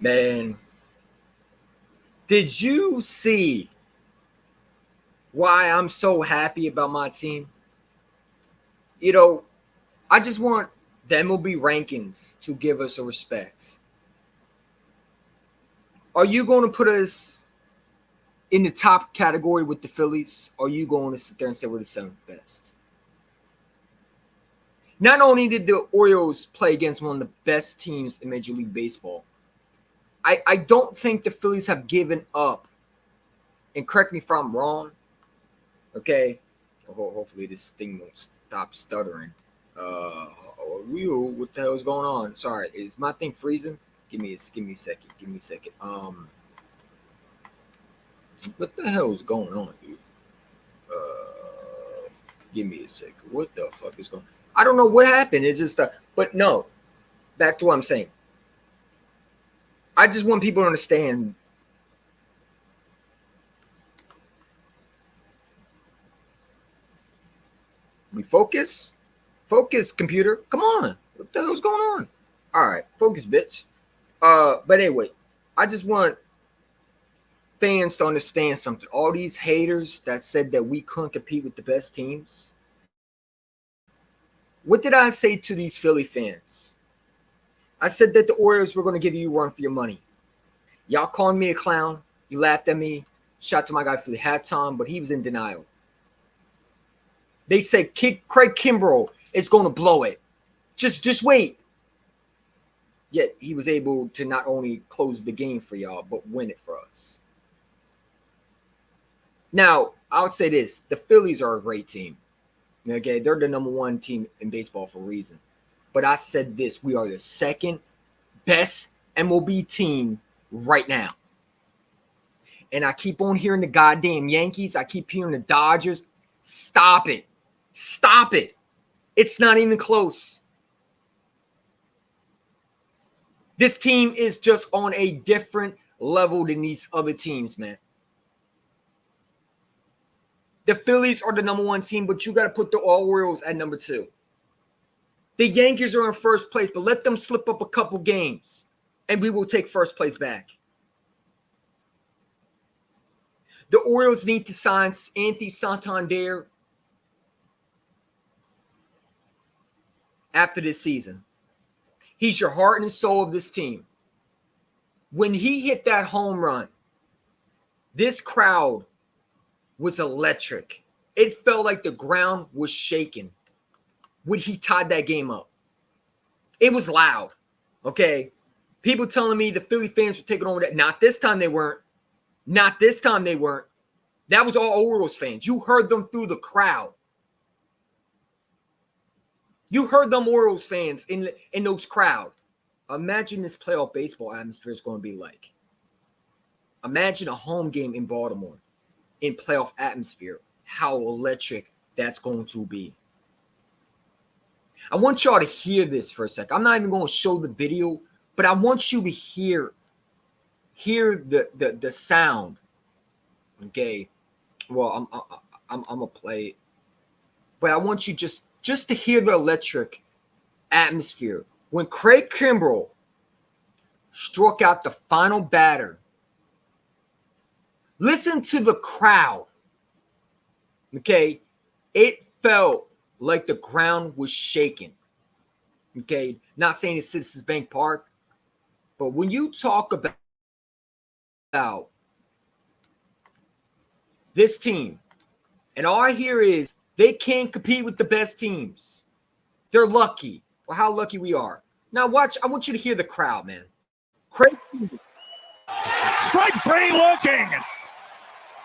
Man, did you see why I'm so happy about my team? You know, I just want the MLB rankings to give us a respect. Are you going to put us in the top category with the Phillies? Or are you going to sit there and say we're the seventh best? Not only did the Orioles play against one of the best teams in Major League Baseball, I don't think the Phillies have given up. And correct me if I'm wrong, okay? Hopefully this thing won't stop stuttering. What the hell is going on? Sorry, is my thing freezing? Give me a second. What the hell is going on, dude? Give me a second. What the fuck is going on? I don't know what happened. It's just but no. Back to what I'm saying. I just want people to understand. We focus? Focus, computer. Come on. What the hell's going on? All right. Focus, bitch. But anyway, I just want fans to understand something. All these haters that said that we couldn't compete with the best teams. What did I say to these Philly fans? I said that the Orioles were going to give you a run for your money. Y'all called me a clown. You laughed at me. Shout to my guy Philly hat on, but he was in denial. They said Craig Kimbrell is going to blow it. Just wait. Yet he was able to not only close the game for y'all, but win it for us. Now, I would say this. The Phillies are a great team. Okay, they're the number one team in baseball for a reason. But I said this. We are the second best MLB team right now. And I keep on hearing the goddamn Yankees. I keep hearing the Dodgers. Stop it. Stop it. It's not even close. This team is just on a different level than these other teams, man. The Phillies are the number one team, but you got to put the Orioles at number two. The Yankees are in first place, but let them slip up a couple games, and we will take first place back. The Orioles need to sign Anthony Santander after this season. He's your heart and soul of this team. When he hit that home run, this crowd was electric. It felt like the ground was shaking when he tied that game up. It was loud, okay? People telling me the Philly fans were taking over that. Not this time they weren't. Not this time they weren't. That was all Orioles fans. You heard them through the crowd. You heard them Orioles fans in those crowd. Imagine this playoff baseball atmosphere is going to be like. Imagine a home game in Baltimore in playoff atmosphere. How electric that's going to be. I want y'all to hear this for a sec. I'm not even going to show the video, but I want you to hear the sound. Okay. Well, I'm gonna play it, but I want you just to hear the electric atmosphere when Craig Kimbrell struck out the final batter. Listen to the crowd. Okay, it felt like the ground was shaking. Okay, not saying it's Citizens Bank Park, but when you talk about this team, and all I hear is they can't compete with the best teams. They're lucky. Well, how lucky we are. Now watch, I want you to hear the crowd, man. Craig. Strike three looking.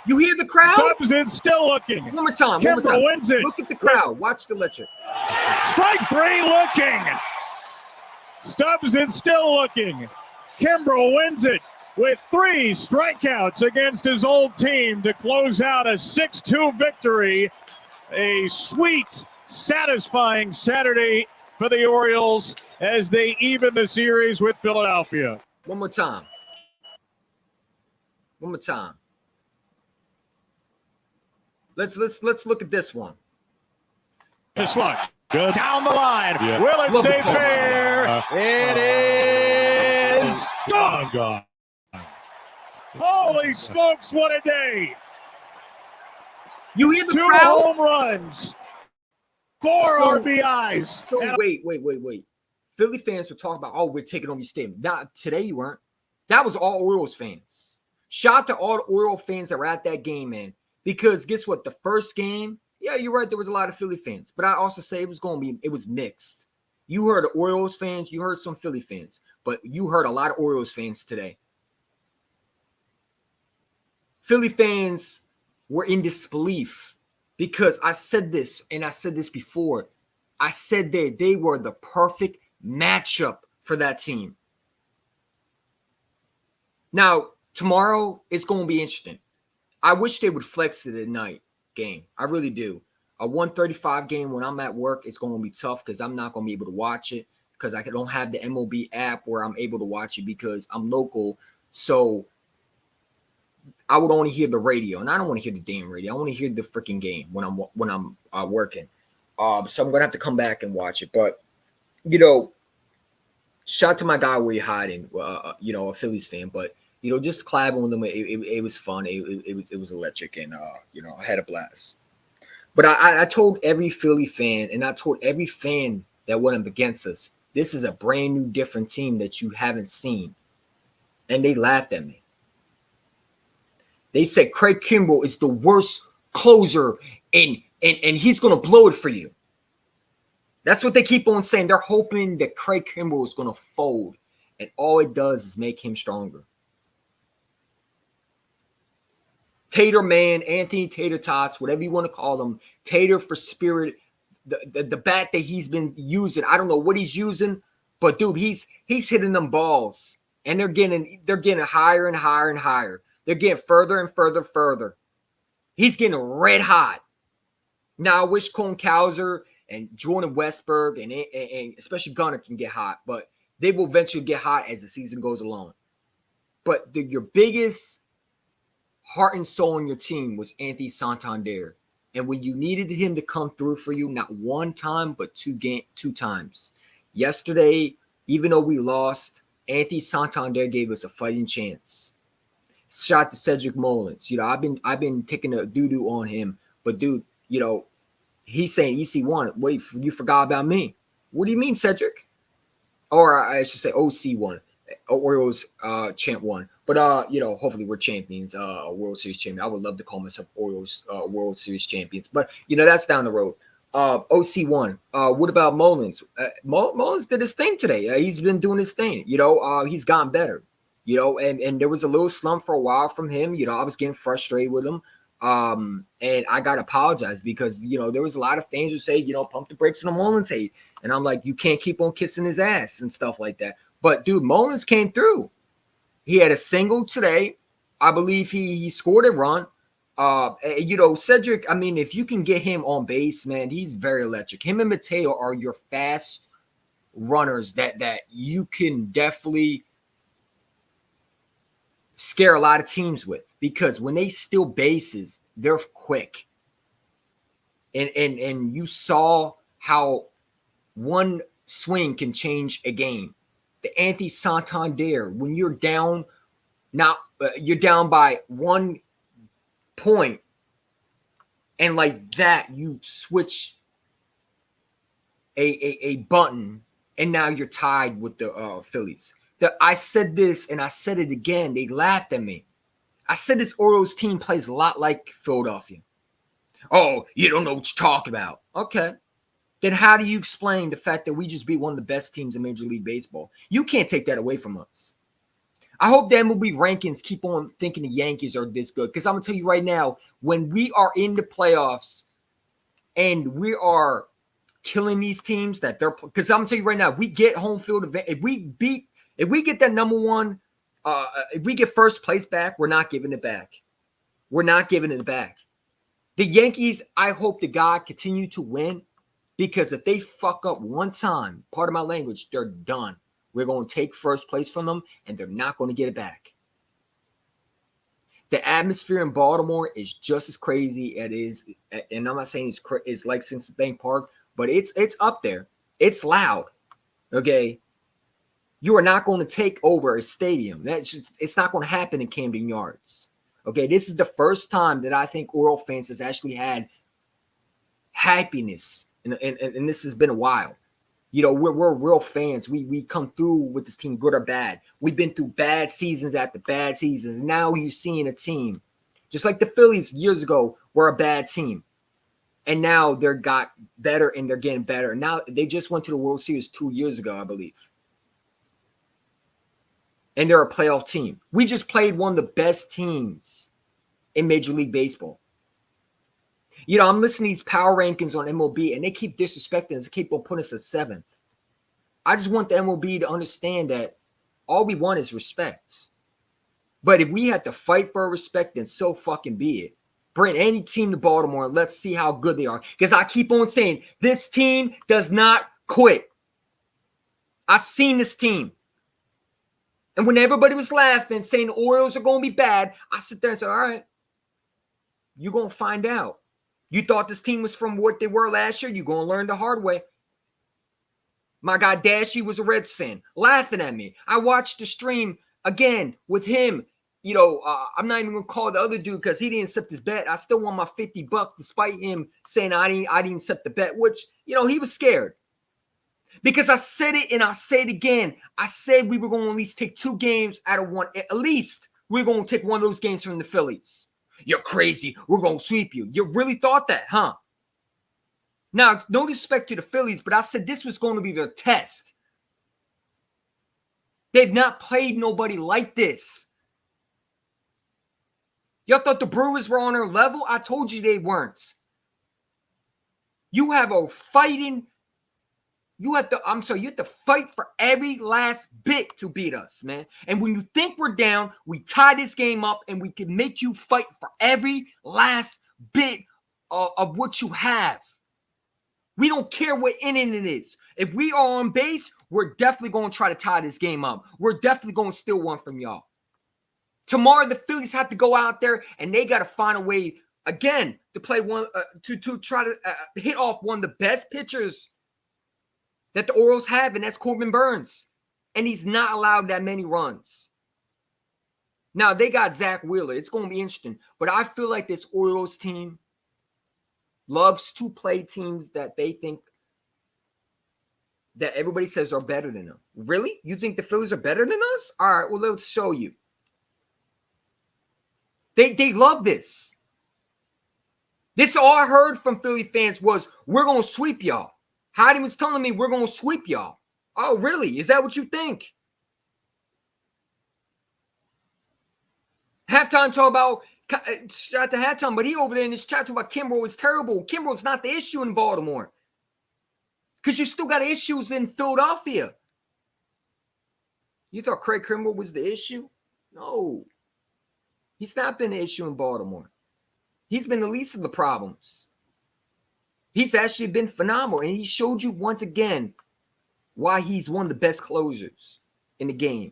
You hear the crowd? Stubbs is still looking. One more time. Kimbrell wins it. Look at the crowd. Watch the electric. Strike three looking. Stubbs is still looking. Kimbrell wins it with 3 strikeouts against his old team to close out a 6-2 victory. A sweet, satisfying Saturday for the Orioles as they even the series with Philadelphia. One more time. One more time. Let's look at this one. Just look. Good. Down the line. Yeah. Will it stay fair? It is Oh, God. Holy smokes, what a day. You hear the 2 crowd? home runs, 4 RBIs. So wait. Philly fans were talking about, oh, we're taking over your stadium. Not today, you weren't. That was all Orioles fans. Shout out to all the Orioles fans that were at that game, man. Because guess what? The first game, yeah, you're right. There was a lot of Philly fans, but I also say it was mixed. You heard the Orioles fans, you heard some Philly fans, but you heard a lot of Orioles fans today. Philly fans were in disbelief because I said this, and I said this before. I said that they were the perfect matchup for that team. Now, tomorrow it's going to be interesting. I wish they would flex it at night game. I really do. A 1:35 game when I'm at work, it's going to be tough because I'm not going to be able to watch it because I don't have the MLB app where I'm able to watch it because I'm local. So I would only hear the radio, and I don't want to hear the damn radio. I want to hear the freaking game when I'm working. So I'm gonna have to come back and watch it. But shout out to my guy where you're hiding. A Phillies fan, but just collabing with him, it was fun. It was electric, and I had a blast. But I told every Philly fan, and I told every fan that went up against us, this is a brand new, different team that you haven't seen, and they laughed at me. They said Craig Kimbrell is the worst closer, and he's going to blow it for you. That's what they keep on saying. They're hoping that Craig Kimbrell is going to fold, and all it does is make him stronger. Tater Man, Anthony Tater Tots, whatever you want to call him, Tater for Spirit, the bat that he's been using. I don't know what he's using, but dude, he's hitting them balls, and they're getting higher and higher and higher. They're getting further and further. He's getting red hot. Now, I wish Cone Cowser and Jordan Westberg and especially Gunnar can get hot, but they will eventually get hot as the season goes along. But your biggest heart and soul in your team was Anthony Santander. And when you needed him to come through for you, not one time, but two times. Yesterday, even though we lost, Anthony Santander gave us a fighting chance. Shout out to Cedric Mullins. I've been taking a doo-doo on him, but dude, he's saying EC1. Wait, you forgot about me. What do you mean, Cedric? Or I should say OC1. Orioles champ 1. But hopefully we're champions, World Series champion. I would love to call myself Orioles World Series champions, but that's down the road. OC1. What about Mullins? Mullins did his thing today. He's been doing his thing. He's gotten better. And there was a little slump for a while from him. I was getting frustrated with him. And I got to apologize because, there was a lot of fans who say, pump the brakes on the Mullins hate. And I'm like, you can't keep on kissing his ass and stuff like that. But dude, Mullins came through. He had a single today. I believe he scored a run. Cedric, I mean, if you can get him on base, man, he's very electric. Him and Mateo are your fast runners that you can definitely scare a lot of teams with because when they steal bases, they're quick. And you saw how one swing can change a game. The Anthony Santander, when you're down, you're down by 1 point, and like that, you switch a button, and now you're tied with the Phillies. I said this, and I said it again. They laughed at me. I said this Orioles team plays a lot like Philadelphia. Oh, you don't know what you're talking about. Okay. Then how do you explain the fact that we just beat one of the best teams in Major League Baseball? You can't take that away from us. I hope the MLB rankings keep on thinking the Yankees are this good because I'm going to tell you right now, when we are in the playoffs and we are killing these teams because I'm going to tell you right now, we get home field advantage. If we get that number one, if we get first place back, we're not giving it back. We're not giving it back. The Yankees, I hope to God continue to win. Because if they fuck up one time, part of my language, they're done. We're going to take first place from them, and they're not going to get it back. The atmosphere in Baltimore is just as crazy as it is, and I'm not saying it's like Cincinnati Bank Park, but it's up there. It's loud, okay? You are not going to take over a stadium. It's not going to happen in Camden Yards. Okay, this is the first time that I think Oriole fans has actually had happiness, and this has been a while. You know, we're real fans. We come through with this team, good or bad. We've been through bad seasons after bad seasons. Now you're seeing a team, just like the Phillies years ago, were a bad team. And now they're got better and they're getting better. Now they just went to the World Series 2 years ago, I believe. And they're a playoff team. We just played one of the best teams in Major League Baseball. You know, I'm listening to these power rankings on MLB, and they keep disrespecting us. They keep on putting us at 7th. I just want the MLB to understand that all we want is respect. But if we had to fight for respect, then so fucking be it. Bring any team to Baltimore and let's see how good they are. Because I keep on saying, this team does not quit. I've seen this team. And when everybody was laughing, saying the Orioles are going to be bad, I sit there and say, all right, you're going to find out. You thought this team was from what they were last year? You're going to learn the hard way. My guy Dashy was a Reds fan, laughing at me. I watched the stream again with him. You know, I'm not even going to call the other dude because he didn't accept his bet. I still won my $50 despite him saying I didn't accept the bet, which, you know, he was scared. Because I said it and I say it again. I said we were going to at least take 2 games out of one. At least we're going to take one of those games from the Phillies. You're crazy. We're going to sweep you. You really thought that, huh? Now, no disrespect to the Phillies, but I said this was going to be their test. They've not played nobody like this. Y'all thought the Brewers were on their level? I told you they weren't. You have a fighting. You have to fight for every last bit to beat us, man. And when you think we're down, we tie this game up and we can make you fight for every last bit of what you have. We don't care what inning it is. If we are on base, we're definitely going to try to tie this game up. We're definitely going to steal one from y'all. Tomorrow, the Phillies have to go out there and they got to find a way again to play one to try to hit off one of the best pitchers that the Orioles have, and that's Corbin Burns. And he's not allowed that many runs. Now, they got Zach Wheeler. It's going to be interesting. But I feel like this Orioles team loves to play teams that they think that everybody says are better than them. Really? You think the Phillies are better than us? All right, well, let's show you. They love this. This all I heard from Philly fans was, we're going to sweep y'all. Heidi was telling me we're going to sweep y'all. Oh, really? Is that what you think? Halftime talk about, shout out to Halftime, but he over there in this chat talking about Kimbrel is terrible. Kimbrel's not the issue in Baltimore. Because you still got issues in Philadelphia. You thought Craig Kimbrel was the issue? No. He's not been the issue in Baltimore. He's been the least of the problems. He's actually been phenomenal, and he showed you once again why he's one of the best closers in the game.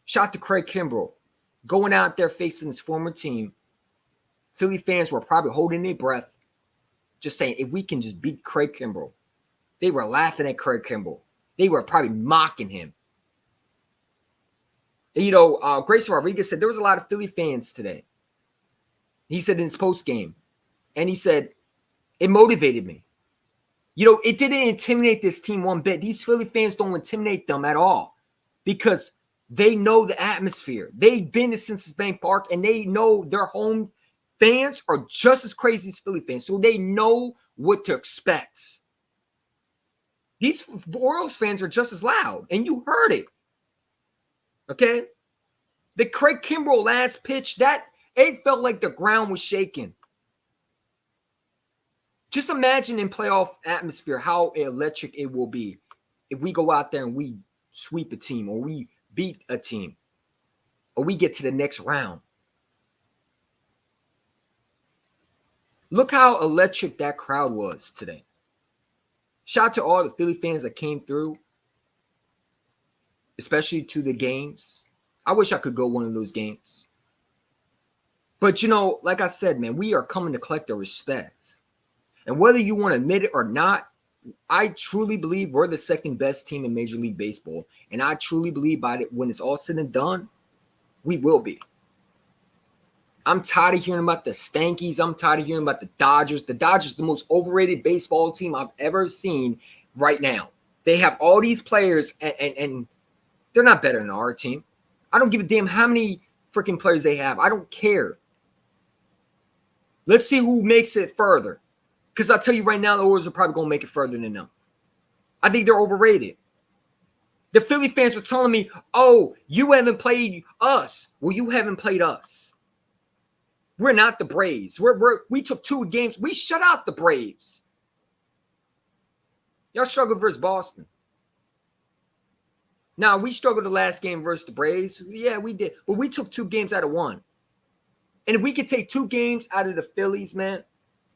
Shout out to Craig Kimbrel. Going out there facing his former team, Philly fans were probably holding their breath, just saying, if we can just beat Craig Kimbrel. They were laughing at Craig Kimbrel. They were probably mocking him. And, you know, Grayson Rodriguez said there was a lot of Philly fans today. He said in his post game, and he said, it motivated me. You know, it didn't intimidate this team one bit. These Philly fans don't intimidate them at all because they know the atmosphere. They've been to Cincinnati Bank Park, and they know their home fans are just as crazy as Philly fans, so they know what to expect. These Orioles fans are just as loud, and you heard it. Okay? The Craig Kimbrel last pitch, it felt like the ground was shaking. Just imagine in playoff atmosphere how electric it will be if we go out there and we sweep a team or we beat a team or we get to the next round. Look how electric that crowd was today. Shout out to all the Philly fans that came through, especially to the games. I wish I could go one of those games. But, you know, like I said, man, we are coming to collect our respect. And whether you want to admit it or not, I truly believe we're the second best team in Major League Baseball. And I truly believe by it, when it's all said and done, we will be. I'm tired of hearing about the Stankies. I'm tired of hearing about the Dodgers. The Dodgers are the most overrated baseball team I've ever seen right now. They have all these players, and they're not better than our team. I don't give a damn how many freaking players they have. I don't care. Let's see who makes it further. Because I'll tell you right now, the Orioles are probably going to make it further than them. I think they're overrated. The Philly fans were telling me, oh, you haven't played us. Well, you haven't played us. We're not the Braves. We took 2 games. We shut out the Braves. Y'all struggled versus Boston. Now, we struggled the last game versus the Braves. Yeah, we did. But we took 2 games out of 1. And if we could take 2 games out of the Phillies, man,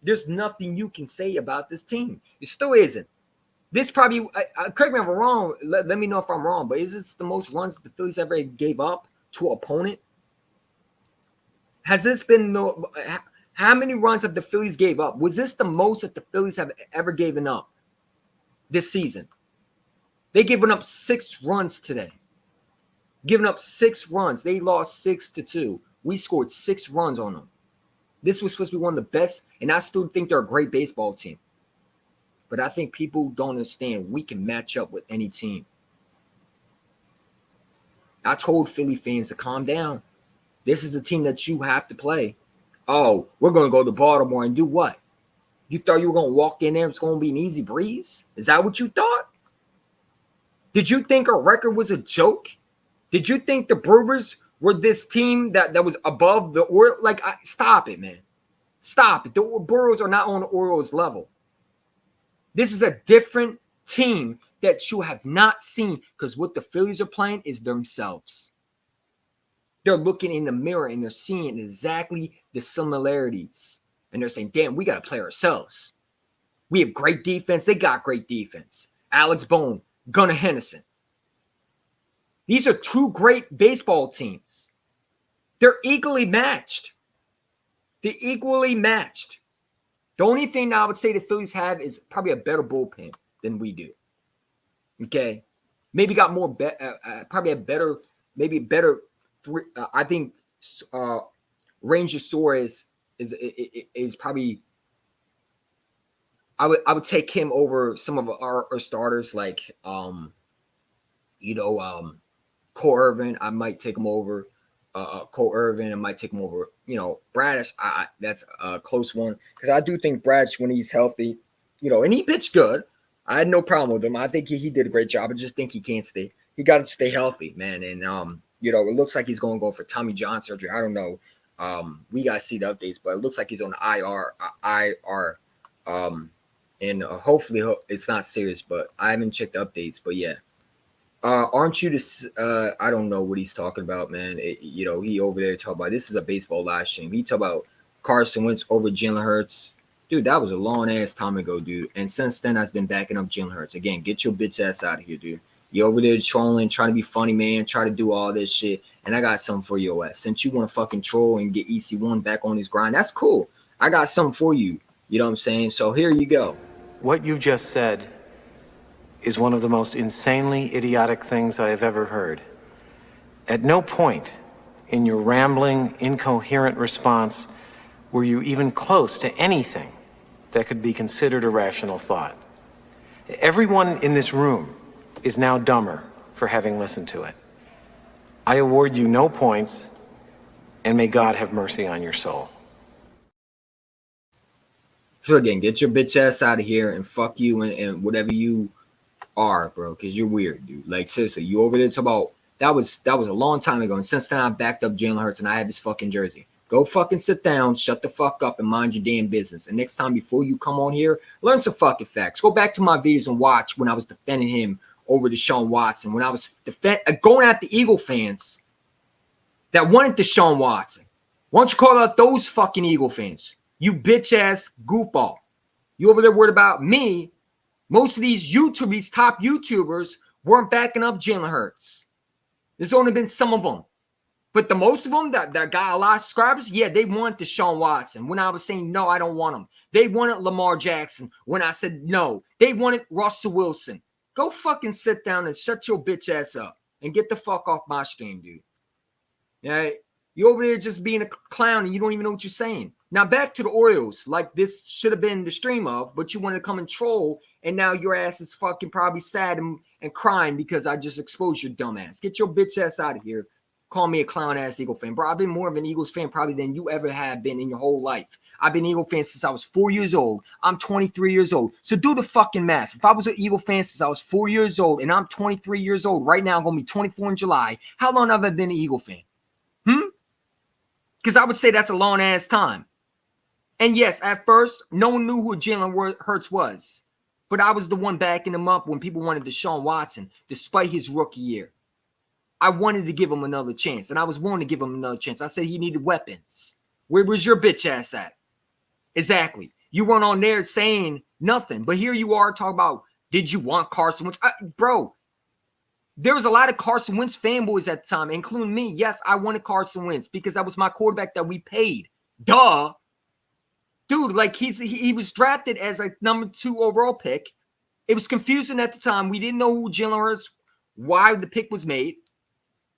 there's nothing you can say about this team. It still isn't. This probably, correct me if I'm wrong. Let me know if I'm wrong. But is this the most runs the Phillies ever gave up to an opponent? Has this been how many runs have the Phillies gave up? Was this the most that the Phillies have ever given up this season? They given up 6 runs today. Giving up 6 runs. They lost 6-2. We scored 6 runs on them. This was supposed to be one of the best, and I still think they're a great baseball team. But I think people don't understand we can match up with any team. I told Philly fans to calm down. This is a team that you have to play. Oh, we're going to go to Baltimore and do what? You thought you were going to walk in there and it's going to be an easy breeze? Is that what you thought? Did you think our record was a joke? Did you think the Brewers were this team that was above the Orioles? Like, stop it, man. Stop it. The Brewers are not on the Orioles level. This is a different team that you have not seen because what the Phillies are playing is themselves. They're looking in the mirror and they're seeing exactly the similarities. And they're saying, damn, we got to play ourselves. We have great defense. They got great defense. Alex Bone, Gunnar Henderson. These are 2 great baseball teams. They're equally matched. They're equally matched. The only thing I would say the Phillies have is probably a better bullpen than we do. Okay? Maybe got more, probably a better, maybe better. I think Ranger Suarez is probably. I would take him over some of our starters like Cole Irvin. I might take him over Cole Irvin. I might take him over Bradish. That's a close one because I do think Bradish when he's healthy, and he pitched good. I had no problem with him. I think he did a great job. I just think he can't stay. He got to stay healthy, man. And it looks like he's going to go for Tommy John surgery. I don't know. We got to see the updates, but it looks like he's on the IR. And hopefully it's not serious, but I haven't checked the updates. But yeah, aren't you this? I don't know what he's talking about, man. He over there talking about this is a baseball live stream. He talk about Carson Wentz over Jalen Hurts. Dude, that was a long ass time ago, dude. And since then, I've been backing up Jalen Hurts. Again, get your bitch ass out of here, dude. You over there trolling, trying to be funny, man, try to do all this shit. And I got something for your ass. Since you want to fucking troll and get EC1 back on his grind, that's cool. I got something for you. You know what I'm saying? So here you go. What you just said is one of the most insanely idiotic things I have ever heard. At no point in your rambling, incoherent response were you even close to anything that could be considered a rational thought. Everyone in this room is now dumber for having listened to it. I award you no points, and may God have mercy on your soul. So again, get your bitch ass out of here and fuck you and whatever you are, bro, because you're weird, dude. Like, seriously, you over there talk about that was a long time ago. And since then, I backed up Jalen Hurts and I have his fucking jersey. Go fucking sit down, shut the fuck up, and mind your damn business. And next time before you come on here, learn some fucking facts. Go back to my videos and watch when I was defending him over Deshaun Watson, when I was going at the Eagle fans that wanted Deshaun Watson. Why don't you call out those fucking Eagle fans? You bitch-ass goofball. You over there worried about me. Most of these top YouTubers, weren't backing up Jalen Hurts. There's only been some of them. But the most of them that got a lot of subscribers, yeah, they want Deshaun Watson. When I was saying, no, I don't want him. They wanted Lamar Jackson. When I said, no, they wanted Russell Wilson. Go fucking sit down and shut your bitch ass up and get the fuck off my stream, dude. Yeah, you over there just being a clown and you don't even know what you're saying. Now back to the Orioles, like this should have been the stream of, but you want to come and troll, and now your ass is fucking probably sad and crying because I just exposed your dumb ass. Get your bitch ass out of here. Call me a clown ass Eagle fan, bro. I've been more of an Eagles fan probably than you ever have been in your whole life. I've been an Eagle fan since I was 4 years old. I'm 23 years old. So do the fucking math. If I was an Eagle fan since I was 4 years old and I'm 23 years old, right now I'm going to be 24 in July, how long have I been an Eagle fan? Because I would say that's a long ass time. And yes, at first, no one knew who Jalen Hurts was. But I was the one backing him up when people wanted Deshaun Watson, despite his rookie year. I wanted to give him another chance, and I was willing to give him another chance. I said he needed weapons. Where was your bitch ass at? Exactly. You weren't on there saying nothing, but here you are talking about, did you want Carson Wentz? Bro, there was a lot of Carson Wentz fanboys at the time, including me. Yes, I wanted Carson Wentz because that was my quarterback that we paid. Duh. Dude, like he was drafted as a number 2 overall pick. It was confusing at the time. We didn't know who Jalen Hurts, why the pick was made.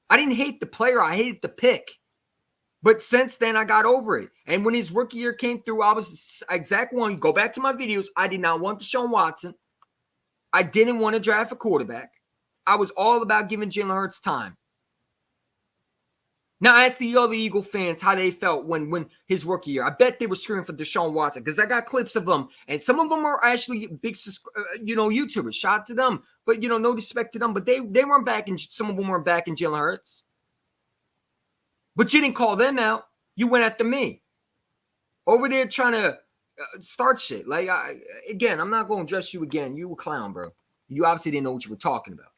I didn't hate the player. I hated the pick. But since then, I got over it. And when his rookie year came through, I was exact one. Go back to my videos. I did not want Deshaun Watson. I didn't want to draft a quarterback. I was all about giving Jalen Hurts time. Now, ask the other Eagle fans how they felt when his rookie year. I bet they were screaming for Deshaun Watson because I got clips of them. And some of them are actually big, YouTubers. Shout out to them. But, no respect to them. But they weren't backing, some of them weren't backing Jalen Hurts. But you didn't call them out. You went after me. Over there trying to start shit. Like, again, I'm not going to address you again. You a clown, bro. You obviously didn't know what you were talking about.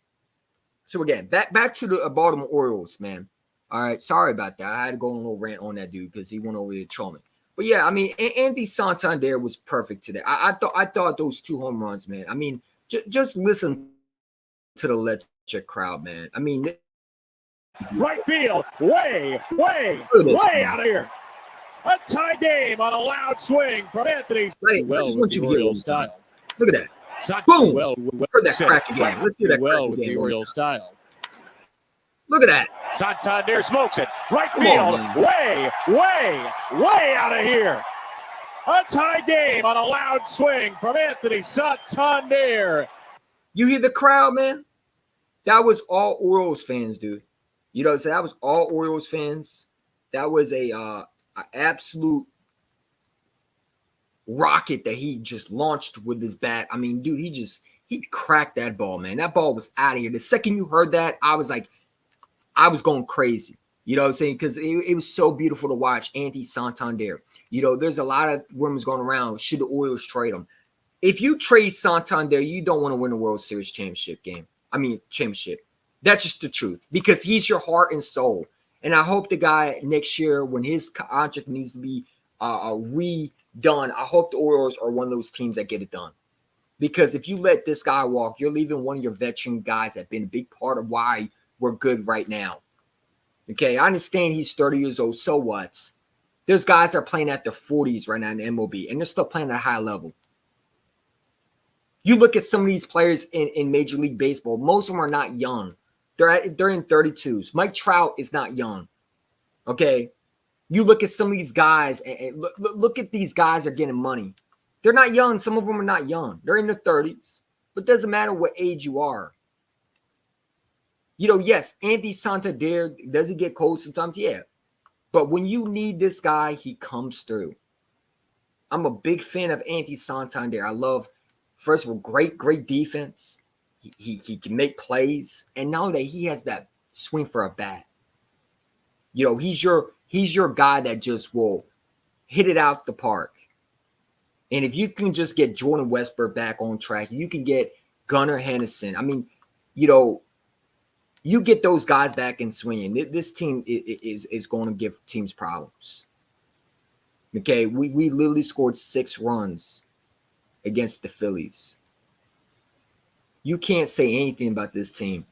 So, again, back to the Baltimore Orioles, man. All right, sorry about that. I had to go on a little rant on that dude because he went over there to troll me. But yeah, I mean, Andy Santander was perfect today. I thought those 2 home runs, man. I mean, just listen to the electric crowd, man. I mean, Right field, way out of here. A tie game on a loud swing from Anthony. Like, I just want you to hear Orioles style. Look at that. Such Boom. Well, Heard that crack again. Let's hear that crack with again. the Orioles style. Look at that. Santander smokes it. Right Come field, on, way out of here. A tie game on a loud swing from Anthony Santander. You hear the crowd, man? That was all Orioles fans, dude. You know what I'm saying? That was all Orioles fans. That was a absolute rocket that he just launched with his bat. I mean, dude, he cracked that ball, man. That ball was out of here. The second you heard that, I was going crazy. You know what I'm saying? Because it was so beautiful to watch Andy Santander. There's a lot of rumors going around. Should the Orioles trade him? If you trade Santander, you don't want to win the World Series championship. That's just the truth because he's your heart and soul. And I hope the guy next year, when his contract needs to be redone, I hope the Orioles are one of those teams that get it done. Because if you let this guy walk, you're leaving one of your veteran guys that been a big part of why we're good right now. Okay, I understand he's 30 years old. So what? There's guys that are playing at their 40s right now in the MLB, and they're still playing at a high level. You look at some of these players in Major League Baseball, most of them are not young. They're in 32s. Mike Trout is not young. Okay? You look at some of these guys, and look at these guys that are getting money. They're not young. Some of them are not young. They're in their 30s. But it doesn't matter what age you are. Yes, Andy Santander, does he get cold sometimes? Yeah. But when you need this guy, he comes through. I'm a big fan of Andy Santander. I love, first of all, great defense. He can make plays. And now that he has that swing for a bat. He's your guy that just will hit it out the park. And if you can just get Jordan Westburg back on track, you can get Gunnar Henderson. I mean, you get those guys back in swinging. This team is going to give teams problems. Okay, we literally scored 6 runs against the Phillies. You can't say anything about this team.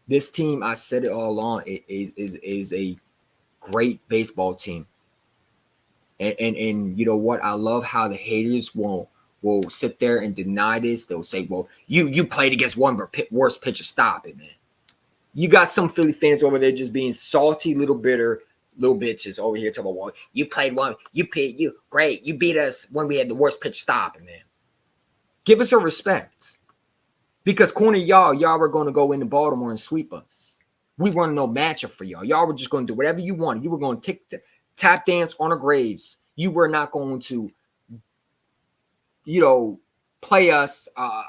This team, I said it all along, is a great baseball team. And you know what? I love how the haters will sit there and deny this. They'll say, "Well, you played against one of our worst pitchers." Stop it, man. You got some Philly fans over there just being salty, little bitter, little bitches over here talking about, "Well, you played one, you great, you beat us when we had the worst pitch." Stop it, man. Give us a respect, because corner y'all were going to go into Baltimore and sweep us. We weren't no matchup for y'all. Y'all were just going to do whatever you wanted. You were going to tap dance on our graves. You were not going to, play us, and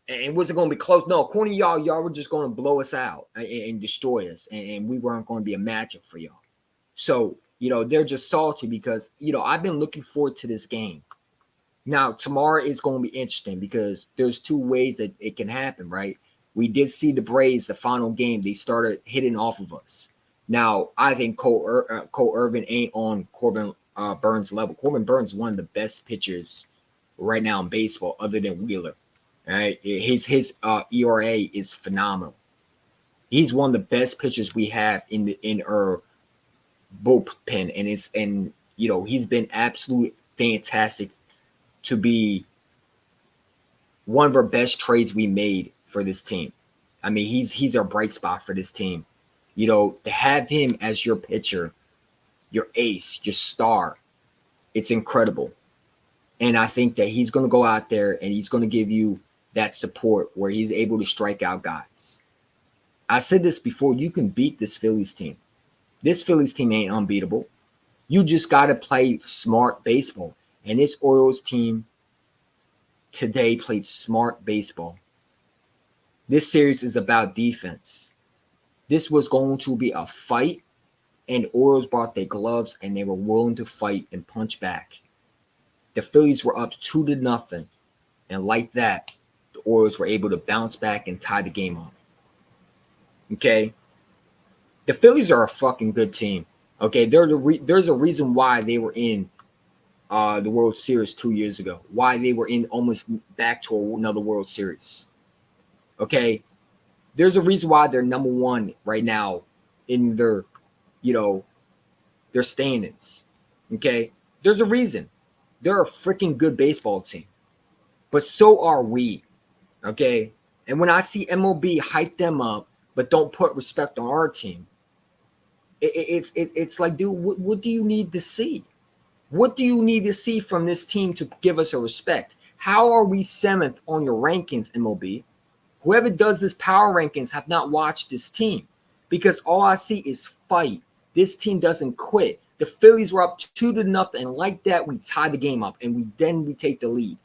it wasn't going to be close. No, corny y'all were just going to blow us out and destroy us, and we weren't going to be a matchup for y'all. So, they're just salty because, I've been looking forward to this game. Now, tomorrow is going to be interesting because there's two ways that it can happen, right? We did see the Braves, the final game, they started hitting off of us. Now, I think Cole Irvin ain't on Corbin Burns' level. Corbin Burns is one of the best pitchers right now in baseball other than Wheeler. Right? His ERA is phenomenal. He's one of the best pitchers we have in our bullpen, and he's been absolutely fantastic to be one of our best trades we made for this team. I mean, he's our bright spot for this team. To have him as your pitcher, your ace, your star, it's incredible. And I think that he's going to go out there and he's going to give you that support where he's able to strike out guys. I said this before, you can beat this Phillies team. This Phillies team ain't unbeatable. You just got to play smart baseball. And this Orioles team today played smart baseball. This series is about defense. This was going to be a fight, and Orioles brought their gloves and they were willing to fight and punch back. The Phillies were up 2-0, and like that, the Orioles were able to bounce back and tie the game up. Okay? The Phillies are a fucking good team. Okay? There's a reason why they were in the World Series 2 years ago. Why they were in almost back to another World Series. Okay? There's a reason why they're number one right now in their standings. Okay? There's a reason. They're a freaking good baseball team. But so are we. Okay? And when I see MLB hype them up, but don't put respect on our team, it's like, dude, what do you need to see? What do you need to see from this team to give us a respect? How are we 7th on your rankings, MLB? Whoever does this power rankings have not watched this team, because all I see is fight. This team doesn't quit. The Phillies were up 2-0, and like that, we tie the game up, and we take the lead.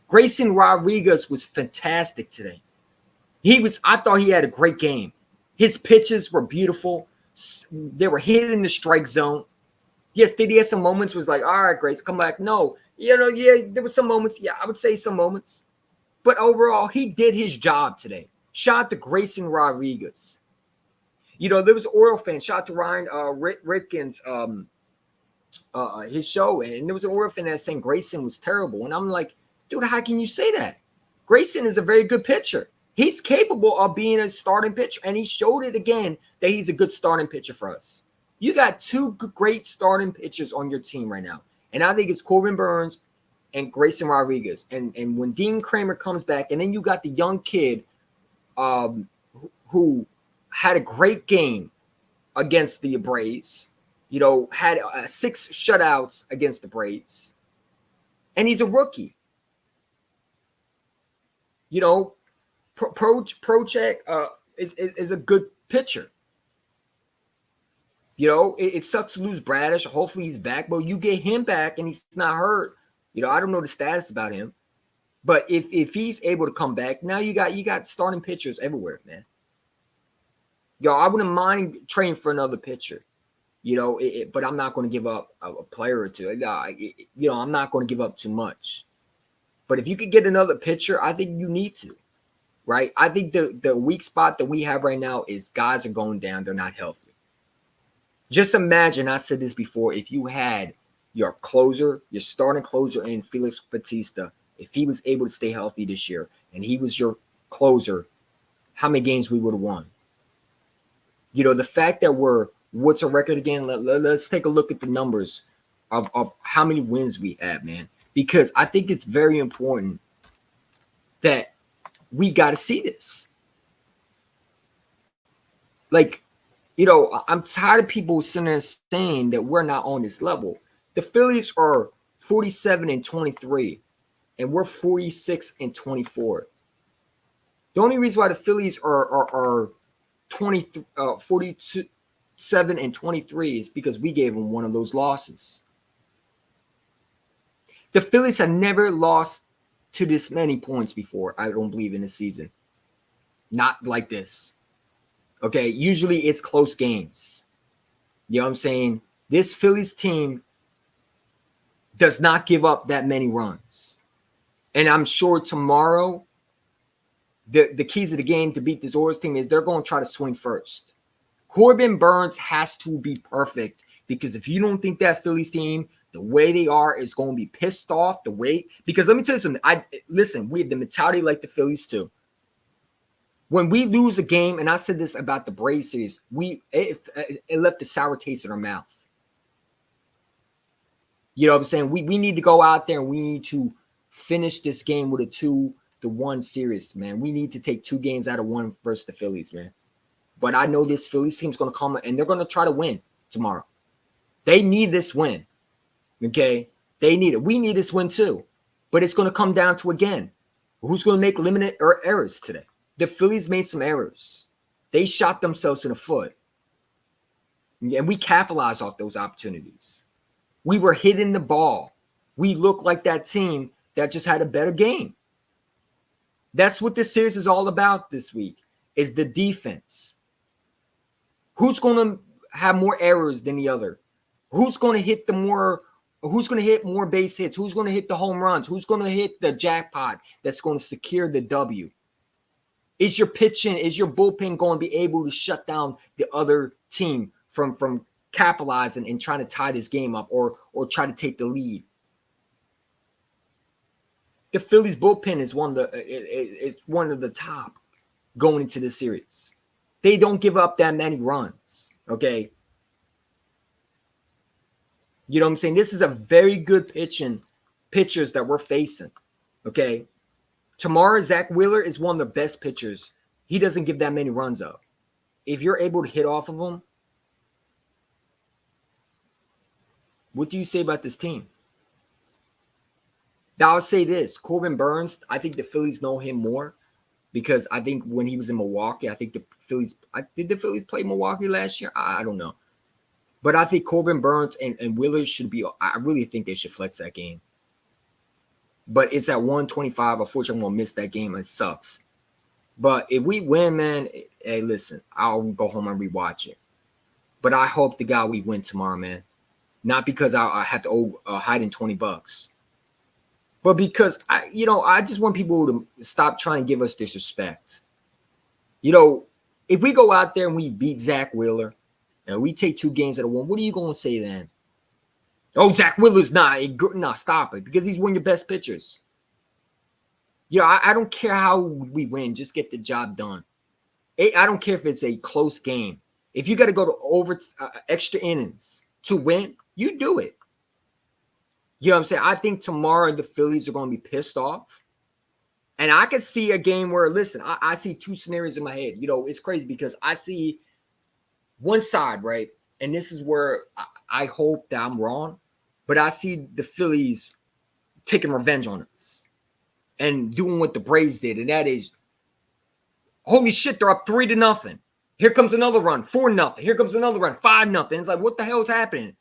Grayson Rodriguez was fantastic today. I thought he had a great game. His pitches were beautiful. They were hit in the strike zone. Yes, did he have some moments was like, all right, Grace, come back? No. There were some moments. Yeah, I would say some moments. But overall, he did his job today. Shout out to Grayson Rodriguez. There was an Oriole fan. Shout out to Ryan Ripken's his show. And there was an Oriole fan that was saying Grayson was terrible. And I'm like, dude, how can you say that? Grayson is a very good pitcher. He's capable of being a starting pitcher. And he showed it again that he's a good starting pitcher for us. You got two great starting pitchers on your team right now. And I think it's Corbin Burns and Grayson Rodriguez. And when Dean Kramer comes back, and then you got the young kid who had a great game against the Braves, had 6 shutouts against the Braves. And he's a rookie. Prochek is a good pitcher. It sucks to lose Bradish. Hopefully he's back, but you get him back and he's not hurt. I don't know the status about him, but if he's able to come back, now you got starting pitchers everywhere, man. I wouldn't mind trading for another pitcher, but I'm not going to give up a player or two. I'm not going to give up too much. But if you could get another pitcher, I think you need to, right? I think the weak spot that we have right now is guys are going down. They're not healthy. Just imagine, I said this before, if you had your closer, your starting closer in Felix Bautista, if he was able to stay healthy this year and he was your closer, how many games we would have won? The fact that what's our record again? Let's take a look at the numbers of how many wins we have, man. Because I think it's very important that we got to see this. Like, I'm tired of people sitting there saying that we're not on this level. The Phillies are 47-23, and we're 46-24. The only reason why the Phillies are 47-23 is because we gave them one of those losses. The Phillies have never lost to this many points before, I don't believe, in the season. Not like this. Okay, usually it's close games. You know what I'm saying? This Phillies team does not give up that many runs. And I'm sure tomorrow, the keys of the game to beat this Orioles team is they're going to try to swing first. Corbin Burnes has to be perfect, because if you don't think that Phillies team, the way they are, is going to be pissed off the way, because let me tell you something. Listen, we have the mentality like the Phillies too. When we lose a game, and I said this about the Braves series, it left a sour taste in our mouth. You know what I'm saying? We need to go out there and we need to finish this game with a 2-1 series, man. We need to take 2 games out of 1 versus the Phillies, man. But I know this Phillies team's going to come and they're going to try to win tomorrow. They need this win, okay? They need it. We need this win too. But it's going to come down to, again, who's going to make limited errors today. The Phillies made some errors. They shot themselves in the foot. And we capitalized off those opportunities. We were hitting the ball. We looked like that team that just had a better game. That's what this series is all about this week, is the defense. Who's going to have more errors than the other? Who's going to hit more base hits? Who's going to hit the home runs? Who's going to hit the jackpot that's going to secure the W? Is your bullpen going to be able to shut down the other team from capitalizing and trying to tie this game up or try to take the lead? The Phillies bullpen is one of the top going into this series. They don't give up that many runs, okay? You know what I'm saying? This is a very good pitchers that we're facing, okay? Tomorrow, Zach Wheeler is one of the best pitchers. He doesn't give that many runs up. If you're able to hit off of him, what do you say about this team? Now, I'll say this. Corbin Burnes, I think the Phillies know him more because I think when he was in Milwaukee, did the Phillies play Milwaukee last year? I don't know. But I think Corbin Burnes and Wheeler I really think they should flex that game. But it's at 125. Unfortunately, I'm going to miss that game. It sucks. But if we win, man, hey, listen, I'll go home and rewatch it. But I hope to God we win tomorrow, man. Not because I have to hide in $20, but because I just want people to stop trying to give us disrespect. If we go out there and we beat Zach Wheeler and we take 2 games out of 1, what are you going to say then? Oh, Zach Wheeler's not. No, stop it, because he's one of your best pitchers. I don't care how we win. Just get the job done. I don't care if it's a close game. If you got to go to extra innings to win, you do it. You know what I'm saying? I think tomorrow the Phillies are going to be pissed off. And I could see a game where, listen, I see 2 scenarios in my head. It's crazy because I see one side, right? And this is where I hope that I'm wrong. But I see the Phillies taking revenge on us and doing what the Braves did. And that is, holy shit, they're up 3-0. Here comes another run, 4-0. Here comes another run, 5-0. It's like, what the hell is happening?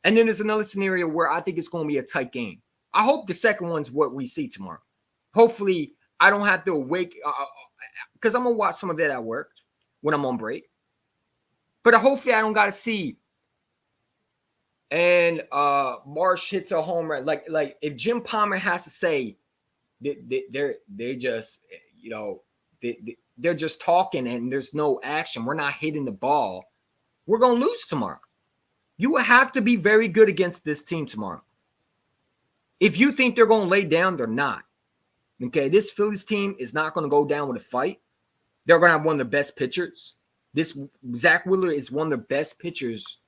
And then there's another scenario where I think it's going to be a tight game. I hope the second one's what we see tomorrow. Hopefully, I don't have to wake because I'm going to watch some of that at work when I'm on break. But hopefully, I don't got to see. And Marsh hits a home run. Like if Jim Palmer has to say they're just they're just talking and there's no action. We're not hitting the ball. We're going to lose tomorrow. You will have to be very good against this team tomorrow. If you think they're going to lay down, they're not. Okay, this Phillies team is not going to go down with a fight. They're going to have one of the best pitchers. This Zach Wheeler is one of the best pitchers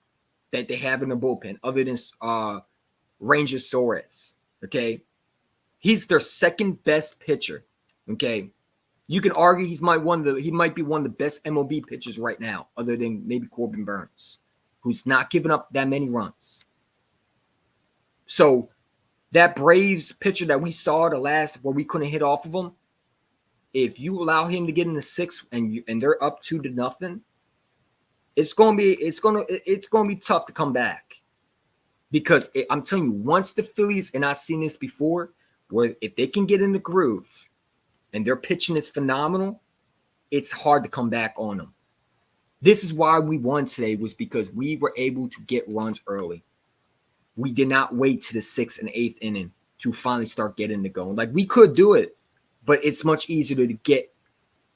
that they have in the bullpen, other than Ranger Suarez. Okay, he's their second best pitcher. Okay, you can argue he might be one of the best MLB pitchers right now, other than maybe Corbin Burns, who's not giving up that many runs. So that Braves pitcher that we saw the last where we couldn't hit off of him, if you allow him to get in the sixth and they're up 2-0, it's gonna be tough to come back. Because I'm telling you, once the Phillies, and I've seen this before, where if they can get in the groove and their pitching is phenomenal, it's hard to come back on them. This is why we won today, was because we were able to get runs early. We did not wait to the 6th and 8th inning to finally start getting it going. Like, we could do it, but it's much easier to get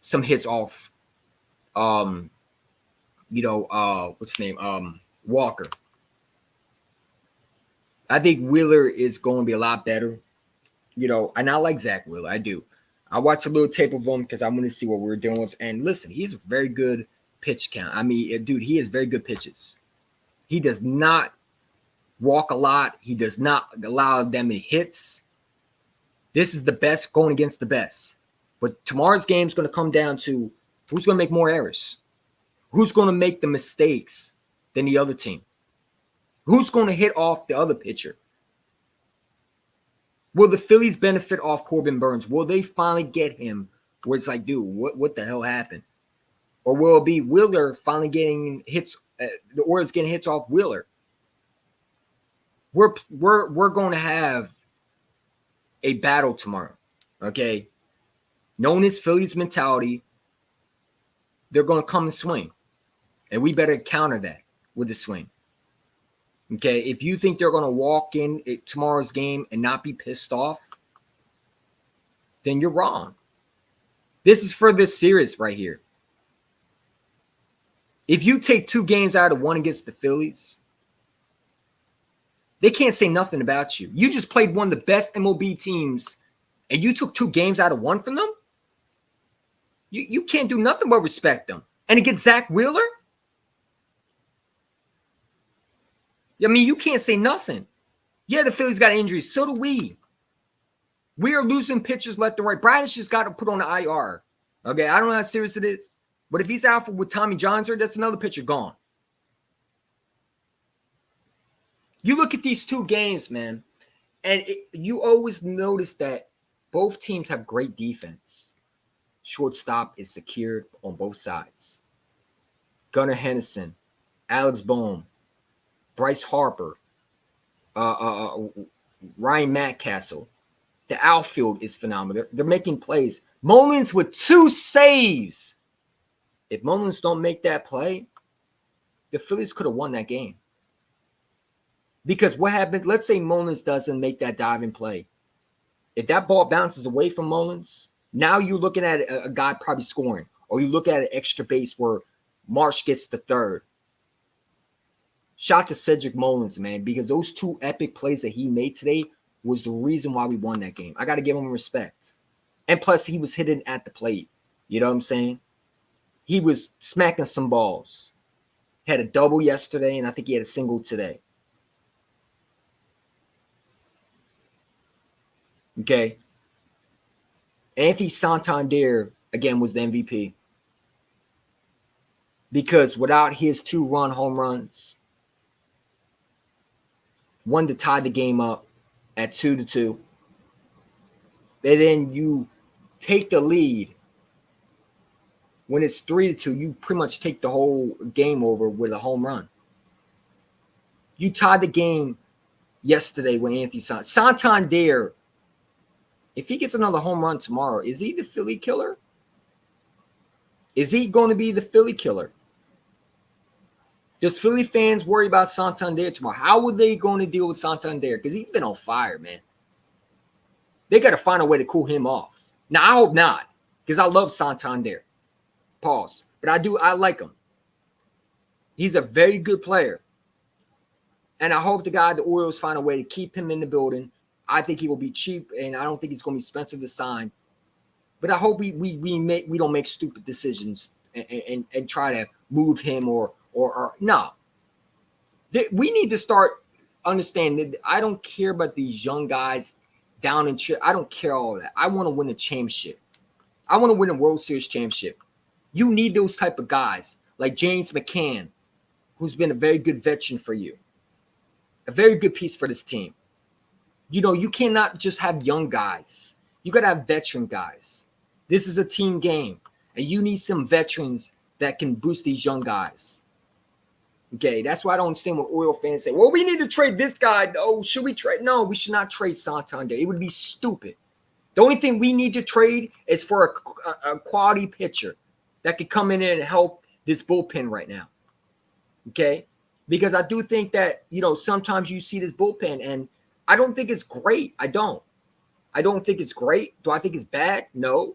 some hits off, what's his name? Walker. I think Wheeler is going to be a lot better, and I like Zach Wheeler. I do. I watched a little tape of him because I want to see what we're doing with. And listen, he's a very good pitch count. I mean, dude, he has very good pitches. He does not walk a lot. He does not allow that many hits. This is the best going against the best. But tomorrow's game is going to come down to who's going to make more errors. Who's going to make the mistakes than the other team? Who's going to hit off the other pitcher? Will the Phillies benefit off Corbin Burns? Will they finally get him where it's like, dude, what the hell happened? Or will it be Wheeler finally getting hits, the Orioles getting hits off Wheeler? We're going to have a battle tomorrow, okay? Knowing this Phillies mentality, they're going to come and swing. And we better counter that with the swing. Okay, if you think they're going to walk in at tomorrow's game and not be pissed off, then you're wrong. This is for this series right here. If you take 2 games out of one against the Phillies, they can't say nothing about you. You just played one of the best MLB teams, and you took 2 games out of one from them? You can't do nothing but respect them. And against Zach Wheeler? I mean, you can't say nothing. Yeah, the Phillies got injuries. So do we. We are losing pitchers left and right. Bradish just got to put on the IR. Okay, I don't know how serious it is. But if he's out with Tommy John, that's another pitcher gone. You look at these 2 games, man, and you always notice that both teams have great defense. Shortstop is secured on both sides. Gunnar Henderson, Alex Bohm, Bryce Harper, Ryan Mcastle. The outfield is phenomenal. They're making plays. Mullins with 2 saves. If Mullins don't make that play, the Phillies could have won that game. Because what happened, let's say Mullins doesn't make that diving play. If that ball bounces away from Mullins, now you're looking at a guy probably scoring. Or you look at an extra base where Marsh gets the 3rd. Shout to Cedric Mullins, man, because those 2 epic plays that he made today was the reason why we won that game. I got to give him respect. And plus, he was hitting at the plate. You know what I'm saying? He was smacking some balls. Had a double yesterday, and I think he had a single today. Okay. Anthony Santander, again, was the MVP. Because without his 2-run home runs, one to tie the game up at 2-2. And then you take the lead. When it's 3-2, you pretty much take the whole game over with a home run. You tied the game yesterday with Anthony Santander. If he gets another home run tomorrow, is he the Philly killer? Is he going to be the Philly killer? Does Philly fans worry about Santander tomorrow? How are they going to deal with Santander? Because he's been on fire, man. They got to find a way to cool him off. Now, I hope not, because I love Santander. Pause. But I like him. He's a very good player. And I hope the Orioles find a way to keep him in the building. I think he will be cheap, and I don't think he's going to be expensive to sign. But I hope we don't make stupid decisions and try to move him or no. We need to start understanding that I don't care about these young guys down in I don't care all that. I want to win a championship. I want to win a World Series championship. You need those type of guys like James McCann, who's been a very good veteran for you, a very good piece for this team. You know, you cannot just have young guys. You got to have veteran guys. This is a team game, and you need some veterans that can boost these young guys. Okay, that's why I don't understand what Oriole fans say. Well, we need to trade this guy. Oh, should we trade? No, we should not trade Santander. It would be stupid. The only thing we need to trade is for a quality pitcher that could come in and help this bullpen right now. Okay, because I do think that, you know, sometimes you see this bullpen, and I don't think it's great. I don't think it's great. Do I think it's bad? No.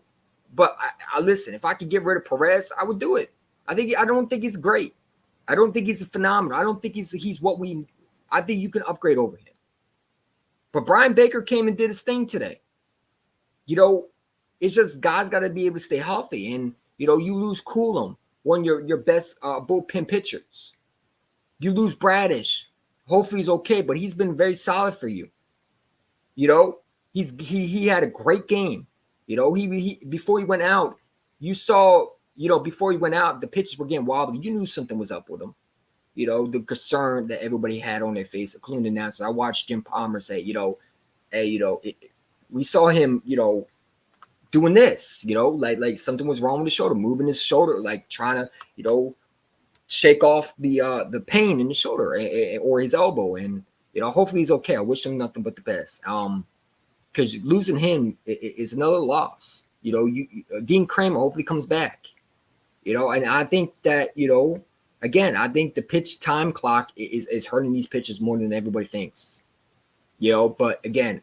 But I listen, if I could get rid of Perez, I would do it. I don't think he's great. I don't think he's a phenomenal. I don't think he's what we – I think you can upgrade over him. But Brian Baker came and did his thing today. You know, it's just guys got to be able to stay healthy. And, you know, you lose Coulomb, one of your best bullpen pitchers. You lose Bradish. Hopefully he's okay, but he's been very solid for you. You know, he had a great game. You know, he before he went out, you saw – you know, before he went out, the pitches were getting wobbly. You knew something was up with him. You know, the concern that everybody had on their face, including the announcers. I watched Jim Palmer say, you know, hey, you know, we saw him, you know, doing this, you know, like something was wrong with his shoulder, moving his shoulder, like trying to, you know, shake off the pain in the shoulder or his elbow. And, you know, hopefully he's okay. I wish him nothing but the best. Because losing him is another loss. You know, Dean Kramer hopefully comes back. You know, and I think that, you know, again, I think the pitch time clock is hurting these pitchers more than everybody thinks. You know, but again,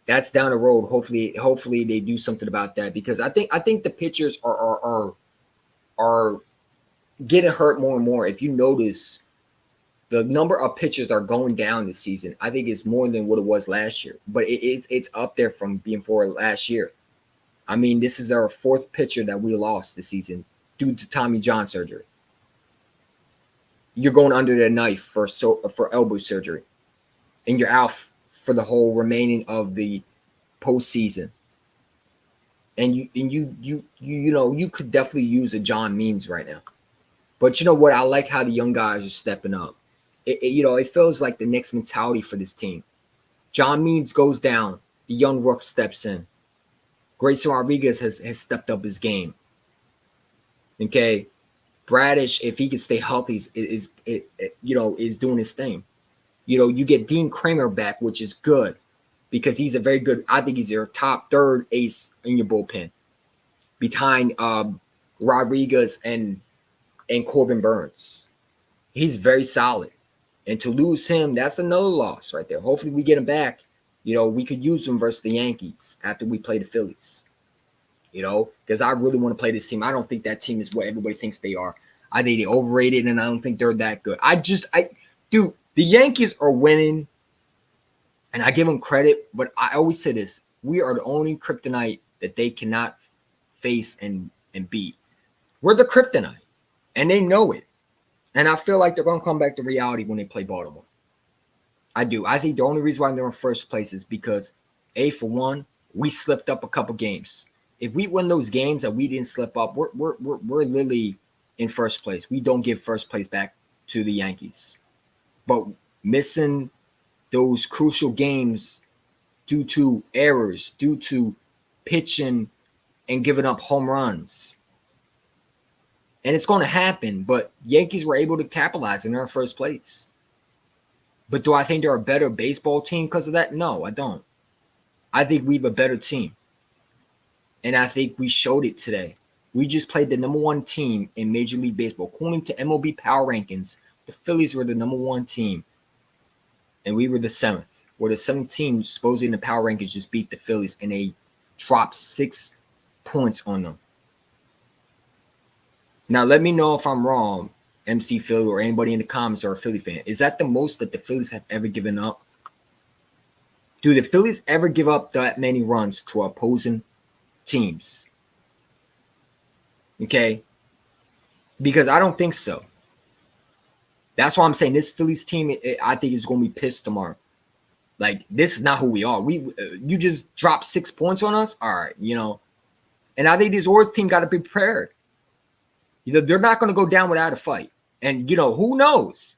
that's down the road. Hopefully they do something about that, because I think the pitchers are getting hurt more and more. If you notice, the number of pitchers that are going down this season, I think is more than what it was last year. But it's up there from being for last year. I mean, this is our fourth pitcher that we lost this season due to Tommy John surgery. You're going under the knife for elbow surgery, and you're out for the whole remaining of the postseason. And you know, you could definitely use a John Means right now. But you know what? I like how the young guys are stepping up. You know, it feels like the next mentality for this team. John Means goes down, the young rook steps in. Grayson Rodriguez has stepped up his game. Okay, Bradish, if he can stay healthy, is doing his thing. You know, you get Dean Kramer back, which is good because he's a very good. I think he's your top third ace in your bullpen, behind Rodriguez and Corbin Burns. He's very solid, and to lose him, that's another loss right there. Hopefully, we get him back. You know, we could use them versus the Yankees after we play the Phillies. You know, because I really want to play this team. I don't think that team is what everybody thinks they are. I think they're overrated, and I don't think they're that good. Dude, the Yankees are winning, and I give them credit, but I always say this. We are the only kryptonite that they cannot face and beat. We're the kryptonite, and they know it. And I feel like they're going to come back to reality when they play Baltimore. I do. I think the only reason why they're in first place is because, for one, we slipped up a couple games. If we win those games that we didn't slip up, we're literally in first place. We don't give first place back to the Yankees. But missing those crucial games due to errors, due to pitching and giving up home runs. And it's going to happen, but Yankees were able to capitalize and they're in first place. But do I think they're a better baseball team because of that? No, I don't. I think we have a better team. And I think we showed it today. We just played the number one team in Major League Baseball. According to MLB Power Rankings, the Phillies were the number one team. And we were the seventh. Where the seventh team, supposedly in the Power Rankings, just beat the Phillies and they dropped 6 points on them. Now, let me know if I'm wrong, MC Philly, or anybody in the comments or a Philly fan. Is that the most that the Phillies have ever given up? Do the Phillies ever give up that many runs to opposing teams? Okay. because I don't think so. That's why I'm saying this Phillies team, I think is going to be pissed tomorrow. Like, this is not who we are. You just dropped 6 points on us. All right, and I think this Orioles team got to be prepared. They're not going to go down without a fight. And, who knows?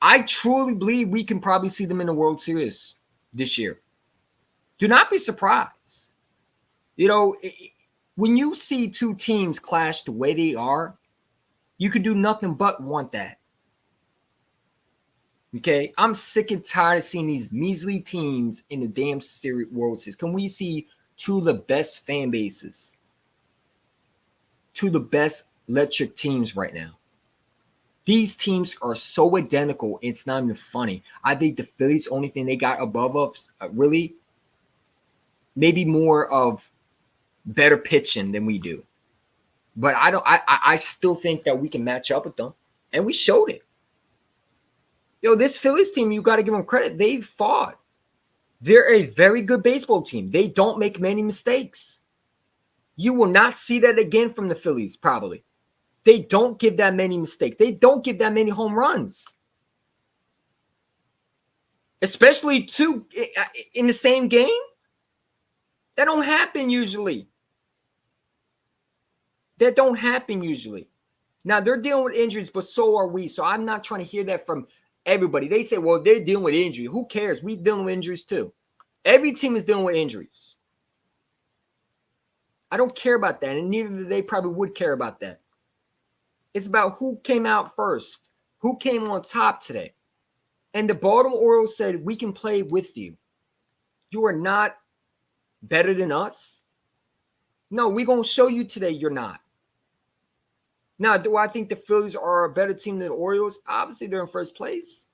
I truly believe we can probably see them in the World Series this year. Do not be surprised. When you see two teams clash the way they are, you can do nothing but want that. Okay? I'm sick and tired of seeing these measly teams in the damn World Series. Can we see two of the best fan bases? Two of the best electric teams right now. These teams are so identical, it's not even funny. I think the Phillies, only thing they got above us, really, maybe more of better pitching than we do. But I still think that we can match up with them. And we showed it. This Phillies team, you got to give them credit. They fought. They're a very good baseball team. They don't make many mistakes. You will not see that again from the Phillies, probably. They don't give that many mistakes. They don't give that many home runs. Especially two in the same game. That don't happen usually. That don't happen usually. Now, they're dealing with injuries, but so are we. So I'm not trying to hear that from everybody. They say, well, they're dealing with injury. Who cares? We're dealing with injuries too. Every team is dealing with injuries. I don't care about that, and neither do they probably would care about that. It's about who came out first, who came on top today. And the Baltimore Orioles said, we can play with you. You are not better than us. No, we're going to show you today you're not. Now, do I think the Phillies are a better team than the Orioles? Obviously, they're in first place.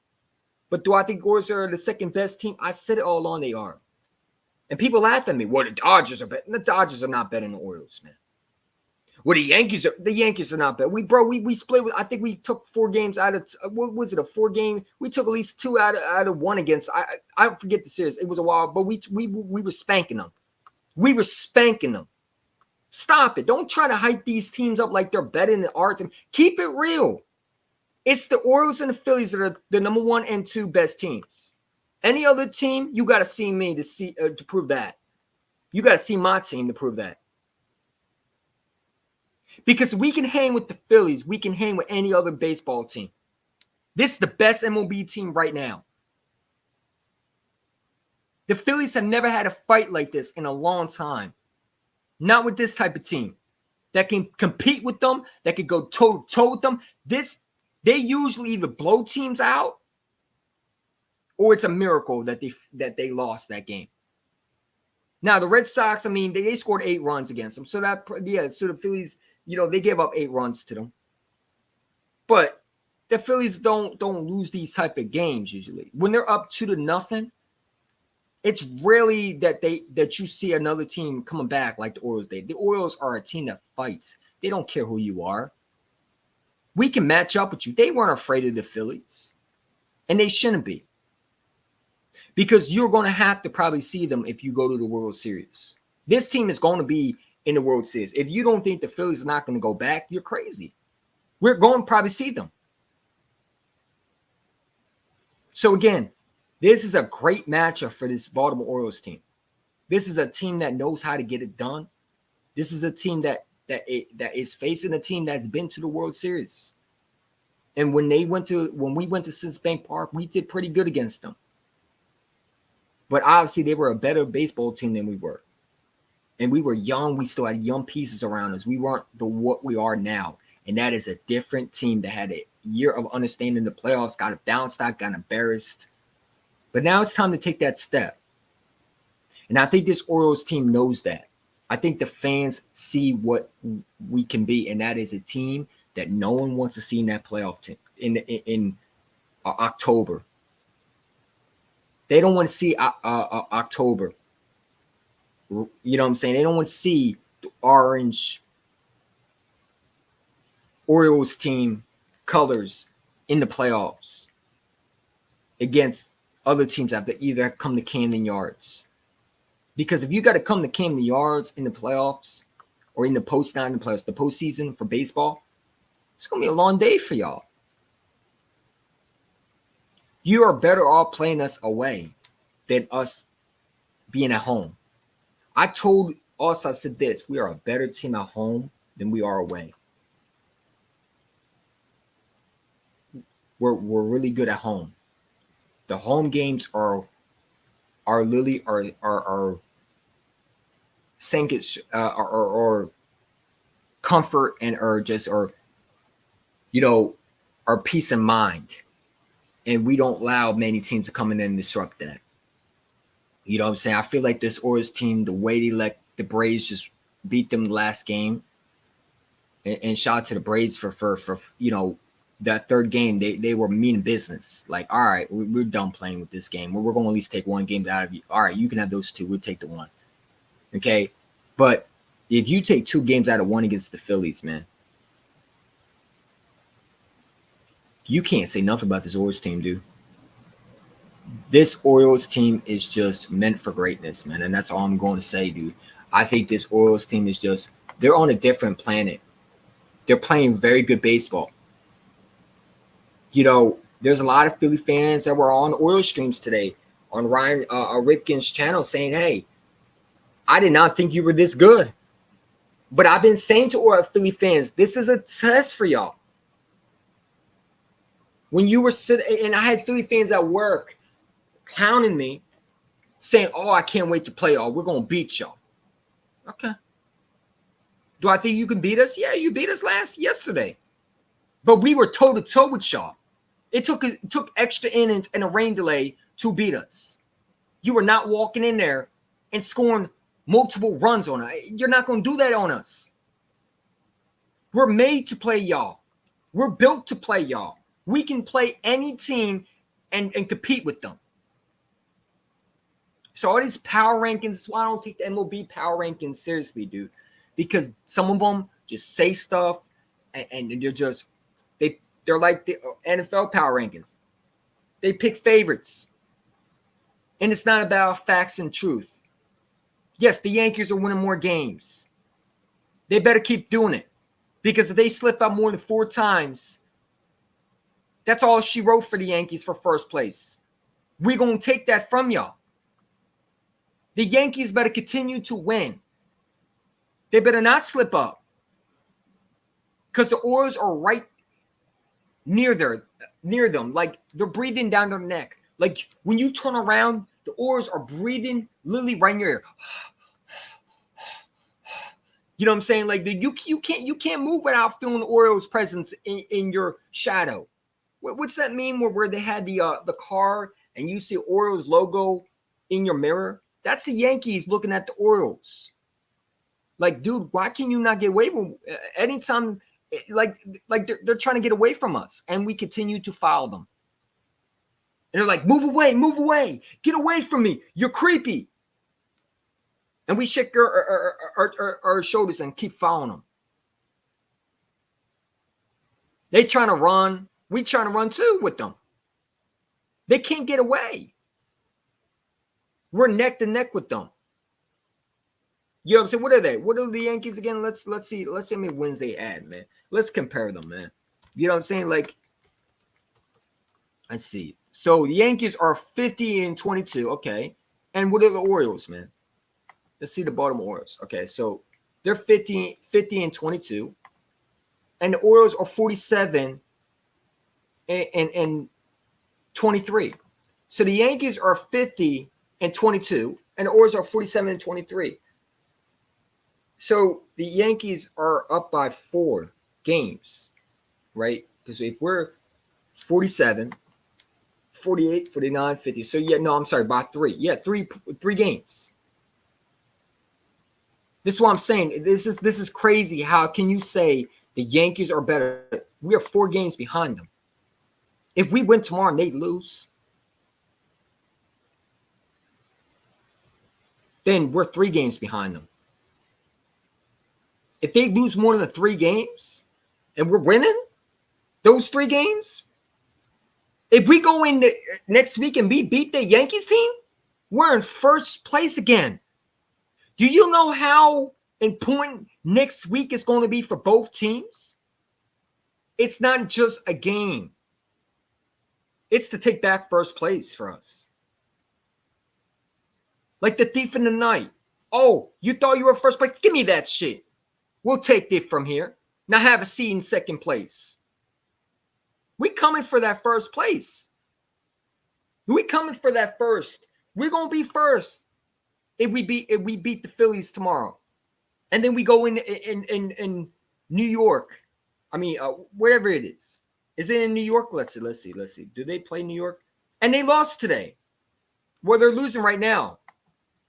But do I think the Orioles are the second best team? I said it all along they are. And people laugh at me. Well, the Dodgers are better. The Dodgers are not better than the Orioles, man. Well, the Yankees are not bad. We split with, I think we took 4 games out of, what was it, a 4-game? We took at least 2 out of 1 against, I forget the series. It was a while, but we were spanking them. We were spanking them. Stop it. Don't try to hype these teams up like they're better than our team. Keep it real. It's the Orioles and the Phillies that are the number 1 and 2 best teams. Any other team, you got to see me to prove that. You got to see my team to prove that. Because we can hang with the Phillies. We can hang with any other baseball team. This is the best MLB team right now. The Phillies have never had a fight like this in a long time. Not with this type of team that can compete with them, that can go toe-to-toe with them. They usually either blow teams out or it's a miracle that they lost that game. Now, the Red Sox, I mean, they scored 8 runs against them. So the Phillies, they gave up 8 runs to them. But the Phillies don't lose these type of games usually. When they're up 2-0, it's rarely that you see another team coming back like the Orioles did. The Orioles are a team that fights. They don't care who you are. We can match up with you. They weren't afraid of the Phillies. And they shouldn't be. Because you're going to have to probably see them if you go to the World Series. This team is going to be in the World Series. If you don't think the Phillies are not going to go back, you're crazy. We're going to probably see them. So again, this is a great matchup for this Baltimore Orioles team. This is a team that knows how to get it done. This is a team that is facing a team that's been to the World Series. And when we went to Citizens Bank Park, we did pretty good against them. But obviously, they were a better baseball team than we were. And we were young. We still had young pieces around us. We weren't what we are now. And that is a different team that had a year of understanding the playoffs, got a downside, got embarrassed. But now it's time to take that step. And I think this Orioles team knows that. I think the fans see what we can be. And that is a team that no one wants to see in that playoff team in October. They don't want to see October. You know what I'm saying? They don't want to see the orange Orioles team colors in the playoffs against other teams that have to either come to Camden Yards. Because if you got to come to Camden Yards in the playoffs or in the postseason for baseball, It's going to be a long day for y'all. You are better off playing us away than us being at home. I told us, I said this, we are a better team at home than we are away. We're really good at home. The home games are literally are or comfort and our peace of mind. And we don't allow many teams to come in and disrupt that. You know what I'm saying? I feel like this Orioles team, the way they let the Braves just beat them last game, and shout out to the Braves for that third game, they were mean business. Like, all right, we're done playing with this game. We're going to at least take one game out of you. All right, you can have those two. We'll take the one. Okay? But if you take 2 games out of 1 against the Phillies, man, you can't say nothing about this Orioles team, dude. This Orioles team is just meant for greatness, man. And that's all I'm going to say, dude. I think this Orioles team is just, they're on a different planet. They're playing very good baseball. You know, there's a lot of Philly fans that were on Orioles streams today on Ryan Ripken's channel saying, hey, I did not think you were this good. But I've been saying to all Philly fans, this is a test for y'all. When you were sitting, and I had Philly fans at work clowning me, saying, oh, I can't wait to play y'all. We're going to beat y'all. Okay. Do I think you can beat us? Yeah, you beat us yesterday. But we were toe-to-toe with y'all. It took extra innings and a rain delay to beat us. You were not walking in there and scoring multiple runs on us. You're not going to do that on us. We're made to play y'all. We're built to play y'all. We can play any team and compete with them. So all these power rankings, that's why I don't take the MLB power rankings seriously, dude. Because some of them just say stuff and they're like the NFL power rankings. They pick favorites. And it's not about facts and truth. Yes, the Yankees are winning more games. They better keep doing it. Because if they slip up more than 4 times, that's all she wrote for the Yankees for first place. We're going to take that from y'all. The Yankees better continue to win. They better not slip up. Because the Orioles are right near them. Like, they're breathing down their neck. Like, when you turn around, the Orioles are breathing literally right near you. You know what I'm saying? Like, you can't move without feeling the Orioles' presence in your shadow. What's that meme where they had the car and you see Orioles logo in your mirror? That's the Yankees looking at the Orioles. Like, dude, why can you not get away from anytime? Like they're trying to get away from us, and we continue to foul them. And they're like, move away, get away from me. You're creepy. And we shake our shoulders and keep following them. They trying to run. We trying to run too with them. They can't get away. We're neck to neck with them. You know what I'm saying? What are they? What are the Yankees again? Let's see. Let's see how many wins they add, man. Let's compare them, man. You know what I'm saying? Like, let's see. So the Yankees are 50-22. Okay. And what are the Orioles, man? Let's see the Baltimore Orioles. Okay, so they're 50-22. And the Orioles are 47 and 23. So the Yankees are 50-22, and the Orioles are 47-23. So the Yankees are up by 4 games, right? Because if we're 47, 48, 49, 50. So yeah, no, I'm sorry, by 3. Yeah, three games. This is what I'm saying. This is crazy. How can you say the Yankees are better? We are 4 games behind them. If we win tomorrow and they lose, then we're 3 games behind them. If they lose more than 3 games and we're winning those 3 games, if we go in next week and we beat the Yankees team, we're in first place again. Do you know how important next week is going to be for both teams? It's not just a game. It's to take back first place for us. Like the thief in the night. Oh, you thought you were first place? Give me that shit. We'll take it from here. Now have a seat in second place. We coming for that first place. We coming for that first. We're gonna be first if we beat the Phillies tomorrow, and then we go in New York. I mean, wherever it is. Is it in New York? Let's see. Do they play New York? And they lost today. Well, they're losing right now.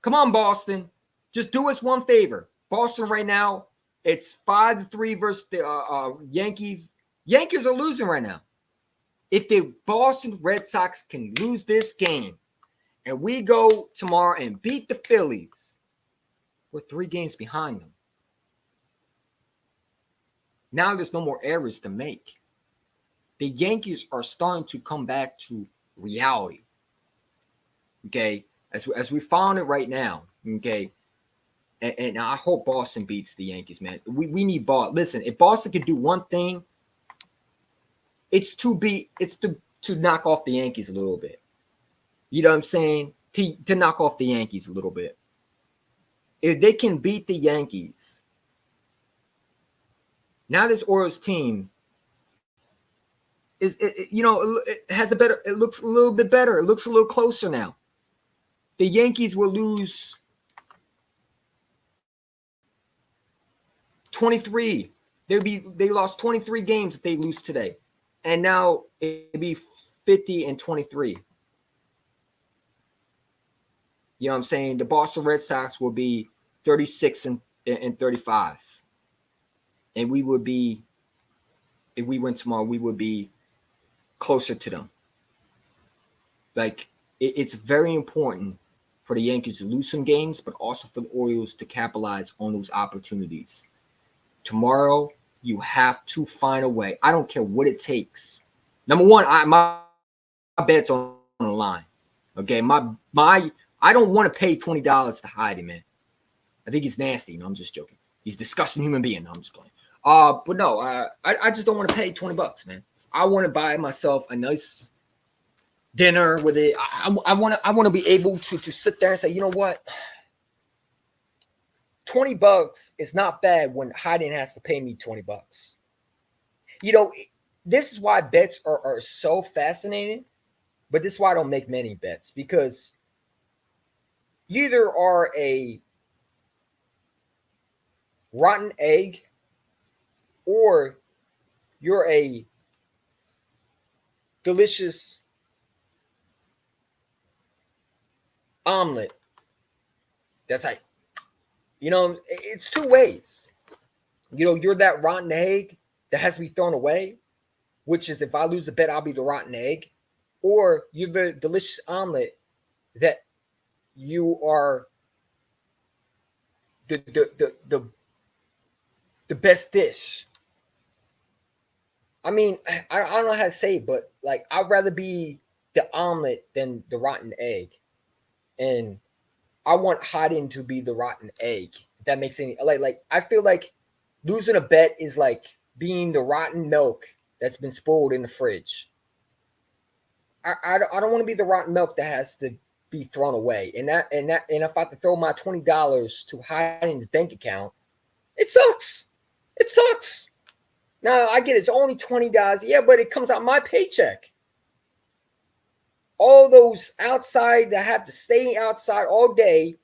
Come on, Boston. Just do us one favor. Boston right now, it's 5-3 versus the Yankees. Yankees are losing right now. If the Boston Red Sox can lose this game and we go tomorrow and beat the Phillies, we're 3 games behind them. Now there's no more errors to make. The Yankees are starting to come back to reality. Okay, as we found it right now. Okay, and I hope Boston beats the Yankees, man. We need Boston. Listen, if Boston could do one thing, it's to knock off the Yankees a little bit. You know what I'm saying? To knock off the Yankees a little bit. If they can beat the Yankees, now this Orioles team it has a better. It looks a little bit better. It looks a little closer now. The Yankees will lose 23. They lost 23 games if they lose today. And now it'd be 50-23. You know what I'm saying? The Boston Red Sox will be 36-35. And we would be, if we win tomorrow, we would be closer to them. Like, it's very important for the Yankees to lose some games, but also for the Orioles to capitalize on those opportunities. Tomorrow, you have to find a way. I don't care what it takes. Number one, my bet's on the line. Okay, I don't want to pay $20 to hide him, man. I think he's nasty. No, I'm just joking. He's a disgusting human being. No, I'm just playing. But no, I just don't want to pay $20, man. I want to buy myself a nice dinner with it. I want to be able to sit there and say, you know what? $20 is not bad when Hayden has to pay me $20. You know, this is why bets are so fascinating, but this is why I don't make many bets, because you either are a rotten egg or you're a delicious omelet. That's like, you know, it's 2 ways. You know, you're that rotten egg that has to be thrown away, which is if I lose the bet, I'll be the rotten egg. Or you're the delicious omelet that you are the best dish. I mean, I don't know how to say it, but like, I'd rather be the omelet than the rotten egg. And I want Hayden to be the rotten egg. If that makes any like I feel like losing a bet is like being the rotten milk that's been spoiled in the fridge. I don't want to be the rotten milk that has to be thrown away. And if I have to throw my $20 to Hayden's bank account, it sucks. It sucks. Now I get it's only $20. Yeah, but it comes out my paycheck. All those outside that have to stay outside all day.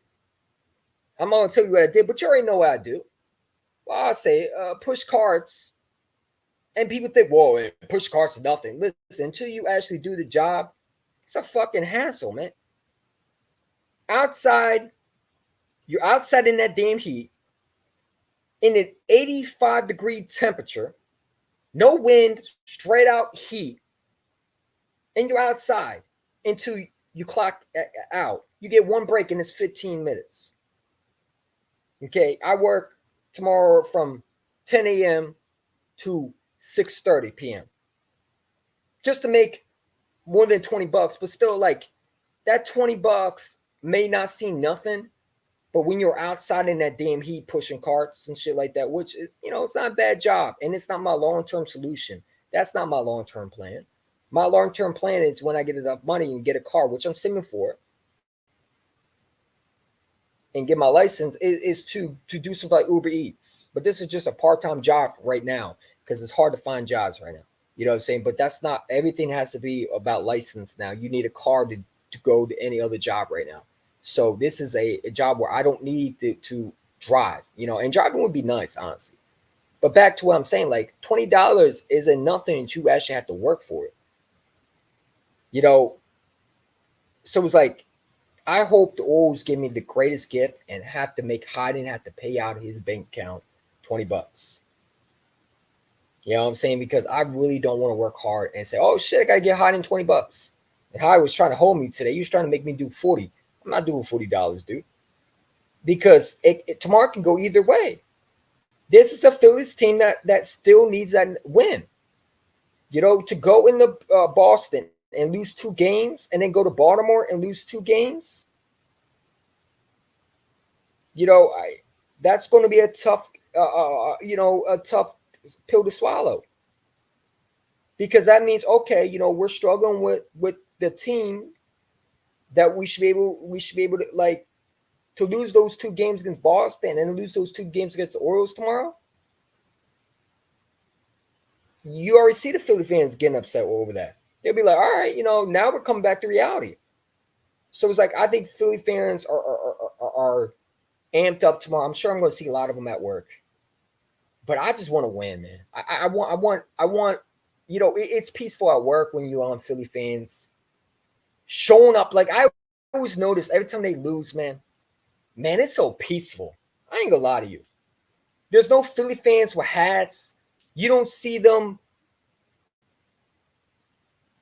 I'm not going to tell you what I did, but you already know what I do. Well, I'll say push carts. And people think, whoa, push carts is nothing. Listen, until you actually do the job, it's a fucking hassle, man. Outside, you're outside in that damn heat, in an 85-degree temperature, no wind, straight out heat, and you're outside until you clock out. You get one break and it's 15 minutes. Okay, I work tomorrow from 10 a.m. to 6:30 p.m. just to make more than $20, but still, like, that $20 may not seem nothing, but when you're outside in that damn heat pushing carts and shit like that, which is, you know, it's not a bad job, and it's not my long-term solution. That's not my long-term plan. My long-term plan is when I get enough money and get a car, which I'm saving for, and get my license, is to do something like Uber Eats. But this is just a part-time job right now because it's hard to find jobs right now. You know what I'm saying? But that's not everything has to be about license now. You need a car to go to any other job right now. So this is a job where I don't need to drive, and driving would be nice, honestly. But back to what I'm saying, like $20 isn't nothing that you actually have to work for it. You know, so it's like I hope the Orioles give me the greatest gift and have to make Hyden have to pay out his bank account $20. You know what I'm saying? Because I really don't want to work hard and say, oh shit, I gotta get Hyden $20. And Hyden was trying to hold me today. He was trying to make me do 40. I'm not doing $40, dude. Because tomorrow can go either way. This is a Phillies team that still needs that win. To go into Boston and lose 2 games and then go to Baltimore and lose 2 games, that's going to be a tough, a tough pill to swallow. Because that means, okay, we're struggling with the team that we should be able to, like, to lose those 2 games against Boston and lose those 2 games against the Orioles tomorrow. You already see the Philly fans getting upset over that. They'll be like, all right, now we're coming back to reality. So it's like, I think Philly fans are amped up tomorrow. I'm sure I'm going to see a lot of them at work, but I just want to win, man. I want, it's peaceful at work when you're on Philly fans showing up. Like I always notice every time they lose, man, it's so peaceful. I ain't gonna lie to you. There's no Philly fans with hats. You don't see them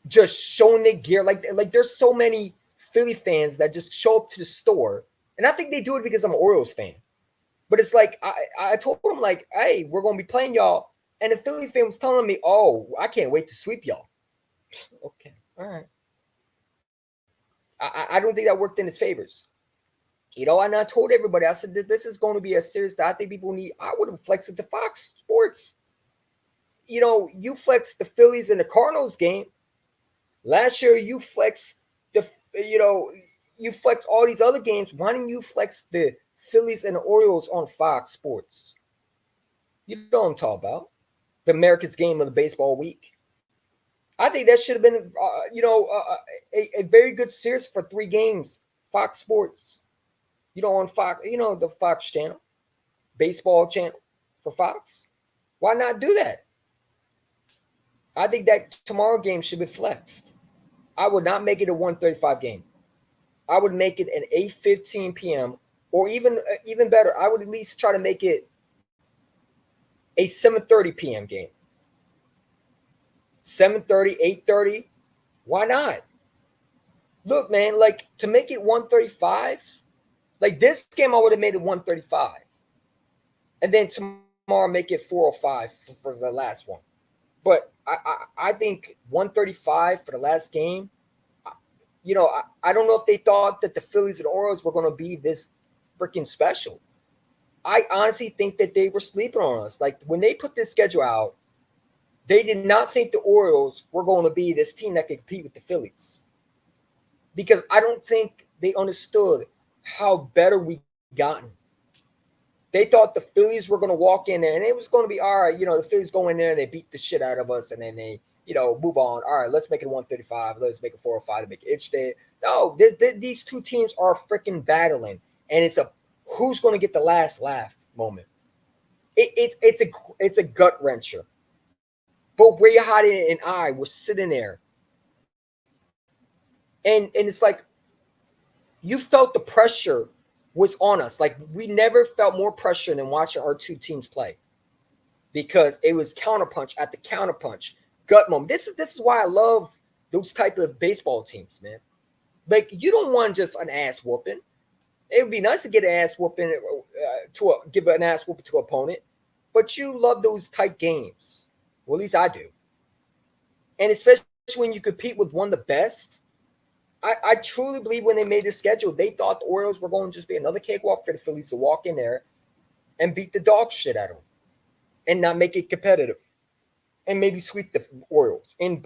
just showing their gear. Like there's so many Philly fans that just show up to the store. And I think they do it because I'm an Orioles fan. But it's like, I told them, like, hey, we're going to be playing y'all. And the Philly fan was telling me, oh, I can't wait to sweep y'all. Okay, all right. I don't think that worked in his favors. And I told everybody, I said, this is going to be a series that I think people need. I would have flexed it to Fox Sports. You flex the Phillies in the Cardinals game. Last year, you flex you flex all these other games. Why didn't you flex the Phillies and the Orioles on Fox Sports? You know what I'm talking about. The America's game of the baseball week. I think that should have been, a very good series for 3 games. Fox Sports. On Fox, the Fox channel, baseball channel for Fox. Why not do that? I think that tomorrow game should be flexed. I would not make it a 1:35 game. I would make it an 8:15 p.m. or even better. I would at least try to make it a 7:30 p.m. game. 7:30, 8:30. Why not? Look, man, like to make it 1:35, like this game I would have made it 1:35. And then tomorrow make it 4:05 for the last one. But I think 1:35 for the last game. I don't know if they thought that the Phillies and Orioles were going to be this freaking special. I honestly think that they were sleeping on us. Like when they put this schedule out, they did not think the Orioles were going to be this team that could compete with the Phillies. Because I don't think they understood how better we gotten. They thought the Phillies were going to walk in there and it was going to be, all right, the Phillies go in there and they beat the shit out of us and then they, move on. All right, let's make it 1:35. Let's make it 4:05 to make it itch day. No, these 2 teams are freaking battling. And it's a who's going to get the last laugh moment. It's a gut wrencher. Both Ray Hyden and I were sitting there. And it's like you felt the pressure was on us. Like we never felt more pressure than watching our 2 teams play. Because it was counterpunch at the counterpunch. Gut moment. This is why I love those type of baseball teams, man. Like you don't want just an ass whooping. It would be nice to get an ass whooping give an ass whooping to an opponent, but you love those tight games. Well, at least I do. And especially when you compete with one of the best. I truly believe when they made the schedule, they thought the Orioles were going to just be another cakewalk for the Phillies to walk in there and beat the dog shit out of them and not make it competitive. and maybe sweep the Orioles in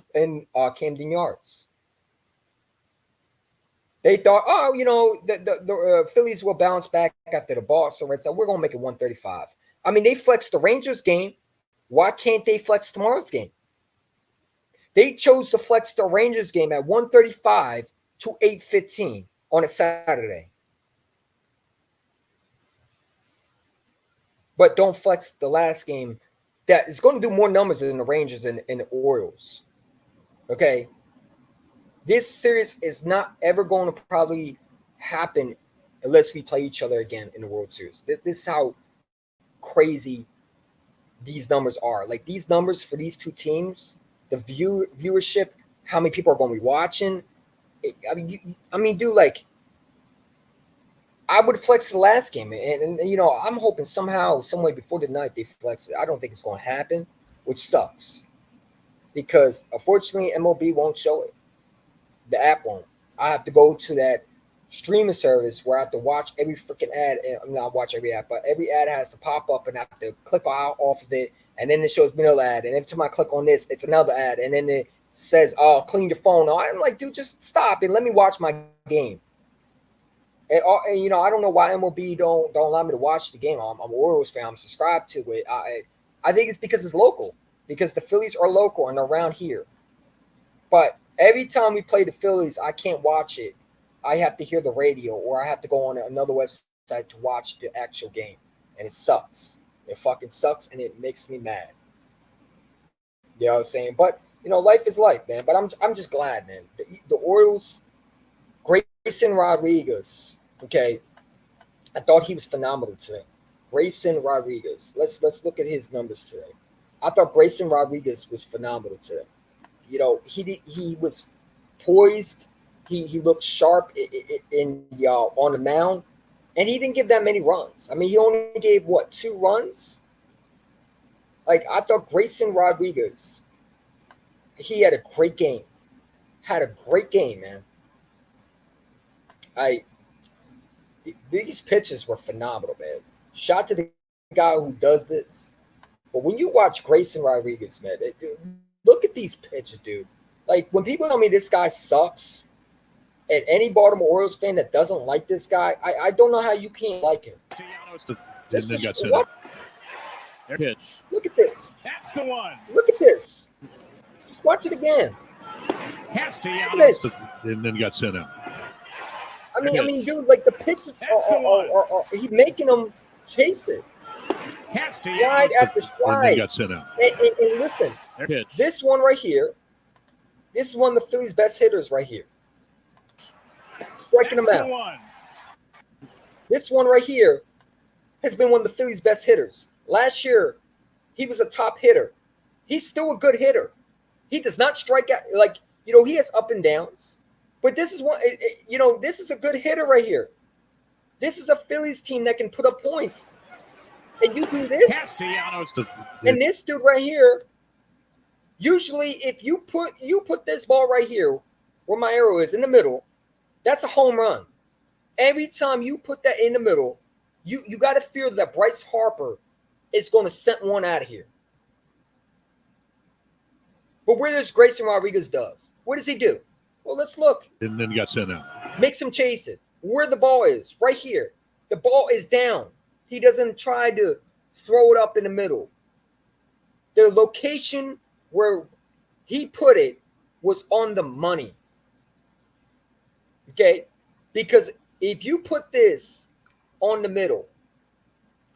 Camden Yards. They thought, oh, the Phillies will bounce back after the Boston Red Sox. We're going to make it 135. I mean, they flexed the Rangers game. Why can't they flex tomorrow's game? They chose to flex the Rangers game at 135 to 8:15 on a Saturday. But don't flex the last game that is going to do more numbers than the Rangers and the Orioles. Okay? This series is not ever going to probably happen unless we play each other again in the World Series. This is how crazy these numbers are. Like these numbers for these two teams, the viewership, how many people are going to be watching. Dude, like I would flex the last game, and I'm hoping somehow, some way before the night they flex it. I don't think it's going to happen, which sucks because unfortunately MLB won't show it. The app won't. I have to go to that streaming service where I have to watch every freaking ad. And not watch every ad, but every ad has to pop up and I have to click out off of it. And then it shows me another ad. And every time I click on this, it's another ad. And then it says, oh, clean your phone. I'm like, dude, just stop and let me watch my game. And I don't know why MLB don't allow me to watch the game. I'm an Orioles fan. I'm subscribed to it. I think it's because it's local. Because the Phillies are local and around here. But every time we play the Phillies, I can't watch it. I have to hear the radio or I have to go on another website to watch the actual game. And it sucks. It fucking sucks and it makes me mad. You know what I'm saying? But, life is life, man. But I'm just glad, man. The Orioles, Grayson Rodriguez, okay, I thought he was phenomenal today. Grayson Rodriguez. Let's look at his numbers today. I thought Grayson Rodriguez was phenomenal today. He was poised. He looked sharp on the mound, and he didn't give that many runs. I mean, he only gave 2 runs. Like I thought, Grayson Rodriguez, he had a great game. Had a great game, man. These pitches were phenomenal, man. Shout to the guy who does this. But when you watch Grayson Rodriguez, man, look at these pitches, dude. Like when people tell me this guy sucks, and any Baltimore Orioles fan that doesn't like this guy, I don't know how you can't like him. What? Pitch. Look at this. That's the one. Look at this. Just watch it again. Castellanos. And then got sent out. I mean, dude, like the pitches are he's making them chase it. Stride after stride. And then got sent out. And listen, this one right here, this is one of the Phillies' best hitters right here. Striking them out. This one right here has been one of the Phillies' best hitters. Last year, he was a top hitter. He's still a good hitter. He does not strike out. Like, he has up and downs. But this is one, this is a good hitter right here. This is a Phillies team that can put up points. And you do this. Castellanos. And this dude right here, usually if you put this ball right here, where my arrow is in the middle, that's a home run. Every time you put that in the middle, you got to fear that Bryce Harper is going to send one out of here. But where this Grayson Rodriguez does, what does he do? Well, let's look. And then got sent out. Makes him chase it. Where the ball is, right here. The ball is down. He doesn't try to throw it up in the middle. The location where he put it was on the money. Okay? Because if you put this on the middle,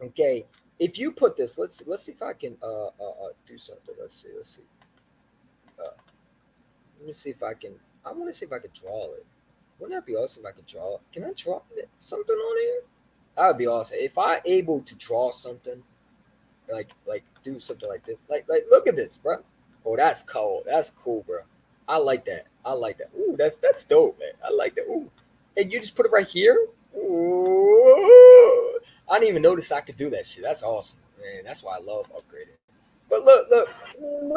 okay, if you put this, let's see if I can do something. Let's see. Let me see if I can. I want to see if I can draw it. Wouldn't that be awesome if I could draw it? Can I draw something on here? That would be awesome. If I'm able to draw something, like do something like this. Like look at this, bro. Oh, that's cool. That's cool, bro. I like that. Ooh, that's dope, man. I like that. Ooh. And you just put it right here? Ooh. I didn't even notice I could do that shit. That's awesome, man. That's why I love upgrading. But look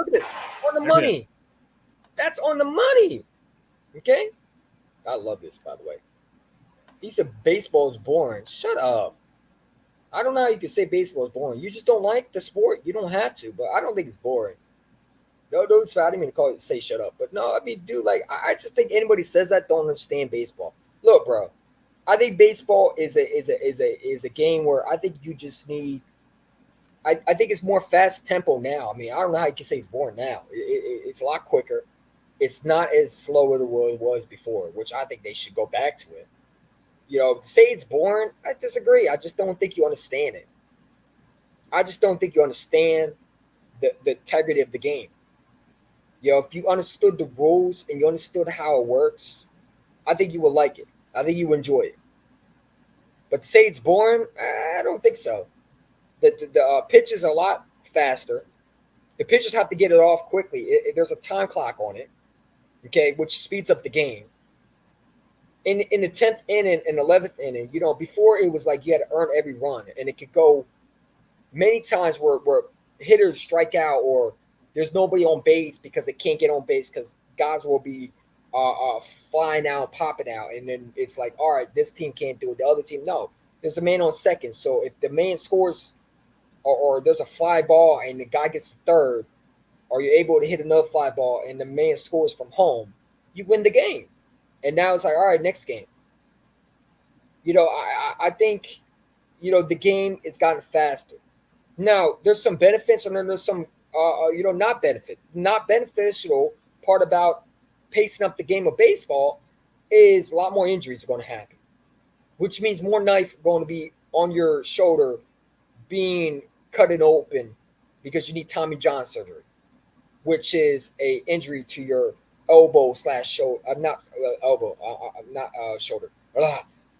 at it. On the money. That's on the money. Okay? I love this, by the way. He said baseball is boring. Shut up. I don't know how you can say baseball is boring. You just don't like the sport. You don't have to, but I don't think it's boring. No, dude, I didn't mean to say shut up, but no, I mean, dude, like I just think anybody says that don't understand baseball. Look, bro, I think baseball is a game where I think you just need. I think it's more fast tempo now. I mean, I don't know how you can say it's boring now. It's a lot quicker. It's not as slow as it was before, which I think they should go back to it. Say it's boring. I disagree. I just don't think you understand it. I just don't think you understand the integrity of the game. If you understood the rules and you understood how it works, I think you would like it. I think you would enjoy it. But to say it's boring, I don't think so. The pitch is a lot faster. The pitchers have to get it off quickly. There's a time clock on it, okay, which speeds up the game. In the 10th inning and 11th inning, before it was like you had to earn every run, and it could go many times where hitters strike out or there's nobody on base because they can't get on base because guys will be flying out, popping out, and then it's like, all right, this team can't do it. The other team, no. There's a man on second, so if the man scores or there's a fly ball and the guy gets third, or you're able to hit another fly ball and the man scores from home, you win the game. And now it's like, all right, next game. I think, the game has gotten faster. Now, there's some benefits and then there's some, not beneficial part about pacing up the game of baseball is a lot more injuries are going to happen, which means more knife going to be on your shoulder being cut it open because you need Tommy John surgery, which is a injury to your elbow slash shoulder. Not elbow. Not shoulder.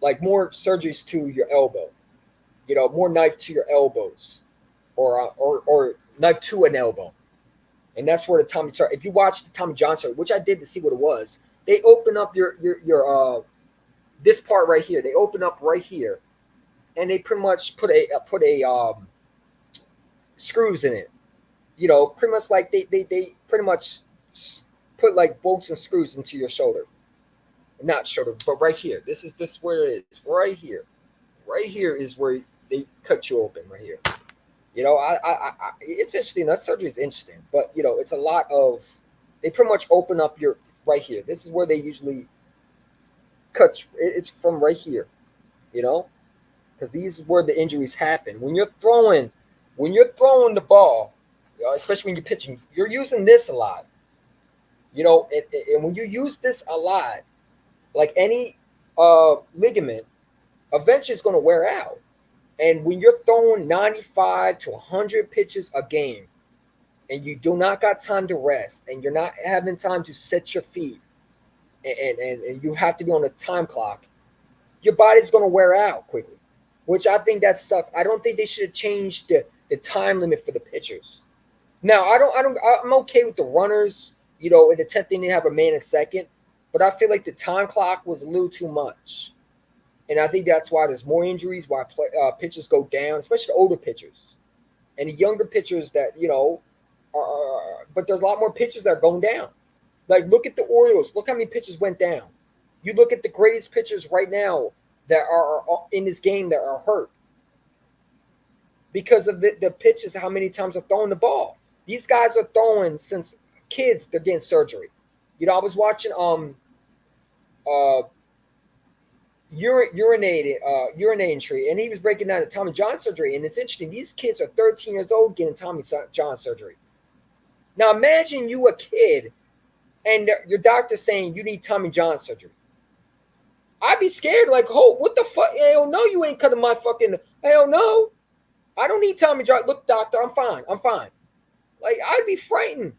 Like more surgeries to your elbow. More knife to your elbows, or knife to an elbow, and that's where the Tommy. If you watch the Tommy John surgery, which I did to see what it was, they open up your this part right here. They open up right here, and they pretty much put a screws in it. Pretty much like they pretty much put like bolts and screws into your shoulder. Not shoulder, but right here. This is where it is. Right here. Right here is where they cut you open. Right here. It's interesting. That surgery is interesting, but it's a lot of. They pretty much open up your right here. This is where they usually cut. It's from right here. Because these is where the injuries happen. When you're throwing the ball, especially when you're pitching, you're using this a lot. And when you use this a lot, like any ligament, eventually it's going to wear out. And when you're throwing 95 to 100 pitches a game, and you do not got time to rest, and you're not having time to set your feet, and you have to be on a time clock, your body's going to wear out quickly, which I think that sucks. I don't think they should have changed the time limit for the pitchers. Now, I'm okay with the runners, in the 10th inning, they have a man in second, but I feel like the time clock was a little too much. And I think that's why there's more injuries, why pitchers go down, especially the older pitchers. And the younger pitchers that, but there's a lot more pitchers that are going down. Like, look at the Orioles. Look how many pitchers went down. You look at the greatest pitchers right now that are in this game that are hurt because of the pitches, how many times they're throwing the ball. These guys are throwing since kids, they're getting surgery. I was watching urinating tree, and he was breaking down the Tommy John surgery, and it's interesting. These kids are 13 years old getting Tommy John surgery. Now imagine you a kid, and your doctor saying you need Tommy John surgery. I'd be scared, like, oh, what the fuck? Hell no, you ain't cutting my fucking. Hell no, I don't need Tommy John. Look, doctor, I'm fine. Like, I'd be frightened.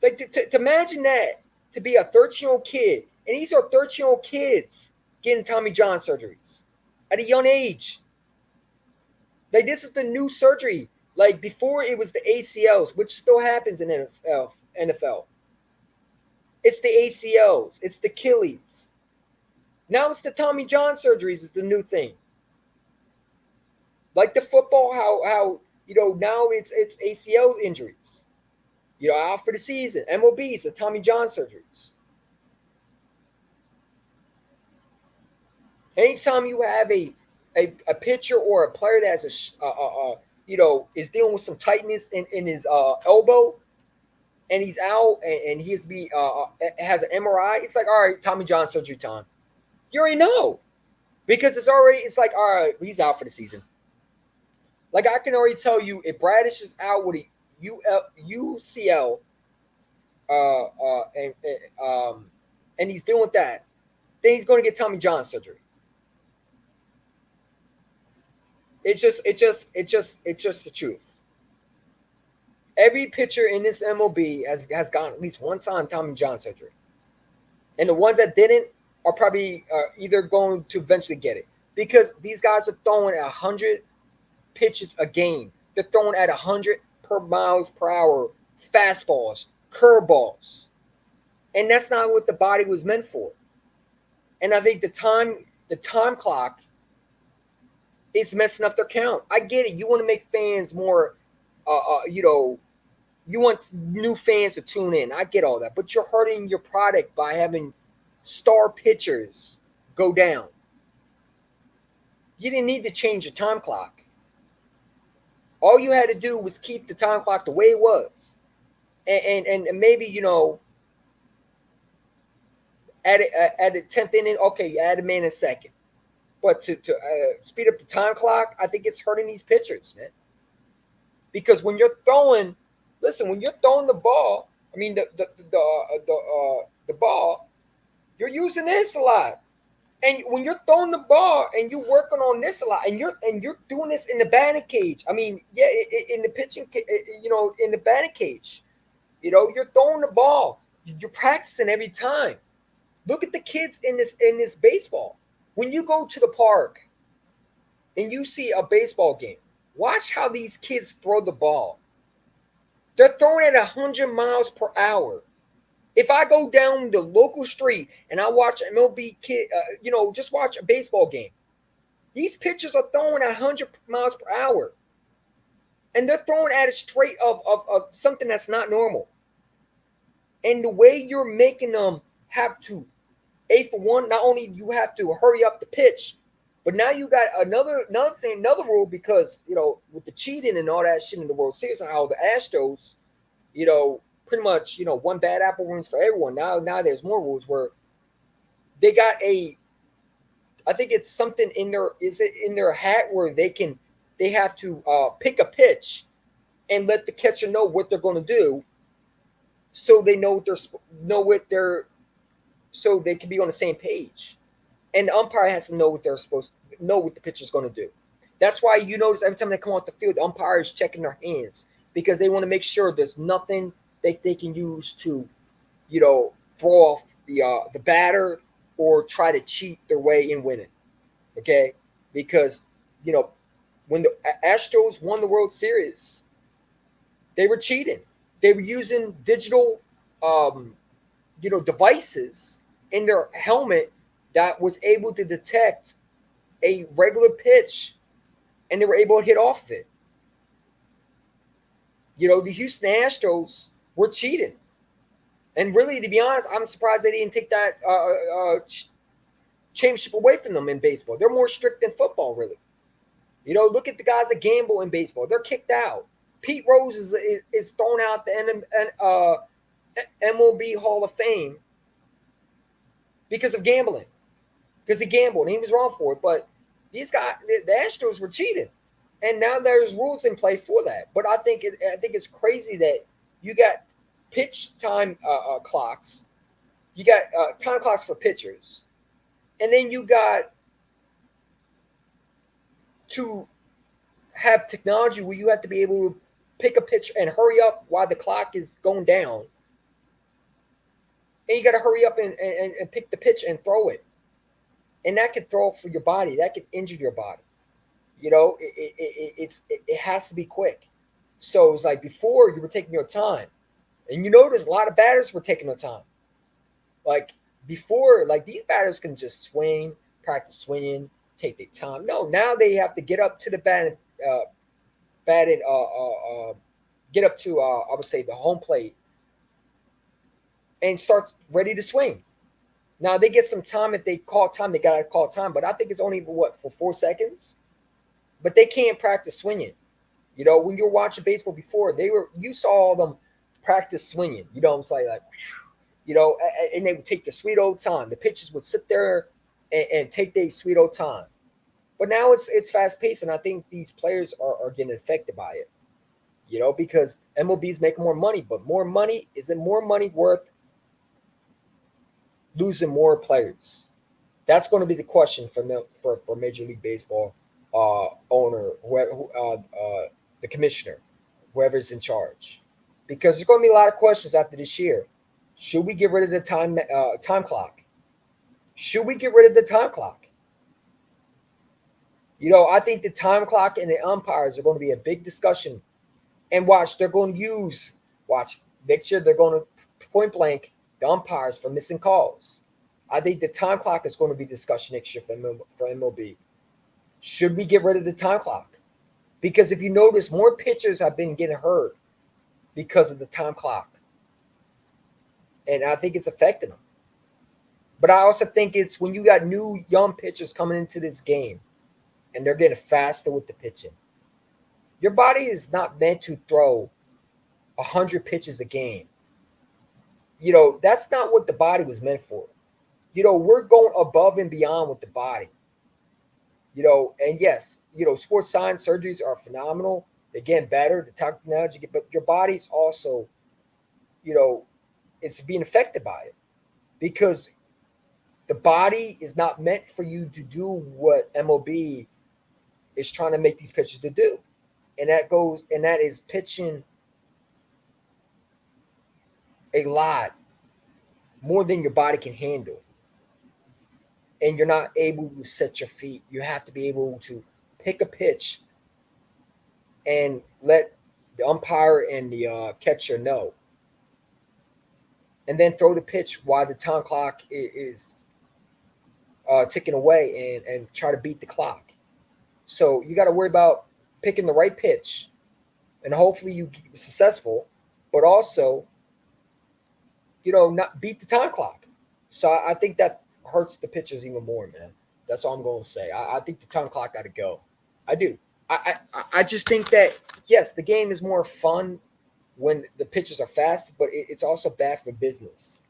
Like, to imagine that, to be a 13-year-old kid, and these are 13-year-old kids getting Tommy John surgeries at a young age. Like, this is the new surgery. Like, before it was the ACLs, which still happens in NFL. It's the ACLs. It's the Achilles. Now it's the Tommy John surgeries is the new thing. Like the football, how now it's ACL injuries. Out for the season. MLB's the Tommy John surgeries. Anytime you have a pitcher or a player that has is dealing with some tightness in his elbow, and he's out, and he has an MRI. It's like, all right, Tommy John surgery time. You already know, because it's like, all right, he's out for the season. Like, I can already tell you, if Bradish is out with a UCL, and he's doing that, then he's going to get Tommy John surgery. It's just the truth. Every pitcher in this MLB has gotten at least one time Tommy John surgery, and the ones that didn't are probably either going to eventually get it, because these guys are throwing 100 pitches a game. They're throwing at 100 miles per hour fastballs, curveballs, and that's not what the body was meant for. And I think the time clock is messing up their count. I get it. You want to make fans more, you want new fans to tune in. I get all that, but you're hurting your product by having star pitchers go down. You didn't need to change the time clock. All you had to do was keep the time clock the way it was, and maybe at the 10th inning, okay, you add a man in second, but to speed up the time clock, I think it's hurting these pitchers, man. Because when you're throwing, when you're throwing the ball, I mean the ball, you're using this a lot. And when you're throwing the ball and you're working on this a lot, and you're doing this in the batting cage, I mean, yeah, in the pitching, in the batting cage, you're throwing the ball, you're practicing every time. Look at the kids in this baseball. When you go to the park and you see a baseball game, watch how these kids throw the ball. They're throwing at 100 miles per hour. If I go down the local street and I watch MLB kid, just watch a baseball game, these pitchers are throwing at 100 miles per hour, and they're throwing at a straight of something that's not normal. And the way you're making them have to, for one, not only you have to hurry up the pitch, but now you got another rule, because with the cheating and all that shit in the World Series, how the Astros, pretty much, one bad apple ruins for everyone. Now there's more rules where they got I think it's something in their hat where they have to pick a pitch and let the catcher know what they're going to do, so they so they can be on the same page. And the umpire has to know what they're supposed to know, what the pitcher's going to do. That's why you notice every time they come off the field, the umpire is checking their hands, because they want to make sure there's nothing they can use to, throw off the batter or try to cheat their way in winning. Okay, because when the Astros won the World Series, they were cheating. They were using digital, devices in their helmet that was able to detect a regular pitch, and they were able to hit off of it. The Houston Astros were cheating. And really, to be honest, I'm surprised they didn't take that championship away from them in baseball. They're more strict than football, really. Look at the guys that gamble in baseball. They're kicked out. Pete Rose is thrown out the MLB Hall of Fame because of gambling. Because he gambled, and he was wrong for it. But these guys, the Astros, were cheating. And now there's rules in play for that. But I think it's crazy that you got pitch time clocks. You got time clocks for pitchers. And then you got to have technology where you have to be able to pick a pitch and hurry up while the clock is going down. And you got to hurry up and pick the pitch and throw it. And that could throw for your body. That could injure your body. It has to be quick. So it's like before, you were taking your time. And you notice a lot of batters were taking their time. Like before, like these batters can just swing, practice swinging, take their time. No, now they have to get up to the get up to I would say the home plate and start ready to swing. Now they get some time. If they call time, they gotta call time. But I think it's only for 4 seconds. But they can't practice swinging. You know, when you were watching baseball before, you saw all them practice swinging. You know what I'm saying? Like, you know, and they would take the sweet old time. The pitchers would sit there and take their sweet old time. But now it's fast paced, and I think these players are getting affected by it. You know, because MLB's making more money, but more money isn't more money worth losing more players? That's going to be the question for Major League Baseball owner, the commissioner, whoever's in charge, because there's going to be a lot of questions after this year. Should we get rid of the time clock? Should we get rid of the time clock? You know, I think the time clock and the umpires are going to be a big discussion. And watch, they're going to watch next year. They're going to point blank the umpires for missing calls. I think the time clock is going to be discussion next year for MLB. Should we get rid of the time clock? Because if you notice, more pitchers have been getting hurt because of the time clock. And I think it's affecting them. But I also think it's when you got new young pitchers coming into this game and they're getting faster with the pitching. Your body is not meant to throw 100 pitches a game. You know, that's not what the body was meant for. You know, we're going above and beyond with the body. You know, and yes, you know, sports science surgeries are phenomenal. They're getting better. The technology, but your body's also, you know, it's being affected by it because the body is not meant for you to do what MLB is trying to make these pitchers to do. And that is pitching a lot more than your body can handle. And you're not able to set your feet. You have to be able to pick a pitch and let the umpire and the catcher know. And then throw the pitch while the time clock is ticking away and try to beat the clock. So you got to worry about picking the right pitch and hopefully you be successful, but also, you know, not beat the time clock. So I think that hurts the pitchers even more, man. That's all I'm going to say. I think the time clock got to go. I do. I just think that, yes, the game is more fun when the pitches are fast, but it's also bad for business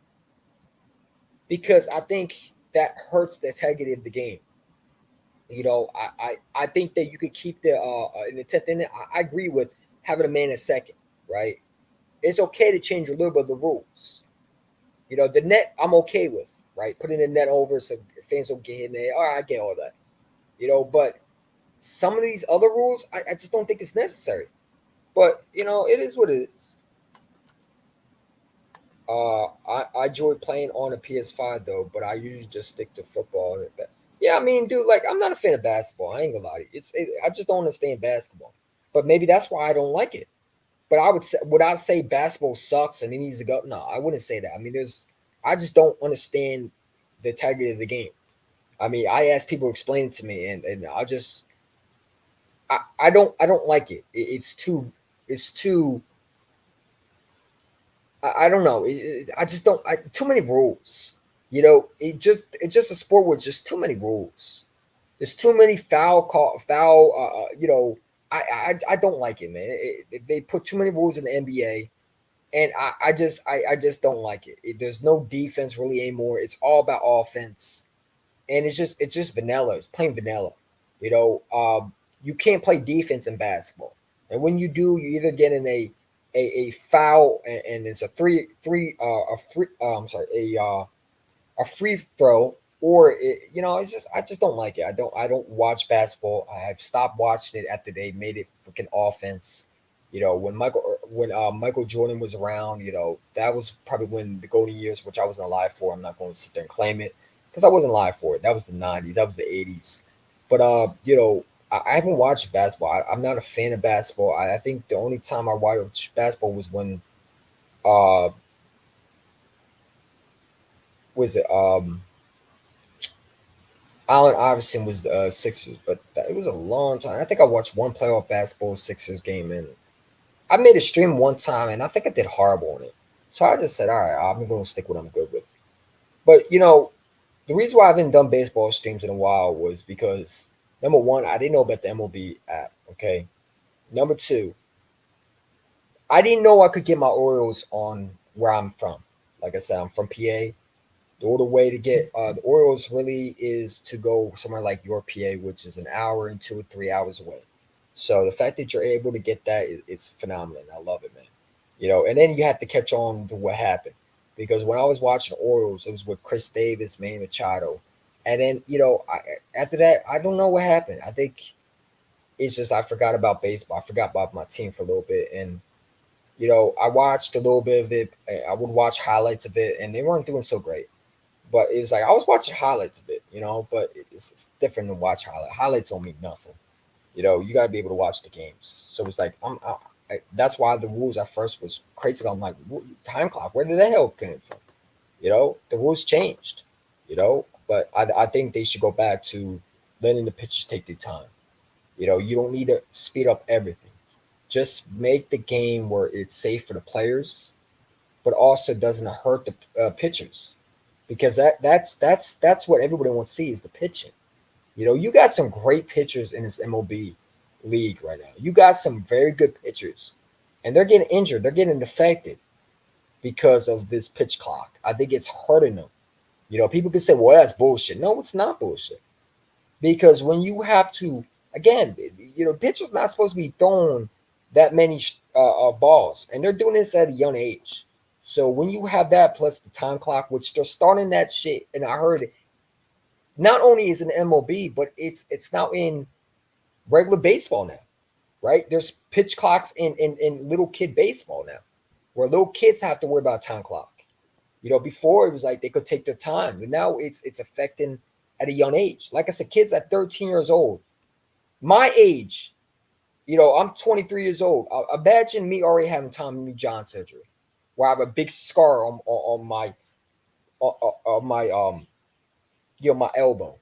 because I think that hurts the integrity of the game. You know, I think that you could keep in the 10th inning. I agree with having a man at second, right? It's okay to change a little bit of the rules. You know, the net I'm okay with, right? Putting the net over so fans don't get in there. All right, I get all that. You know, but some of these other rules, I just don't think it's necessary. But, you know, it is what it is. I enjoy playing on a PS5 though, but I usually just stick to football. Yeah, I mean, dude, like I'm not a fan of basketball. I ain't gonna lie to you. I just don't understand basketball. But maybe that's why I don't like it. But would I say basketball sucks and it needs to go? No, I wouldn't say that. I mean, I just don't understand the integrity of the game. I mean, I ask people to explain it to me, and I don't like it. It's too. I don't know. I just don't. Too many rules. You know, it's just a sport with just too many rules. There's too many foul. You know, I don't like it, man. They put too many rules in the NBA, and I just don't like it. There's no defense really anymore. It's all about offense, and it's just vanilla. It's plain vanilla. You know, you can't play defense in basketball, and when you do, you either get in a foul and it's a a free throw, or you know, I just don't like it. I don't watch basketball. I have stopped watching it after they made it freaking offense. You know, when Michael Jordan was around, you know, that was probably when the golden years, which I wasn't alive for. I'm not going to sit there and claim it because I wasn't alive for it. That was the 90s. That was the 80s. But you know, I haven't watched basketball. I'm not a fan of basketball. I think the only time I watched basketball was when uh was it Allen Iverson was the Sixers, but it was a long time. I think I watched one playoff basketball Sixers game, and I made a stream one time, and I think I did horrible on it. So I just said, all right, I'm going to stick with what I'm good with. But you know, the reason why I haven't done baseball streams in a while was because number one, I didn't know about the MLB app. Okay, Number two, I didn't know I could get my Orioles on where I'm from. Like I said, I'm from PA. The only way to get the Orioles really is to go somewhere like your PA, which is an hour and 2 or 3 hours away. So the fact that you're able to get that is phenomenal. I love it, man. And then you have to catch on to what happened because when I was watching the Orioles, it was with Chris Davis, Manny Machado, and then after that, I don't know what happened. I think it's just I forgot about baseball. I forgot about my team for a little bit, and I watched a little bit of it. I would watch highlights of it, and they weren't doing so great. But it was like I was watching highlights of it, but it's different than watch highlights. Highlights don't mean nothing. You got to be able to watch the games. So it's like that's why the rules at first was crazy. I'm like, time clock. Where did the hell come from? The rules changed. But I think they should go back to letting the pitchers take their time. You don't need to speed up everything. Just make the game where it's safe for the players, but also doesn't hurt the pitchers because that's what everybody wants to see is the pitching. You got some great pitchers in this MLB league right now. You got some very good pitchers, and they're getting injured. They're getting affected because of this pitch clock. I think it's hurting them. People can say, "Well, that's bullshit." No, it's not bullshit because when you have to, again, pitchers not supposed to be throwing that many balls, and they're doing this at a young age. So when you have that plus the time clock, which they're starting that shit, and I heard it, not only is it in MLB, but it's now in regular baseball now, right? There's pitch clocks in little kid baseball now, where little kids have to worry about time clock. Before it was like they could take their time, but now it's affecting at a young age. Like I said, kids at 13 years old, my age, I'm 23 years old. Imagine me already having Tommy John surgery, where I have a big scar on my my elbow.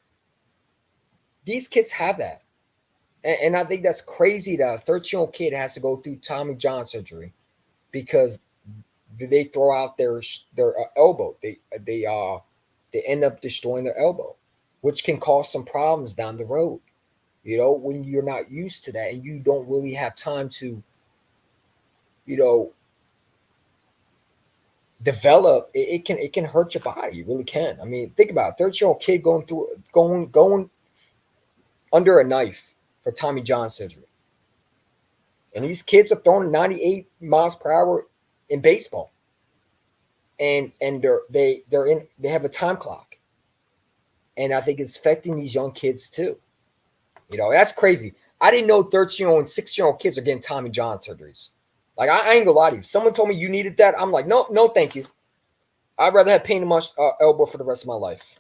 These kids have that. And I think that's crazy that a 13-year-old kid has to go through Tommy John surgery because they throw out their elbow. They end up destroying their elbow, which can cause some problems down the road. When you're not used to that and you don't really have time to, you know, develop, it can hurt your body. It really can. I mean, think about it. 13-year-old kid going under a knife for Tommy John surgery. And these kids are throwing 98 miles per hour in baseball. And they have a time clock. And I think it's affecting these young kids too. That's crazy. I didn't know 13-year-old and 6-year-old kids are getting Tommy John surgeries. Like I ain't gonna lie to you. Someone told me you needed that. I'm like, no, thank you. I'd rather have pain in my elbow for the rest of my life.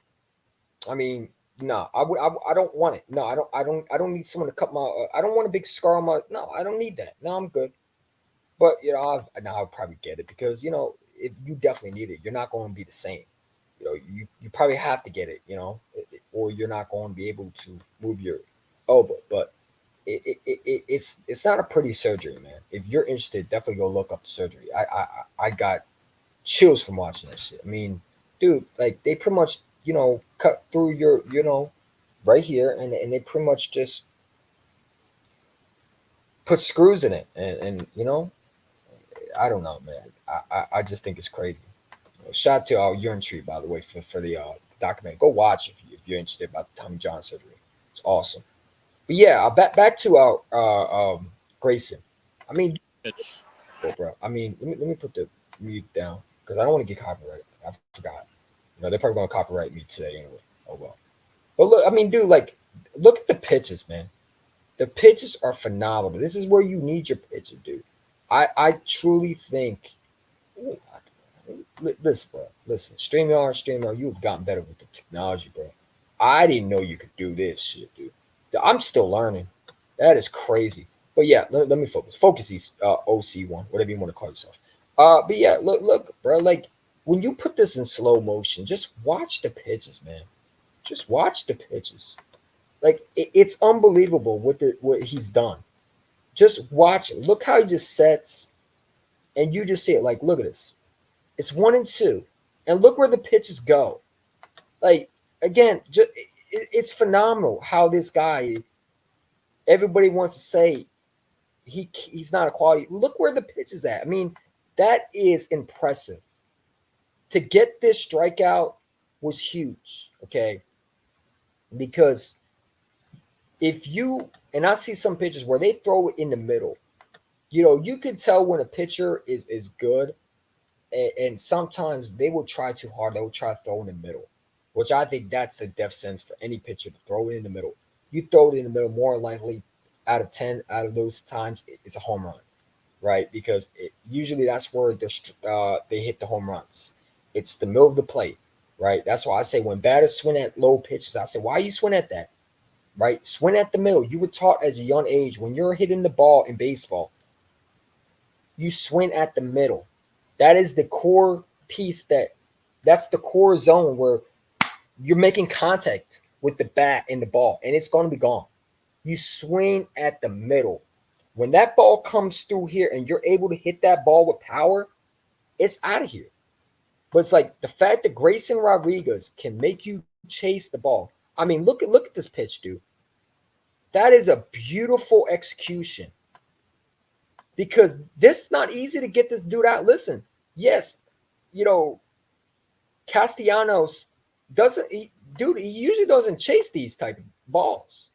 I mean, no, I don't want it. No, I don't need someone to cut my. I don't want a big scar on my. No, I don't need that. No, I'm good. But now I'll probably get it because if you definitely need it, you're not going to be the same. You probably have to get it. Or you're not going to be able to move your elbow. But it's not a pretty surgery, man. If you're interested, definitely go look up the surgery. I got chills from watching that shit. I mean, dude, like they pretty much cut through your right here, and they pretty much just put screws in it, and I don't know, man. I just think it's crazy. Shout out to Urine Tree, by the way, for the documentary. Go watch if you're interested about the Tommy John surgery. It's awesome. But yeah, back to our Grayson. I mean, It's bro. I mean, let me put the mute down because I don't want to get copyrighted. I forgot. They're probably gonna copyright me today anyway. Oh well. But look, I mean, dude, like, look at the pitches, man. The pitches are phenomenal. This is where you need your pitches, dude. I truly think. Listen, bro. Listen, StreamYard, you've gotten better with the technology, bro. I didn't know you could do this shit, dude. I'm still learning. That is crazy. But yeah, let me focus. Focus these OC1, whatever you want to call yourself. But yeah, look, bro. Like when you put this in slow motion, just watch the pitches, man. Just watch the pitches. Like it's unbelievable what he's done. Just watch it. Look how he just sets, and you just see it. Like, look at this. It's 1-2, and look where the pitches go. Like again, it's phenomenal how this guy. Everybody wants to say he's not a quality. Look where the pitch is at. I mean, that is impressive. To get this strikeout was huge, okay? Because if you and I see some pitches where they throw it in the middle, you can tell when a pitcher is good, and sometimes they will try too hard. They will try to throw in the middle, which I think that's a death sentence for any pitcher to throw it in the middle. You throw it in the middle, more likely out of 10 out of those times, it's a home run, right? Because usually that's where they hit the home runs. It's the middle of the plate, right? That's why I say when batters swing at low pitches, I say, why you swing at that, right? Swing at the middle. You were taught as a young age when you're hitting the ball in baseball, you swing at the middle. That is the core piece that's the core zone where you're making contact with the bat and the ball, and it's going to be gone. You swing at the middle. When that ball comes through here and you're able to hit that ball with power, it's out of here. But it's like the fact that Grayson Rodriguez can make you chase the ball. I mean, look at this pitch, dude. That is a beautiful execution. Because this is not easy to get this dude out. Listen, yes, Castellanos he usually doesn't chase these type of balls.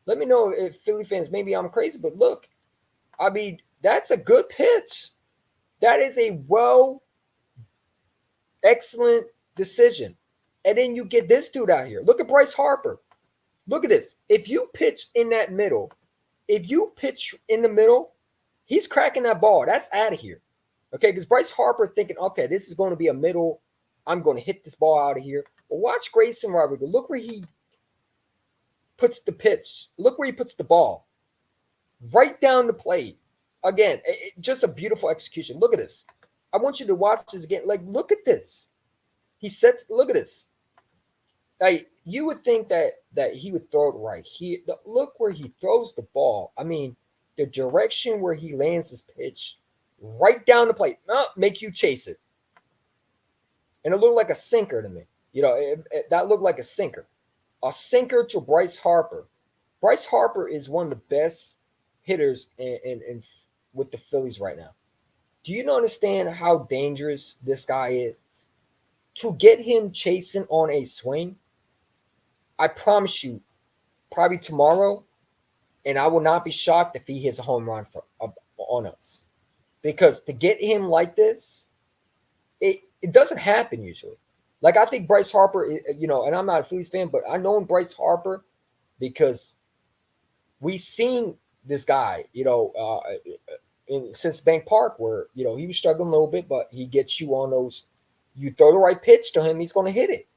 Let me know if Philly fans, maybe I'm crazy, but look, I mean, that's a good pitch. That is a excellent decision. And then you get this dude out here. Look at Bryce Harper. Look at this. If you pitch in the middle, he's cracking that ball. That's out of here. Okay, because Bryce Harper thinking, okay, this is going to be a middle. I'm going to hit this ball out of here. But watch Grayson Rodriguez. Look where he puts the pitch. Look where he puts the ball. Right down the plate. Again, just a beautiful execution. Look at this. I want you to watch this again. Like, look at this. Look at this. Like, you would think that he would throw it right here. Look where he throws the ball. I mean, the direction where he lands his pitch, right down the plate. Make you chase it. And it looked like a sinker to me. That looked like a sinker. A sinker to Bryce Harper. Bryce Harper is one of the best hitters in with the Phillies right now. Do you understand how dangerous this guy is? To get him chasing on a swing, I promise you, probably tomorrow, and I will not be shocked if he hits a home run on us. Because to get him like this, it doesn't happen usually. Like, I think Bryce Harper, and I'm not a Phillies fan, but I know Bryce Harper because we've seen this guy, since Bank Park, where, he was struggling a little bit, but he gets you on those. You throw the right pitch to him, he's going to hit it,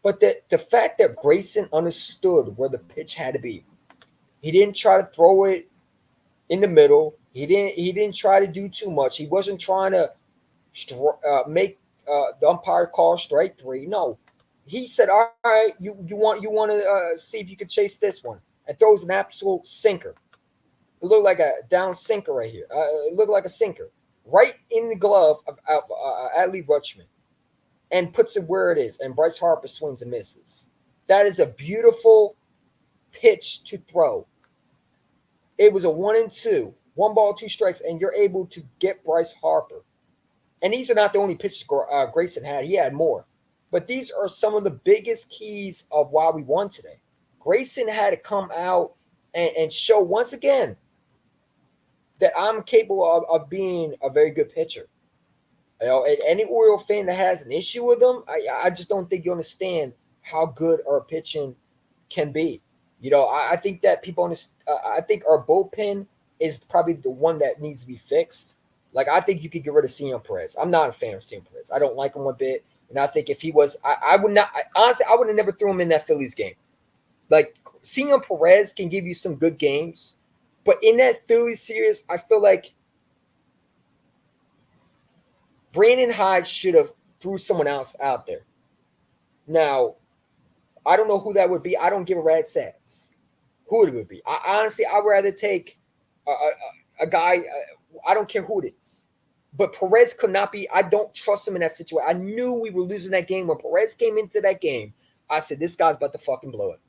But the fact that Grayson understood where the pitch had to be, he didn't try to throw it in the middle. He didn't try to do too much. He wasn't trying to make the umpire call strike three. No, he said, "All right, you want to see if you can chase this one," and throws an absolute sinker. It looked like a down sinker right here. It looked like a sinker right in the glove of Adley Rutschman, and puts it where it is. And Bryce Harper swings and misses. That is a beautiful pitch to throw. It was a 1-2, 1 ball, 2 strikes, and you're able to get Bryce Harper. And these are not the only pitches Grayson had. He had more. But these are some of the biggest keys of why we won today. Grayson had to come out and show once again that I'm capable of being a very good pitcher. And any Oriole fan that has an issue with them, I just don't think you understand how good our pitching can be. I think that I think our bullpen is probably the one that needs to be fixed. Like, I think you could get rid of Sion Perez. I'm not a fan of Sion Perez. I don't like him one bit. And I think if he was, I would not, honestly, I would have never threw him in that Phillies game. Like, Sion Perez can give you some good games. But in that Phillies series, I feel like Brandon Hyde should have threw someone else out there. Now, I don't know who that would be. I don't give a rat's ass who it would be. Honestly, I would rather take a guy. I don't care who it is. But Perez could not be. I don't trust him in that situation. I knew we were losing that game. When Perez came into that game, I said, this guy's about to fucking blow it.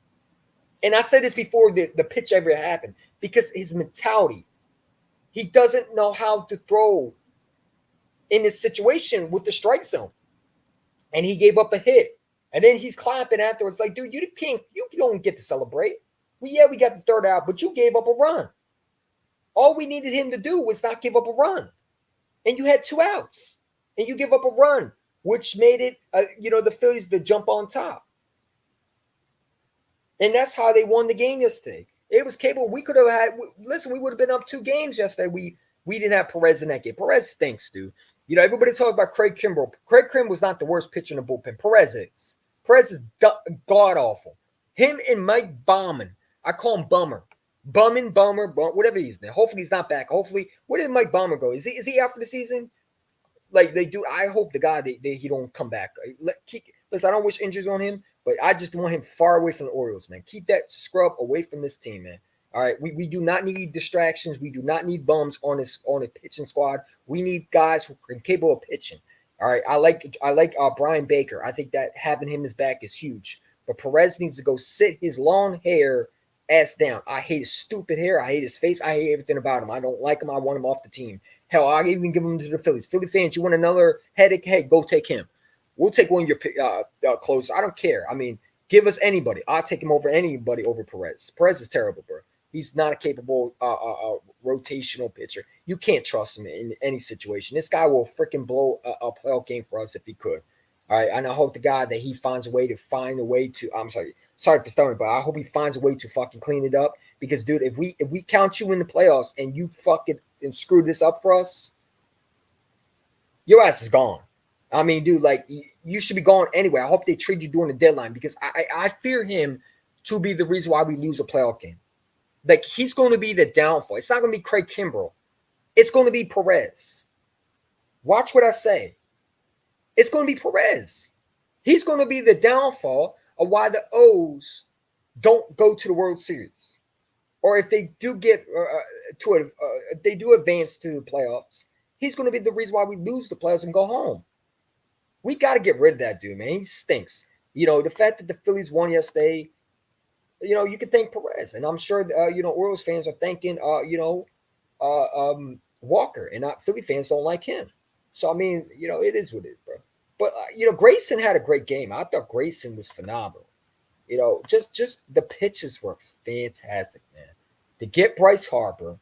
And I said this before the pitch ever happened, because his mentality, he doesn't know how to throw in this situation with the strike zone. And he gave up a hit. And then he's clapping afterwards, like, dude, you don't get to celebrate. We got the third out, but you gave up a run. All we needed him to do was not give up a run. And you had 2 outs. And you give up a run, which made it, the Phillies to jump on top. And that's how they won the game yesterday. It was capable. We could have had, listen, we would have been up 2 games yesterday. We didn't have Perez in that game. Perez stinks, dude. Everybody talks about Craig Kimbrell. Craig Kimbrell was not the worst pitcher in the bullpen. Perez is. Perez is god awful. Him and Mike Baumann. I call him Bummer. Bummer, whatever he's there. Hopefully he's not back. Hopefully, where did Mike Baumann go? Is he out for the season? Like they do. I hope the guy he don't come back. Listen, I don't wish injuries on him, but I just want him far away from the Orioles, man. Keep that scrub away from this team, man. All right, we do not need distractions. We do not need bums on a pitching squad. We need guys who are capable of pitching. All right, I like Brian Baker. I think that having him as back is huge. But Perez needs to go sit his long hair ass down. I hate his stupid hair. I hate his face. I hate everything about him. I don't like him. I want him off the team. Hell, I'll even give him to the Phillies. Philly fans, you want another headache? Hey, go take him. We'll take one of your closers. I don't care. I mean, give us anybody. I'll take him over anybody over Perez. Perez is terrible, bro. He's not a capable rotational pitcher. You can't trust him in any situation. This guy will freaking blow a playoff game for us if he could. All right, and I hope to God that he finds a way to. I'm sorry for stumbling, but I hope he finds a way to fucking clean it up. Because, dude, if we count you in the playoffs and you fucking and screw this up for us, your ass is gone. I mean, dude, like you should be gone anyway. I hope they trade you during the deadline because I fear him to be the reason why we lose a playoff game. Like, he's going to be the downfall. It's not going to be Craig Kimbrell. It's going to be Perez. Watch what I say. It's going to be Perez. He's going to be the downfall of why the O's don't go to the World Series. Or if they do get they do advance to the playoffs, he's going to be the reason why we lose the playoffs and go home. We got to get rid of that dude, man. He stinks. The fact that the Phillies won yesterday, you can thank Perez, and I'm sure Orioles fans are thanking Walker, and Philly fans don't like him. So I mean, it is what it is, bro. But Grayson had a great game. I thought Grayson was phenomenal. Just the pitches were fantastic, man. To get Bryce Harper,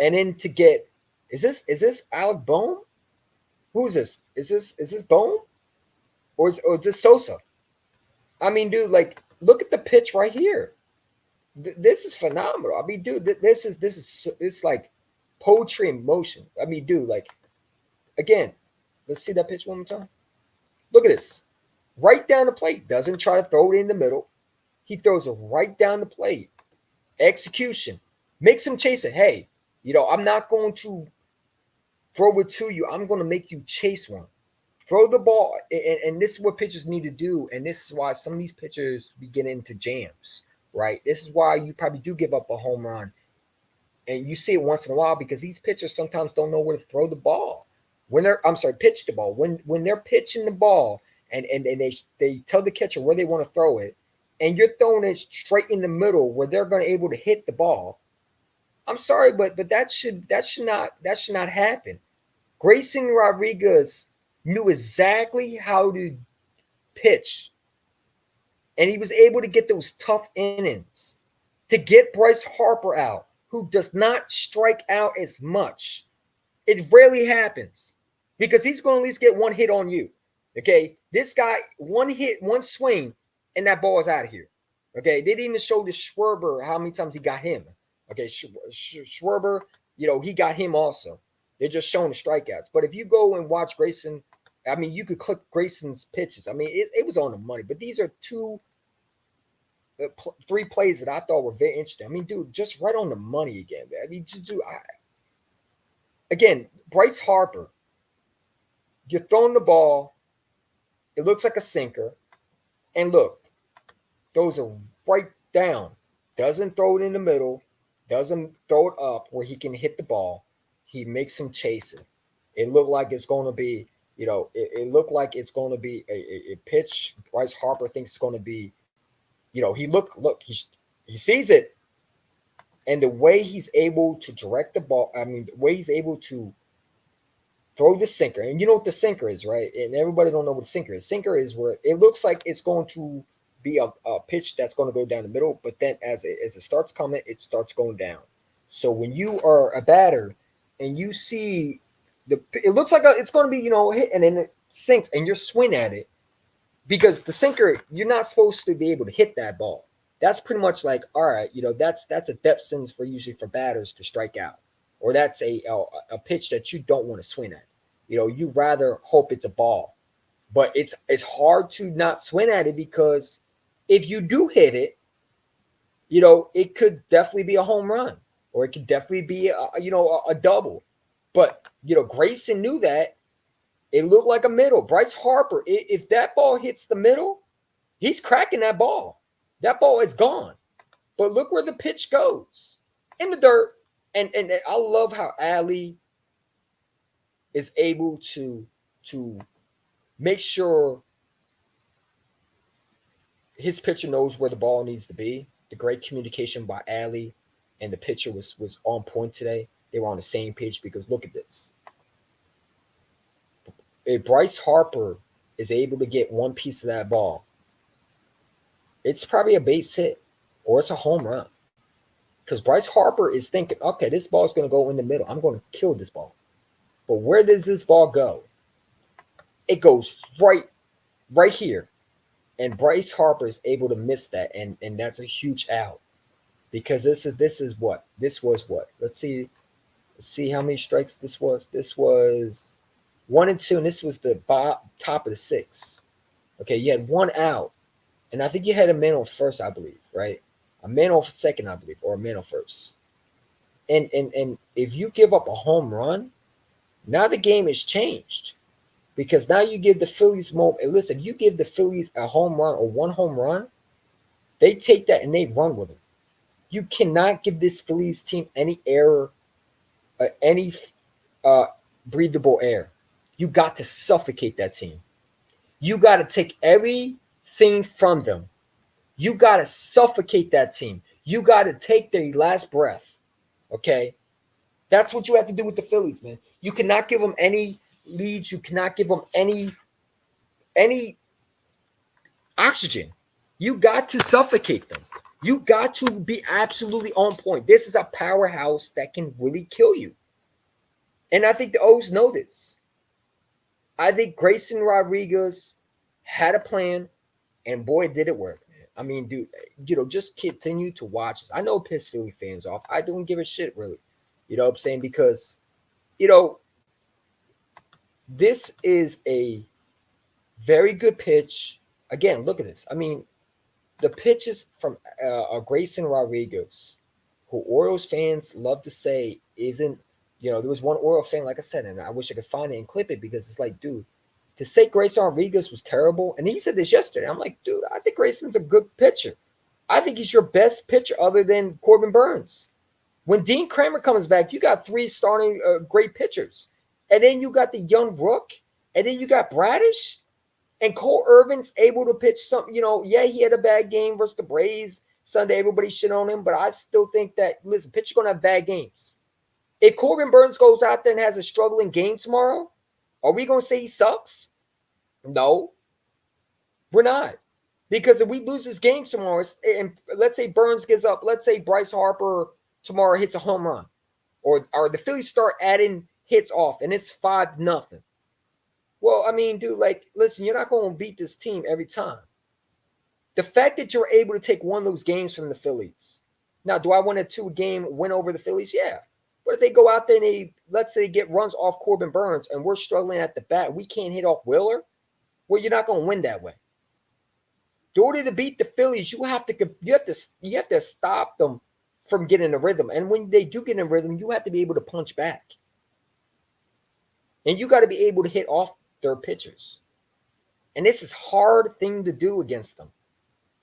and then to get is this Alec Bohm? Who is this? Is this Bohm, or is this Sosa? I mean, dude, like look at the pitch right here. This is phenomenal. I mean, dude, this is like poetry in motion. I mean, dude, like again, let's see that pitch one more time. Look at this. Right down the plate. Doesn't try to throw it in the middle. He throws it right down the plate. Execution. Makes him chase it. Hey, I'm not going to throw it to you. I'm going to make you chase one. Throw the ball. And this is what pitchers need to do. And this is why some of these pitchers be getting into jams, right? This is why you probably do give up a home run. And you see it once in a while because these pitchers sometimes don't know where to throw the ball. Pitch the ball. When they're pitching the ball and they tell the catcher where they want to throw it, and you're throwing it straight in the middle where they're going to able to hit the ball. I'm sorry, but that should not happen. Grayson Rodriguez knew exactly how to pitch, and he was able to get those tough innings to get Bryce Harper out, who does not strike out as much. It rarely happens because he's going to at least get one hit on you. Okay, this guy, one hit, one swing, and that ball is out of here. Okay, they didn't even show the Schwarber how many times he got him. Okay, Schwarber, he got him also. They're just showing the strikeouts. But if you go and watch Grayson, I mean, you could click Grayson's pitches. I mean, it was on the money. But these are three plays that I thought were very interesting. I mean, dude, just right on the money again. Man. I mean, again, Bryce Harper, you're throwing the ball. It looks like a sinker. And look, throws it right down. Doesn't throw it in the middle. Doesn't throw it up where he can hit the ball. He makes him chase it. It looked like it's going to be, it looked like it's going to be a pitch. Bryce Harper thinks it's going to be, he look, He sees it, and the way he's able to direct the ball, I mean, the way he's able to throw the sinker, and you know what the sinker is, right? And everybody don't know what the sinker is. Sinker is where it looks like it's going to be a pitch that's going to go down the middle, but then as it starts coming, it starts going down. So when you are a batter and you see it looks like it's going to be hit, and then it sinks, and you're swing at it because the sinker, you're not supposed to be able to hit that ball. That's pretty much like, all right, that's a depth sentence for usually for batters to strike out, or that's a pitch that you don't want to swing at. You rather hope it's a ball, but it's hard to not swing at it because if you do hit it, it could definitely be a home run, or it could definitely be a double. But Grayson knew that. It looked like a middle. Bryce Harper, if that ball hits the middle, he's cracking that ball. That ball is gone. But look where the pitch goes. In the dirt. And I love how Ali is able to make sure his pitcher knows where the ball needs to be. The great communication by Ali and the pitcher was on point today. They were on the same page because look at this. If Bryce Harper is able to get one piece of that ball, it's probably a base hit or it's a home run. Because Bryce Harper is thinking, okay, this ball is going to go in the middle. I'm going to kill this ball. But where does this ball go? It goes right here. And Bryce Harper is able to miss that. And that's a huge out. Because this was what? Let's see how many strikes this was. This was 1 and 2, and this was the top of the 6. Okay, you had one out, and I think you had a man on first, I believe, right? A man on second, I believe, or a man on first. And if you give up a home run, now the game is changed because now you give the Phillies more. And listen, you give the Phillies a home run or one home run, they take that and they run with it. You cannot give this Phillies team any air, any breathable air. You got to suffocate that team. You got to take everything from them. You got to suffocate that team. You got to take their last breath. Okay? That's what you have to do with the Phillies, man. You cannot give them any leads. You cannot give them any oxygen. You got to suffocate them. You got to be absolutely on point. This is a powerhouse that can really kill you. And I think the O's know this. I think Grayson Rodriguez had a plan, and boy, did it work, man. I mean, dude, just continue to watch this. I know it pissed Philly fans off. I don't give a shit, really. You know what I'm saying? Because, this is a very good pitch. Again, look at this. I mean, the pitches from Grayson Rodriguez, who Orioles fans love to say isn't, there was one Orioles fan, like I said, and I wish I could find it and clip it because it's like, dude, to say Grayson Rodriguez was terrible, and he said this yesterday. I'm like, dude, I think Grayson's a good pitcher. I think he's your best pitcher other than Corbin Burns. When Dean Kramer comes back, you got 3 starting great pitchers. And then you got the young Rook, and then you got Bradish, and Cole Irvin's able to pitch something. Yeah, he had a bad game versus the Braves Sunday. Everybody shit on him, but I still think that, listen, pitchers going to have bad games. If Corbin Burns goes out there and has a struggling game tomorrow, are we going to say he sucks? No, we're not. Because if we lose this game tomorrow, and let's say Burns gives up, let's say Bryce Harper tomorrow hits a home run, or the Phillies start adding hits off, and it's 5-0. Well, I mean, dude, listen, you're not going to beat this team every time. The fact that you're able to take one of those games from the Phillies. Now, do I want a 2-game win over the Phillies? Yeah. But if they go out there and let's say get runs off Corbin Burns and we're struggling at the bat, we can't hit off Wheeler, well, you're not going to win that way. In order to beat the Phillies, you have to stop them from getting a rhythm. And when they do get in a rhythm, you have to be able to punch back. And you got to be able to hit off their pitchers. And this is a hard thing to do against them.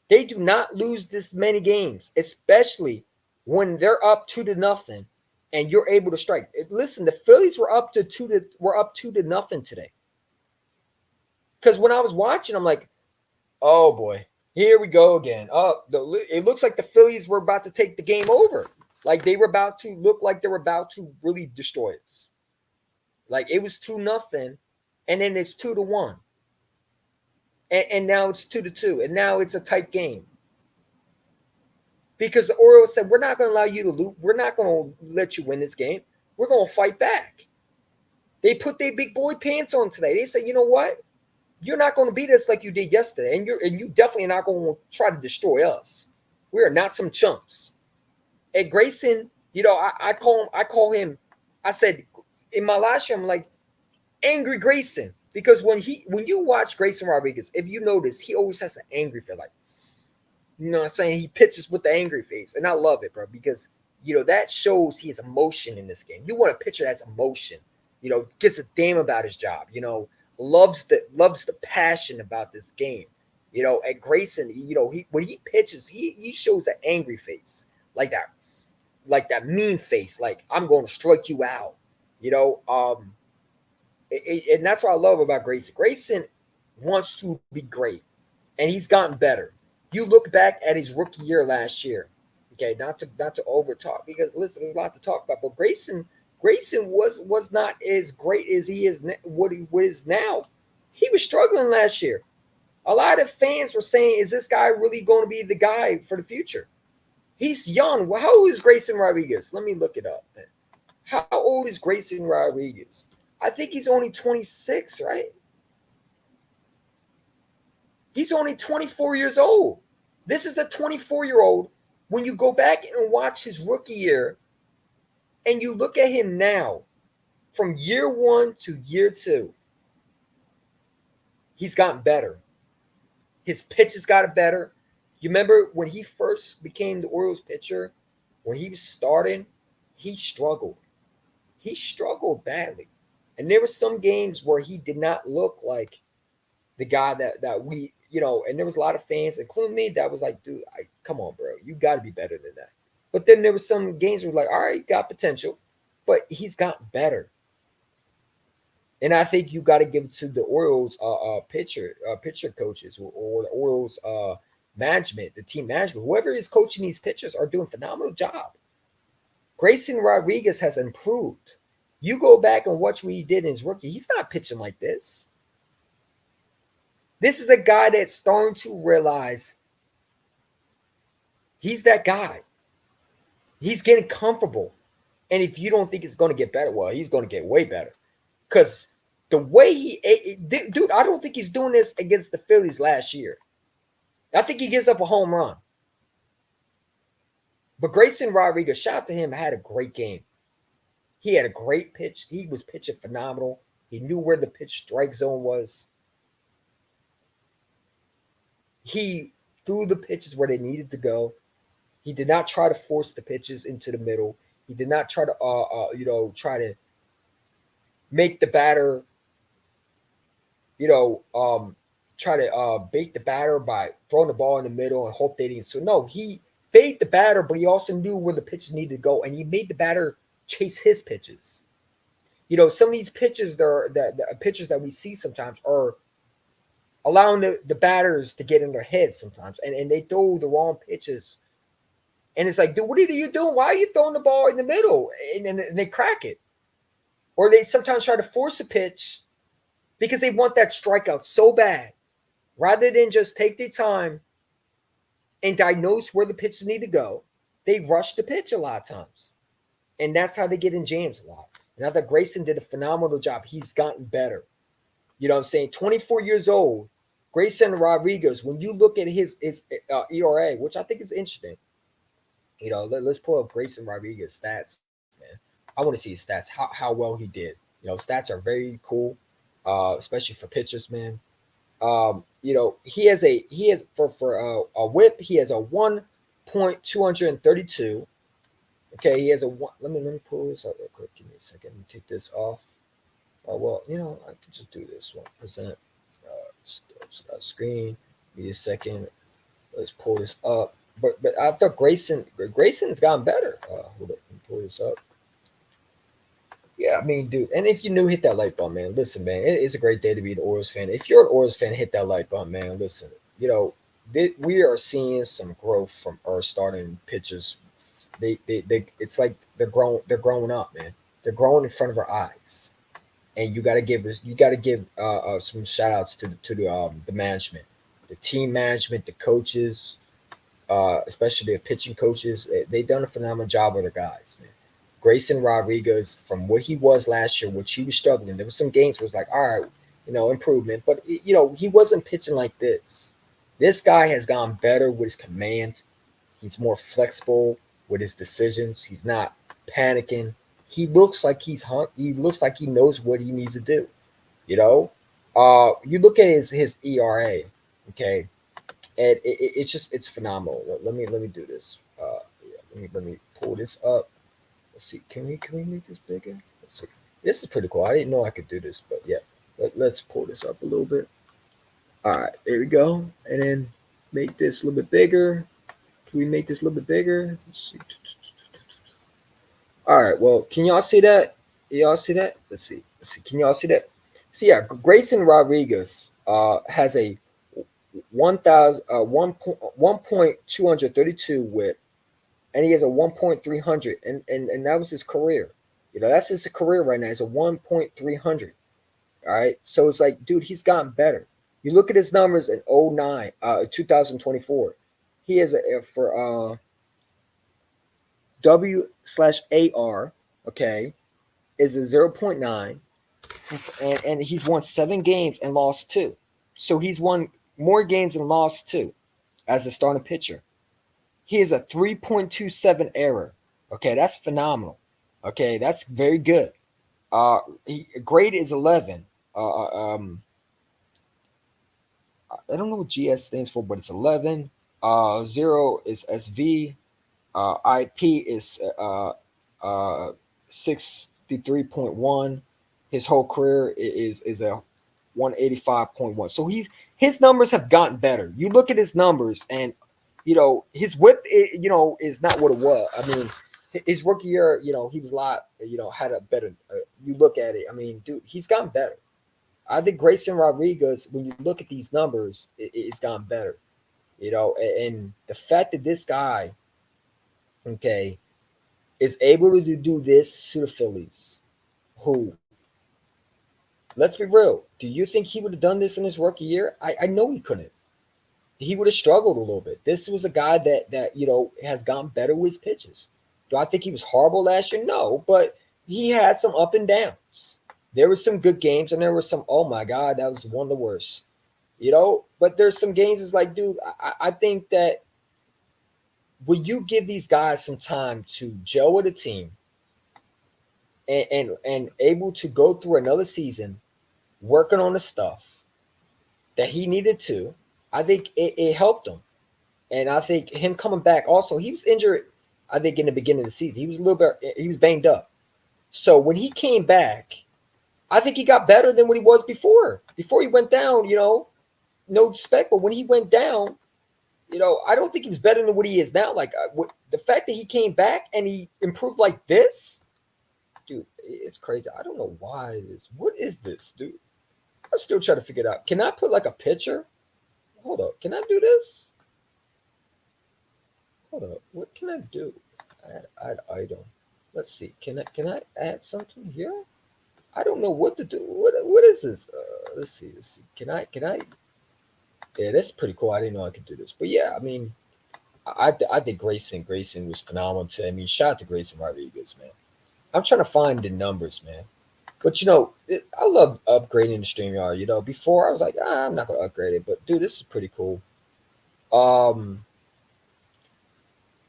They do not lose this many games, especially when they're up 2-0 and you're able to strike. Listen, the Phillies were up 2-0 today. Because when I was watching, I'm like, oh boy, Here we go again. It looks like the Phillies were about to take the game over. Like they were about to look like they were about to really destroy us. Like it was 2-0, and then it's 2-1. And now it's 2-2. And now it's a tight game. Because the Orioles said, we're not going to allow you to lose. We're not going to let you win this game. We're going to fight back. They put their big boy pants on today. They said, you know what? You're not going to beat us like you did yesterday. And you definitely are not going to try to destroy us. We are not some chumps. And Grayson, I call him, I said in my last year, I'm like, Angry Grayson. Because when you watch Grayson Rodriguez, if you notice, he always has an angry feel. Like, you know what I'm saying? He pitches with the angry face. And I love it, bro, because, that shows he has emotion in this game. You want a pitcher that has emotion, gets a damn about his job, loves the passion about this game. At Grayson, when he pitches, he shows an angry face, like that mean face, like I'm going to strike you out, and that's what I love about Grayson. Grayson wants to be great, and he's gotten better. You look back at his rookie year last year. Okay, not to over talk, because listen, there's a lot to talk about. But Grayson was not as great as he is what he is now. He was struggling last year. A lot of fans were saying, "Is this guy really going to be the guy for the future?" He's young. Well, how old is Grayson Rodriguez? Let me look it up. How old is Grayson Rodriguez? I think he's only 26, right? He's only 24 years old. This is a 24-year-old. When you go back and watch his rookie year and you look at him now, from year 1 to year 2, he's gotten better. His pitches got better. You remember when he first became the Orioles pitcher, when he was starting, he struggled. He struggled badly. And there were some games where he did not look like the guy that we, and there was a lot of fans, including me, that was like, dude, come on, bro. You got to be better than that. But then there were some games where like, all right, got potential, but he's gotten better. And I think you got to give it to the Orioles pitcher coaches or the Orioles management, the team management, whoever is coaching these pitchers are doing a phenomenal job. Grayson Rodriguez has improved. You go back and watch what he did in his rookie. He's not pitching like this. This is a guy that's starting to realize he's that guy. He's getting comfortable. And if you don't think it's going to get better, well, he's going to get way better. Because the way dude, I don't think he's doing this against the Phillies last year. I think he gives up a home run. But Grayson Rodriguez, shout out to him, had a great game. He had a great pitch. He was pitching phenomenal. He knew where the pitch strike zone was. He threw the pitches where they needed to go. He did not try to force the pitches into the middle. He did not try to, try to make the batter, try to bait the batter by throwing the ball in the middle and hope they didn't. So no, he bait the batter, but he also knew where the pitches needed to go, and he made the batter chase his pitches. Some of these pitches the pitches that we see sometimes are allowing the batters to get in their heads sometimes, and they throw the wrong pitches. And it's like, dude, what are you doing? Why are you throwing the ball in the middle? And they crack it. Or they sometimes try to force a pitch because they want that strikeout so bad, rather than just take their time and diagnose where the pitches need to go. They rush the pitch a lot of times. And that's how they get in jams a lot. And I thought Grayson did a phenomenal job. He's gotten better. You know what I'm saying? 24 years old, Grayson Rodriguez, when you look at his ERA, which I think is interesting, let's pull up Grayson Rodriguez stats, man. I want to see his stats, how well he did. Stats are very cool, especially for pitchers, man. He has for a whip, he has a 1.232. Okay, he has a one. Let me pull this up real quick. Give me a second. Let me take this off. I could just do this 1%. Start screen. Give me a second. Let's pull this up. But I thought Grayson has gotten better. Hold up, let me pull this up. Yeah, I mean, dude. And if you're new, hit that like button, man. Listen, man, it's a great day to be an Orioles fan. If you're an Orioles fan, hit that like button, man. Listen, we are seeing some growth from our starting pitchers. They it's like they're growing up, man. They're growing in front of our eyes, and you got to give some shout outs to the management, the team management, the coaches, especially the pitching coaches. They done a phenomenal job with their guys, man. Grayson Rodriguez, from what he was last year, which he was struggling. There was some games where it was like, all right, improvement, but he wasn't pitching like this. This guy has gone better with his command. He's more flexible with his decisions. He's not panicking. He looks like he looks like he knows what he needs to do. You know, you look at his ERA, okay, and it's just it's phenomenal. Let me do this. Yeah, let me pull this up. Let's see. Can we make this bigger? Let's see. This is pretty cool. I didn't know I could do this, but yeah. Let's pull this up a little bit. All right, there we go. And then make this a little bit bigger. Can we make this a little bit bigger? Let's see. All right. Well, can y'all see that? Y'all see that? Let's see. Let's see. Can y'all see that? So yeah, Grayson Rodriguez has a 1.232 whip, and he has a 1.300, and that was his career. That's his career right now. It's a 1.300. All right. So it's like, dude, he's gotten better. You look at his numbers in 2024. He has for W/AR, okay, is a 0.9, and he's won 7 games and lost 2. So he's won more games and lost 2 as a starting pitcher. He is a 3.27 error. Okay, that's phenomenal. Okay, that's very good. Grade is 11. I don't know what GS stands for, but it's 11. 0 is SV. IP is 63.1. His whole career is a 185.1. So his numbers have gotten better. You look at his numbers, and his whip, is not what it was. I mean, his rookie year, he was a lot, had a better. You look at it. I mean, dude, he's gotten better. I think Grayson Rodriguez, when you look at these numbers, it's gotten better. And the fact that this guy, okay, is able to do this to the Phillies, who, let's be real, do you think he would have done this in his rookie year? I know he couldn't. He would have struggled a little bit. This was a guy that has gotten better with his pitches. Do I think he was horrible last year? No, but he had some up and downs. There were some good games, and there were some, oh my God, that was one of the worst. But there's some games it's like, dude, I think that when you give these guys some time to gel with a team and able to go through another season working on the stuff that he needed to, I think it helped him. And I think him coming back also, he was injured, I think, in the beginning of the season. He was banged up. So when he came back, I think he got better than what he was before. Before he went down, no respect, but when he went down, I don't think he was better than what he is now. Like the fact that he came back and he improved like this, dude, it's crazy. I don't know why this. What is this, dude? I still try to figure it out. Can I put like a picture? Hold up. Can I do this? Hold up. What can I do? Add item. Let's see. Can I add something here? I don't know what to do. What is this? Let's see. Can I? Yeah, that's pretty cool. I didn't know I could do this. But yeah, I mean, I think Grayson was phenomenal today. I mean, shout out to Grayson Rodriguez, man. I'm trying to find the numbers, man. But I love upgrading the StreamYard. Before I was like, I'm not gonna upgrade it, but dude, this is pretty cool.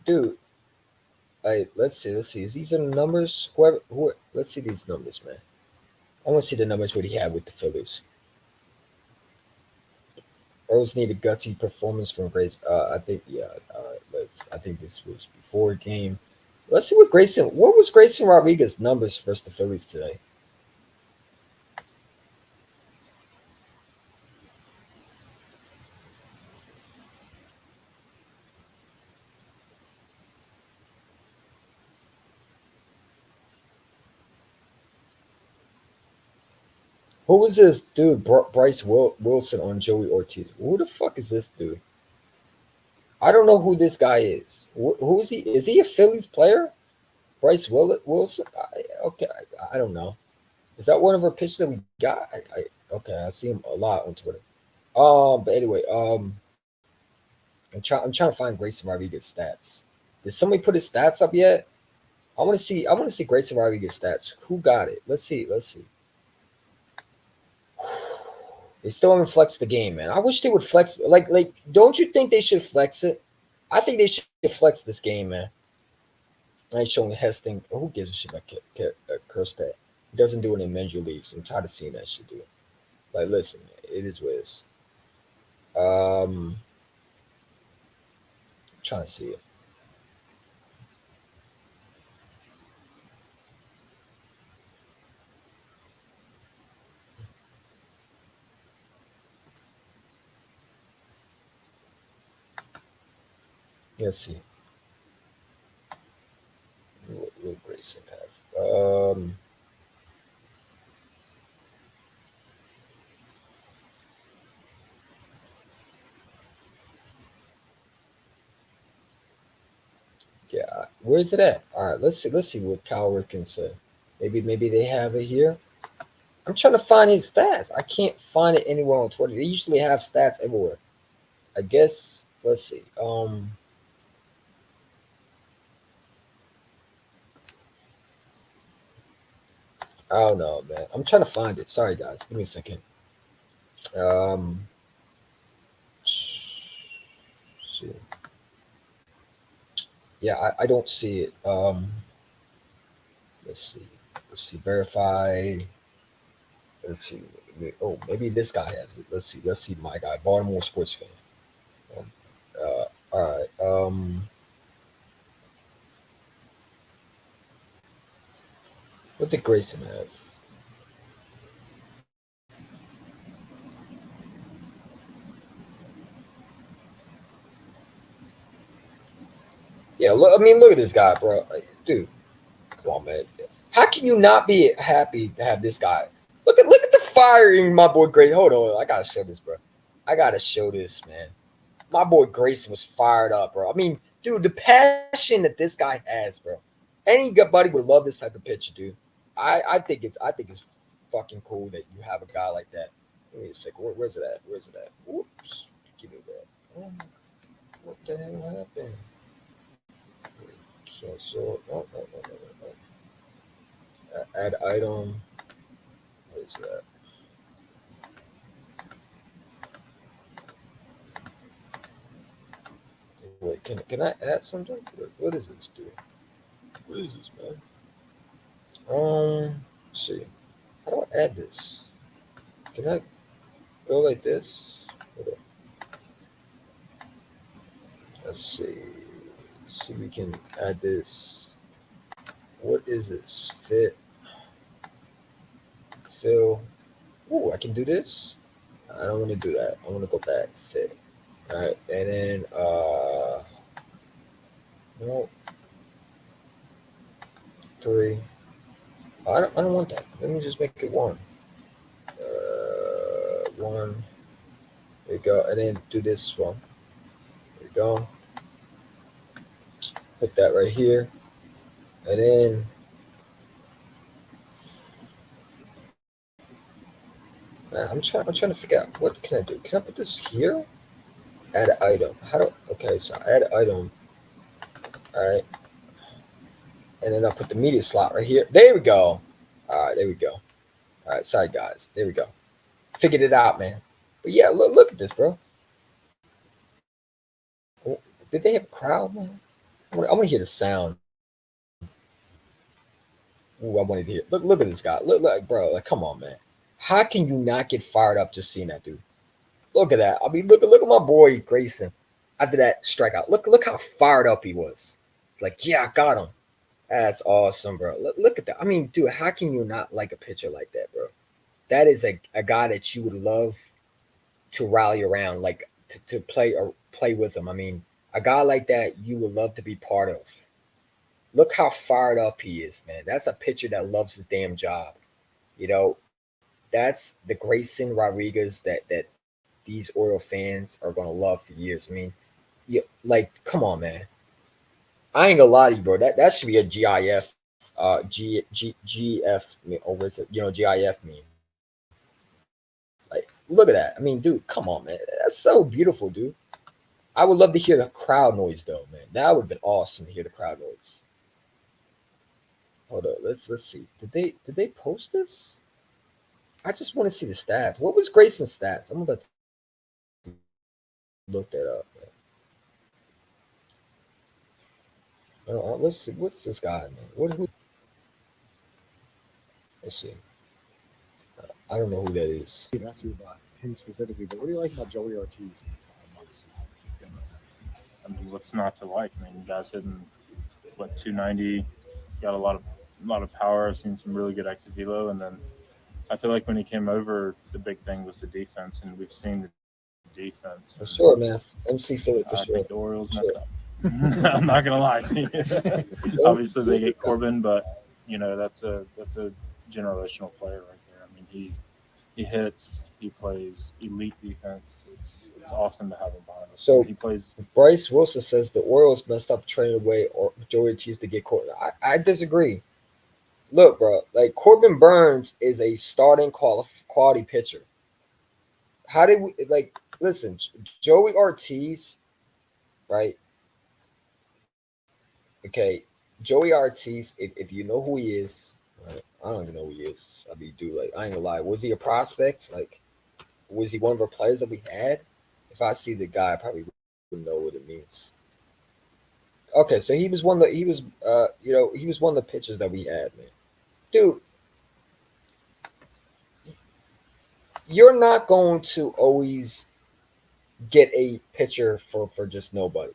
Dude, let's see. Is these are the numbers? Let's see these numbers, man. I want to see the numbers what he had with the Phillies. Earls need a gutsy performance from Grace. I think, yeah. I think this was before game. Let's see what was Grayson Rodriguez's numbers versus the Phillies today. Who was this dude? Bryce Wilson on Joey Ortiz. Who the fuck is this dude? I don't know who this guy is. Who is he? Is he a Phillies player? Bryce Wilson? Okay, I don't know. Is that one of our pitchers that we got? Okay, I see him a lot on Twitter. But anyway, I'm trying to find Grayson Rodriguez stats. Did somebody put his stats up yet? I want to see Grayson Rodriguez stats. Who got it? Let's see. They still haven't flexed the game, man. I wish they would flex. Like, don't you think they should flex it? I think they should flex this game, man. I ain't showing Hesting. Who gives a shit about Kerstad? He doesn't do it in major leagues. I'm tired of seeing that shit, dude. Like, listen, it is what it is. Trying to see it. Let's see. What will Grayson have? Yeah, where's it at? All right, let's see. Let's see what Kyle Ripken said. Maybe they have it here. I'm trying to find his stats. I can't find it anywhere on Twitter. They usually have stats everywhere. I guess. Let's see. I don't know, man. I'm trying to find it. Sorry, guys. Give me a second. Um, see. Yeah, I don't see it. Let's see. Let's see. Verify. Let's see. Oh, maybe this guy has it. Let's see. Let's see. My guy, Baltimore sports fan. Um, all right. What did Grayson have? Yeah, look. I mean, look at this guy, bro. Dude, come on, man. How can you not be happy to have this guy? Look at the firing, my boy Grayson. Hold on, I gotta show this, bro. I gotta show this, man. My boy Grayson was fired up, bro. I mean, dude, the passion that this guy has, bro. Anybody would love this type of pitch, dude. I think it's fucking cool that you have a guy like that. Give me a second. Where's it at? Where's it at? Whoops. Give me that. What the hell happened? Cancel. No. Add item. What is that? Wait, can I add something? What is this, dude? What is this, man? Let's see. How do I add this? Can I go like this? Let's see. See, we can add this. What is this? Fit, fill. Ooh, I can do this. I don't want to do that. I want to go back. Fit. All right, and then no, 3. I don't want that. Let me just make it 1. 1. There you go, and then do this one. There you go. Put that right here, and then I'm trying to figure out what can I do. Can I put this here? Add item. How do? Okay, so add item. All right, and then I'll put the media slot right here. There we go. All right, there we go. All right, sorry guys. There we go. Figured it out, man. But yeah, look at this, bro. Oh, did they have a crowd, man? I want to hear the sound. Ooh, I wanted to hear. Look at this guy. Look, bro. Like, come on, man. How can you not get fired up just seeing that dude? Look at that. I mean, look at my boy Grayson after that strikeout. Look how fired up he was. It's like, yeah, I got him. That's awesome, bro. Look at that. I mean, dude, how can you not like a pitcher like that, bro? That is a guy that you would love to rally around, like to play or play with him. I mean, a guy like that you would love to be part of. Look how fired up he is, man. That's a pitcher that loves his damn job. You know, that's the Grayson Rodriguez that these Oriole fans are going to love for years. I mean, Yeah, like, come on, man. I ain't gonna lie to you, bro. That should be a GIF, GF, or what's it? GIF meme. Like, look at that. I mean, dude, come on, man. That's so beautiful, dude. I would love to hear the crowd noise, though, man. That would have been awesome to hear the crowd noise. Hold up, let's see. Did they post this? I just want to see the stats. What was Grayson's stats? I'm about to look that up. Man. Let's see. What's this guy, man? Who? Let's see. I don't know who that is. Ask you about him specifically, but what do you like about Joey Ortiz? I mean, what's not to like? I mean, you guys hitting 290, got a lot of power. I've seen some really good exit velo, and then I feel like when he came over, the big thing was the defense, and we've seen the defense. For sure, man. MC Philly for I sure. think the Orioles messed up. I'm not gonna lie to you. Obviously, they get Corbin, but that's a generational player right there. I mean, he hits, he plays elite defense. It's awesome to have him behind us. So he plays. Bryce Wilson says the Orioles messed up trading away or Joey Ortiz to get Corbin. I disagree. Look, bro, like Corbin Burns is a starting quality pitcher. How did we listen? Joey Ortiz, right? Okay, Joey Ortiz. If you know who he is, right? I don't even know who he is. I mean, dude, I ain't gonna lie. Was he a prospect? Was he one of our players that we had? If I see the guy, I probably wouldn't know what it means. Okay, so he was one of the pitchers that we had, man. Dude, you're not going to always get a pitcher for just nobody.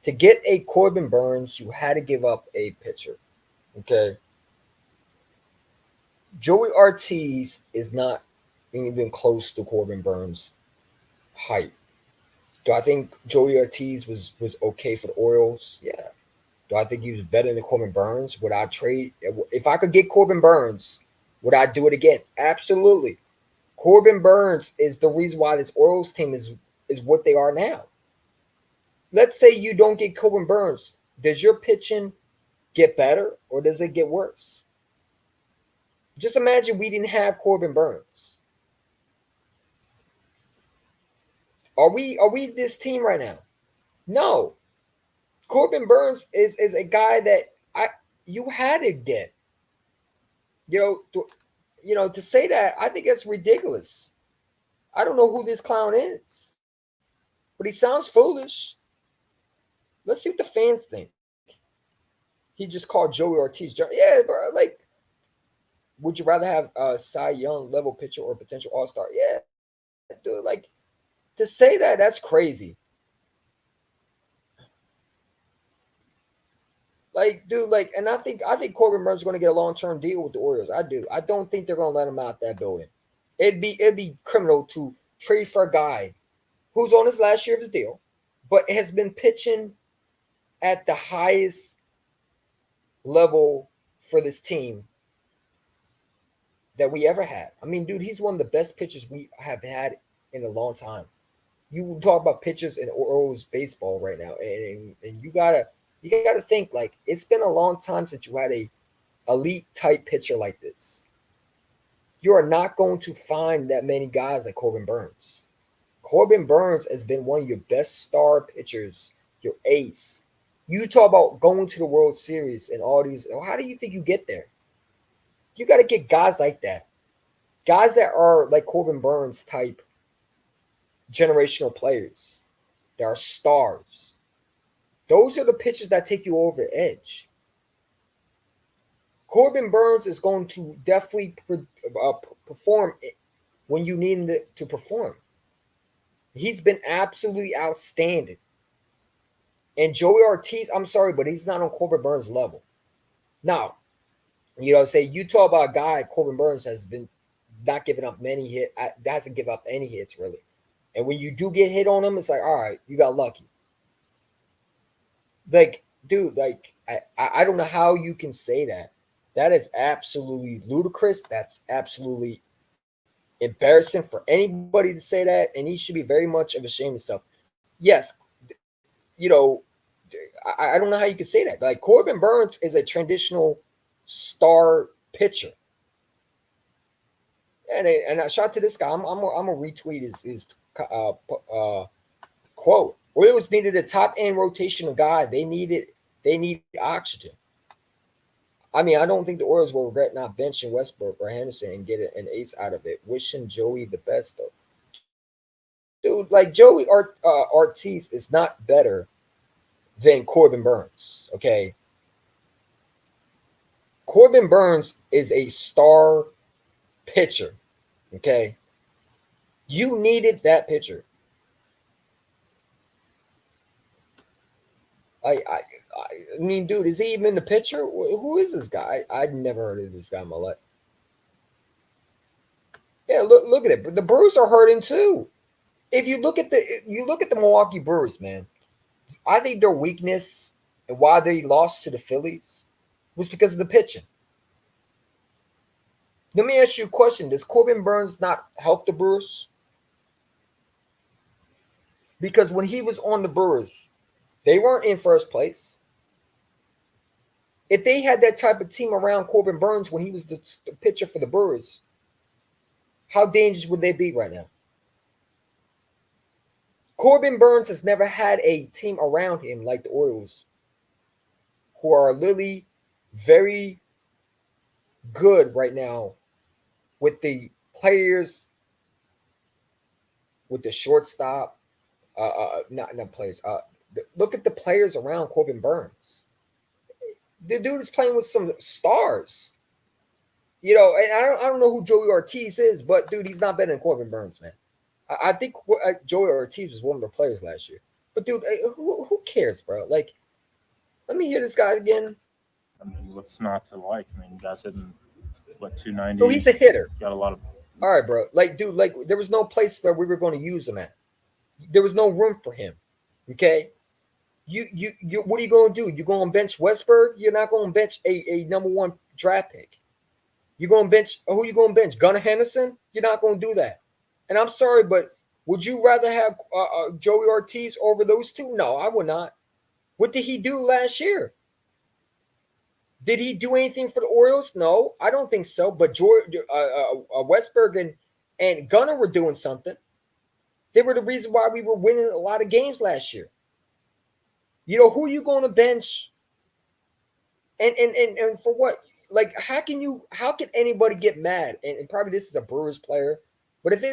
To get a Corbin Burns, you had to give up a pitcher. Okay. Joey Ortiz is not even close to Corbin Burns' height. Do I think Joey Ortiz was okay for the Orioles? Yeah. Do I think he was better than Corbin Burns? Would I trade? If I could get Corbin Burns, would I do it again? Absolutely. Corbin Burns is the reason why this Orioles team is what they are now. Let's say you don't get Corbin Burns. Does your pitching get better or does it get worse? Just imagine we didn't have Corbin Burns. Are we this team right now? No. Corbin Burns is a guy that you had to get. To say that, I think that's ridiculous. I don't know who this clown is, but he sounds foolish. Let's see what the fans think. He just called Joey Ortiz. Yeah, bro. Would you rather have a Cy Young level pitcher or potential all-star? Yeah, dude. To say that, that's crazy. And I think Corbin Burns is going to get a long-term deal with the Orioles. I do. I don't think they're going to let him out that building. It'd be criminal to trade for a guy who's on his last year of his deal, but has been pitching at the highest level for this team that we ever had. I mean, dude, he's one of the best pitchers we have had in a long time. You talk about pitchers in Orioles baseball right now, and you gotta think it's been a long time since you had a elite type pitcher like this. You are not going to find that many guys like Corbin Burns. Corbin Burns has been one of your best star pitchers, your ace. You talk about going to the World Series and all these. How do you think you get there? You got to get guys like that. Guys that are like Corbin Burns type generational players. That are stars. Those are the pitchers that take you over the edge. Corbin Burns is going to definitely perform when you need him to perform. He's been absolutely outstanding. And Joey Ortiz, I'm sorry, but he's not on Corbin Burns' level. Now, say you talk about a guy, Corbin Burns has been not giving up many hits, hasn't given up any hits really. And when you do get hit on him, it's like, all right, you got lucky. Dude, I don't know how you can say that. That is absolutely ludicrous. That's absolutely embarrassing for anybody to say that. And he should be very much of ashamed of himself. Yes, you know, I don't know how you could say that. Like Corbin Burns is a traditional star pitcher. And I shot to this guy. I'm a retweet his quote. Orioles needed a top end rotational guy. They need oxygen. I mean, I don't think the Orioles will regret not benching Westbrook or Henderson and get an ace out of it. Wishing Joey the best though, dude. Like Joey Ortiz is not better than Corbin Burns. Okay, Corbin Burns is a star pitcher. Okay, you needed that pitcher. I mean, dude, is he even the pitcher? Who is this guy? I'd never heard of this guy in my life. Yeah, look at it. But the Brewers are hurting too. If you look at the Milwaukee Brewers, man, I think their weakness and why they lost to the Phillies was because of the pitching. Let me ask you a question: does Corbin Burns not help the Brewers? Because when he was on the Brewers, they weren't in first place. If they had that type of team around Corbin Burns when he was the pitcher for the Brewers, how dangerous would they be right now? Corbin Burns has never had a team around him like the Orioles, who are literally very good right now with the players, with the shortstop, not players. Look at the players around Corbin Burns. The dude is playing with some stars. You know, and I don't know who Joey Ortiz is, but dude, he's not better than Corbin Burns, man. I think Joey Ortiz was one of the players last year. But dude, who cares, bro? Like, let me hear this guy again. I mean, what's not to like? I mean, guys hitting what 290. So he's a hitter. Got a lot of. All right, bro. Like, dude, like there was no place where we were going to use him at. There was no room for him. Okay. You what are you going to do? You going to bench Westberg? You're not going to bench a number one draft pick. You're going to bench who you going to bench? Gunnar Henderson? You're not going to do that. And I'm sorry, but would you rather have Joey Ortiz over those two? No, I would not. What did he do last year? Did he do anything for the Orioles? No, I don't think so. But Westberg and Gunnar were doing something. They were the reason why we were winning a lot of games last year. You know, who are you going to bench? And for what? Like, how can anybody get mad? And probably this is a Brewers player. But if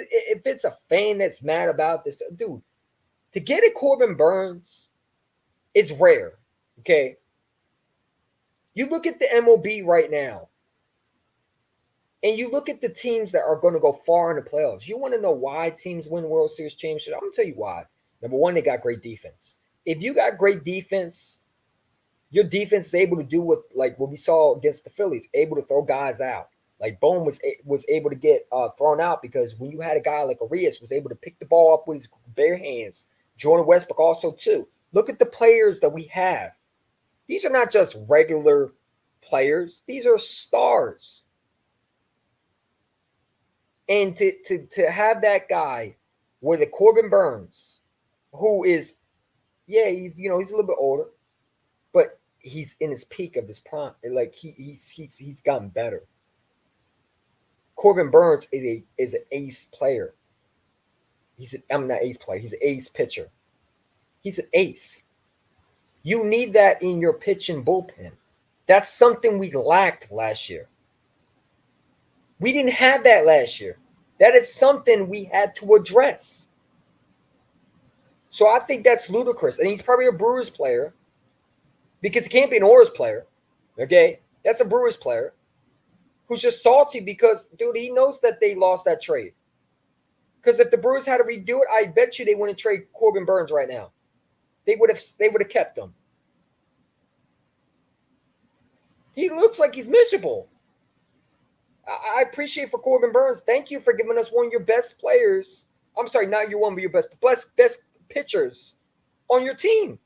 it's a fan that's mad about this, dude, to get a Corbin Burns is rare. Okay. You look at the MLB right now, and you look at the teams that are going to go far in the playoffs. You want to know why teams win World Series championship? I'm going to tell you why. Number one, they got great defense. If you got great defense, your defense is able to do what we saw against the Phillies, able to throw guys out. Like Bone was able to get thrown out because when you had a guy like Arias was able to pick the ball up with his bare hands. Jordan Westbrook also too. Look at the players that we have. These are not just regular players. These are stars. And to have that guy with a Corbin Burns, who is, he's a little bit older, but he's in his peak of his prime. Like he's gotten better. Corbin Burns is an ace player. I'm not ace player. He's an ace pitcher. He's an ace. You need that in your pitching bullpen. That's something we lacked last year. We didn't have that last year. That is something we had to address. So I think that's ludicrous. And he's probably a Brewers player because he can't be an Orioles player. Okay? That's a Brewers player who's just salty because, dude, he knows that they lost that trade. Because if the Brewers had to redo it, I bet you they wouldn't trade Corbin Burns right now. They would have kept him. He looks like he's miserable. I appreciate for Corbin Burns. Thank you for giving us one of your best players. I'm sorry, not your one, but your best pitchers on your team.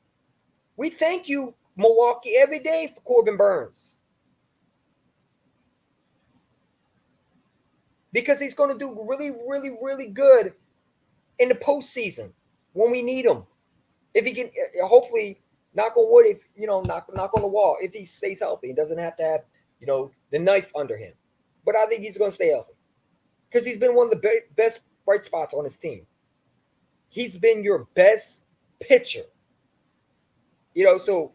We thank you, Milwaukee, every day for Corbin Burns. Because he's going to do really, really, really good in the postseason when we need him. If he can, hopefully, knock on wood, if knock on the wall, if he stays healthy and doesn't have to have the knife under him. But I think he's going to stay healthy because he's been one of the best bright spots on his team. He's been your best pitcher. So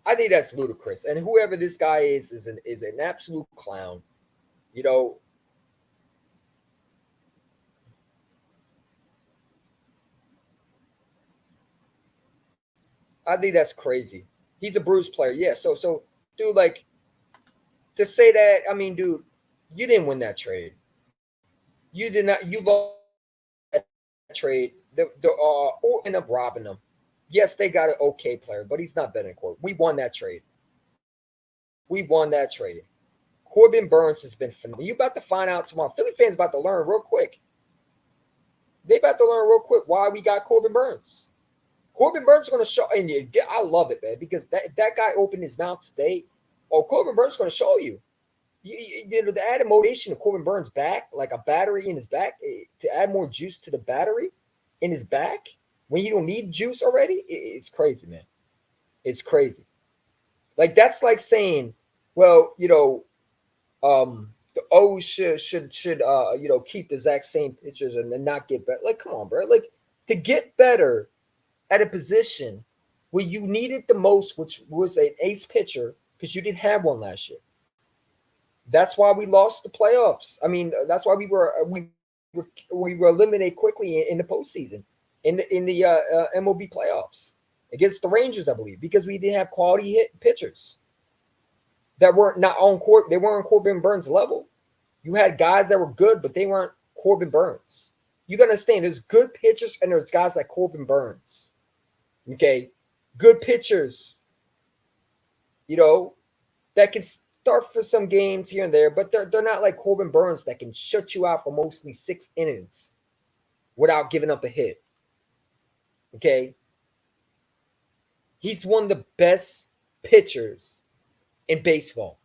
I think that's ludicrous. And whoever this guy is an absolute clown. I think that's crazy. He's a Bruce player. Yeah. So dude, like, to say that, I mean, dude, you didn't win that trade. You did not. You lost that trade. Or end up robbing them. Yes, they got an okay player, but he's not better than Corbin. We won that trade. Corbin Burns has been phenomenal. You about to find out tomorrow. Philly fans about to learn real quick. They about to learn real quick why we got Corbin Burns. Corbin Burns is going to show, and I love it, man, because that guy opened his mouth today. Oh, Corbin Burns is going to show you. The added motivation of Corbin Burns' back, like a battery in his back, to add more juice to the battery in his back when you don't need juice already. It's crazy, man. It's crazy. Like, that's like saying, well, the O's should keep the exact same pitchers and then not get better. Like, come on, bro. Like, to get better at a position where you needed the most, which was an ace pitcher, because you didn't have one last year. That's why we lost the playoffs. I mean, that's why we were eliminated quickly in the postseason, in the MLB playoffs against the Rangers, I believe, because we didn't have quality hit pitchers that weren't not on court. They weren't on Corbin Burns' level. You had guys that were good, but they weren't Corbin Burns. You got to understand, there's good pitchers and there's guys like Corbin Burns. Okay, good pitchers, that can start for some games here and there, but they're not like Corbin Burns that can shut you out for mostly 6 innings without giving up a hit. Okay, he's one of the best pitchers in baseball,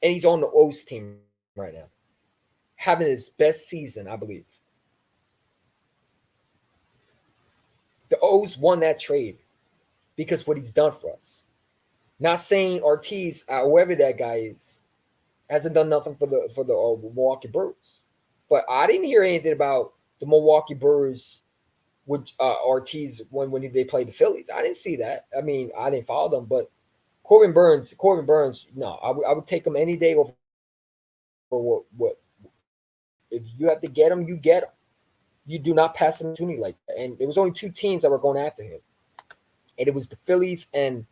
and he's on the O's team right now, having his best season, I believe. The O's won that trade because what he's done for us. Not saying Ortiz, whoever that guy is, hasn't done nothing for the Milwaukee Brewers, but I didn't hear anything about the Milwaukee Brewers with Ortiz when they played the Phillies. I didn't see that. I mean, I didn't follow them, but Corbin Burns, no, I would take him any day over what. If you have to get him, you get him. You do not pass an opportunity like that. And there was only 2 teams that were going after him, and it was the Phillies and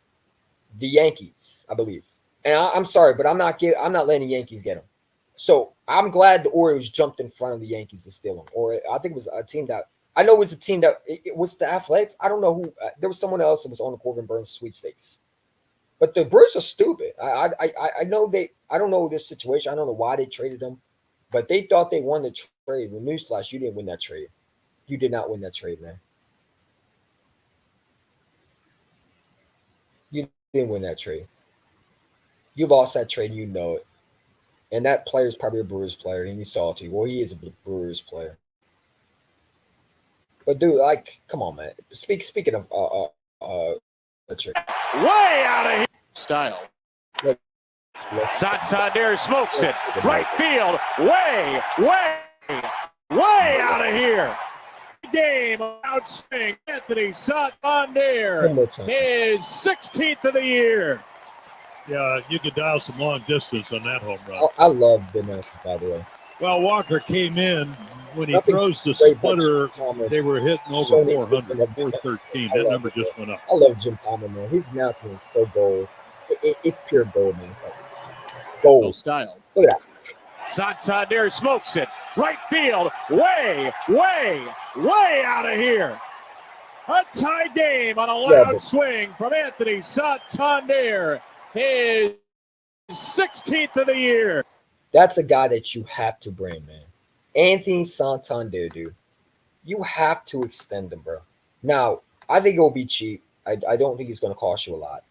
the Yankees, I believe. And I'm sorry, but I'm not letting the Yankees get him. So I'm glad the Orioles jumped in front of the Yankees to steal him. Or I think it was a team that I know it was a team that it was the Athletics. I don't know who. There was someone else that was on the Corbin Burns sweepstakes. But the Brewers are stupid. I know I don't know this situation. I don't know why they traded him, but they thought they won the trade. Well, newsflash, you didn't win that trade. You did not win that trade, man. You didn't win that trade. You lost that trade, you know it. And that player is probably a Brewers player, and he's salty. Well, he is a Brewers player. But dude, like, come on, man. Speaking of the trade. Way out of here. Style. Santander smokes it. Right field. Way out of here. Game outswing. Anthony Santander. His 16th of the year. Yeah, you could dial some long distance on that home run. I love Ben Nelson, by the way. Well, Walker came in when he throws the splitter. They were hitting over 400, 413. That number just went up. I love Jim Palmer, man. His announcement is so gold. It's pure gold, man. It's like gold Style. Look at that. Santander smokes it. Right field. Way out of here. A tie game on a loud swing from Anthony Santander. His 16th of the year. That's a guy that you have to bring, man. Anthony Santander, dude. You have to extend him, bro. Now, I think it will be cheap. I don't think it's going to cost you a lot.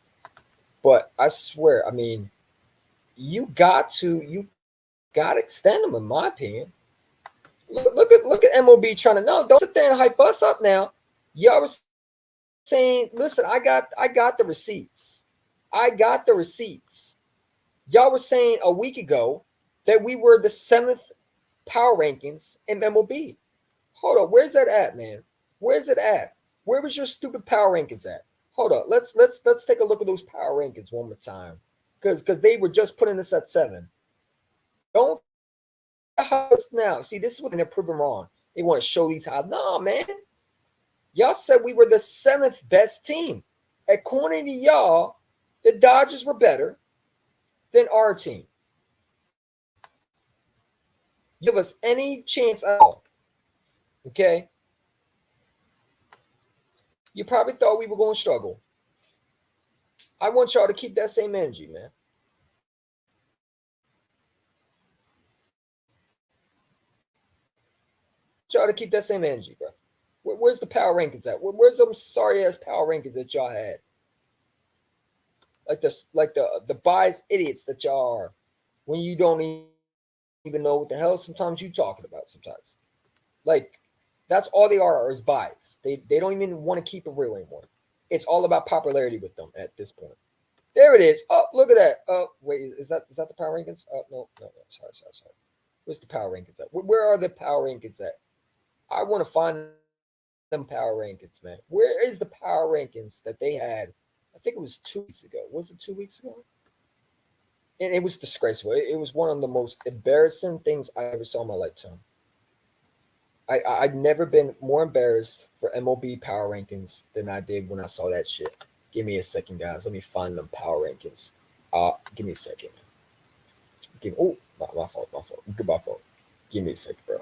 But I swear, I mean, you got to extend him, in my opinion. Look at MLB trying to don't sit there and hype us up now. Y'all were saying, listen, I got the receipts. I got the receipts. Y'all were saying a week ago that we were the 7th power rankings in MLB. Hold up, where's that at, man? Where's it at? Where was your stupid power rankings at? Hold up, let's take a look at those power rankings one more time, because they were just putting us at 7. Don't now. See, this is what they're proving wrong. They want to show these how. No, man. Y'all said we were the 7th best team. According to y'all, the Dodgers were better than our team. Give us any chance at all. Okay? You probably thought we were going to struggle. I want y'all to keep that same energy, man. Y'all to keep that same energy, bro. Where's the power rankings at? Where's them sorry ass power rankings that y'all had? Like the biased idiots that y'all are, when you don't even know what the hell sometimes you talking about. Sometimes, like, that's all they are is bias. They don't even want to keep it real anymore. It's all about popularity with them at this point. There it is. Oh, look at that. Oh, wait, is that the power rankings? Oh, no. Sorry. Where's the power rankings at? Where are the power rankings at? I want to find them power rankings, man. Where is the power rankings that they had? I think it was 2 weeks ago. Was it 2 weeks ago? And it was disgraceful. It was one of the most embarrassing things I ever saw in my lifetime. I'd never been more embarrassed for MLB power rankings than I did when I saw that shit. Give me a second, guys. Let me find them power rankings. Give me a second. My fault. Goodbye, fault. Give me a second, bro.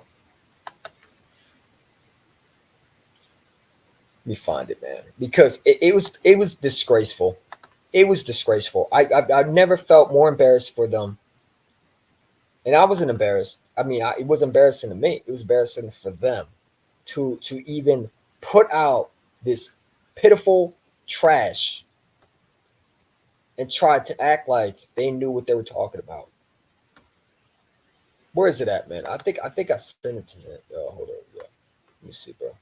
Let me find it, man. Because it was disgraceful. It was disgraceful. I've never felt more embarrassed for them. And I wasn't embarrassed. I mean, it was embarrassing to me. It was embarrassing for them to even put out this pitiful trash and try to act like they knew what they were talking about. Where is it at, man? I think I sent it to you. Hold on. Yeah. Let me see, bro.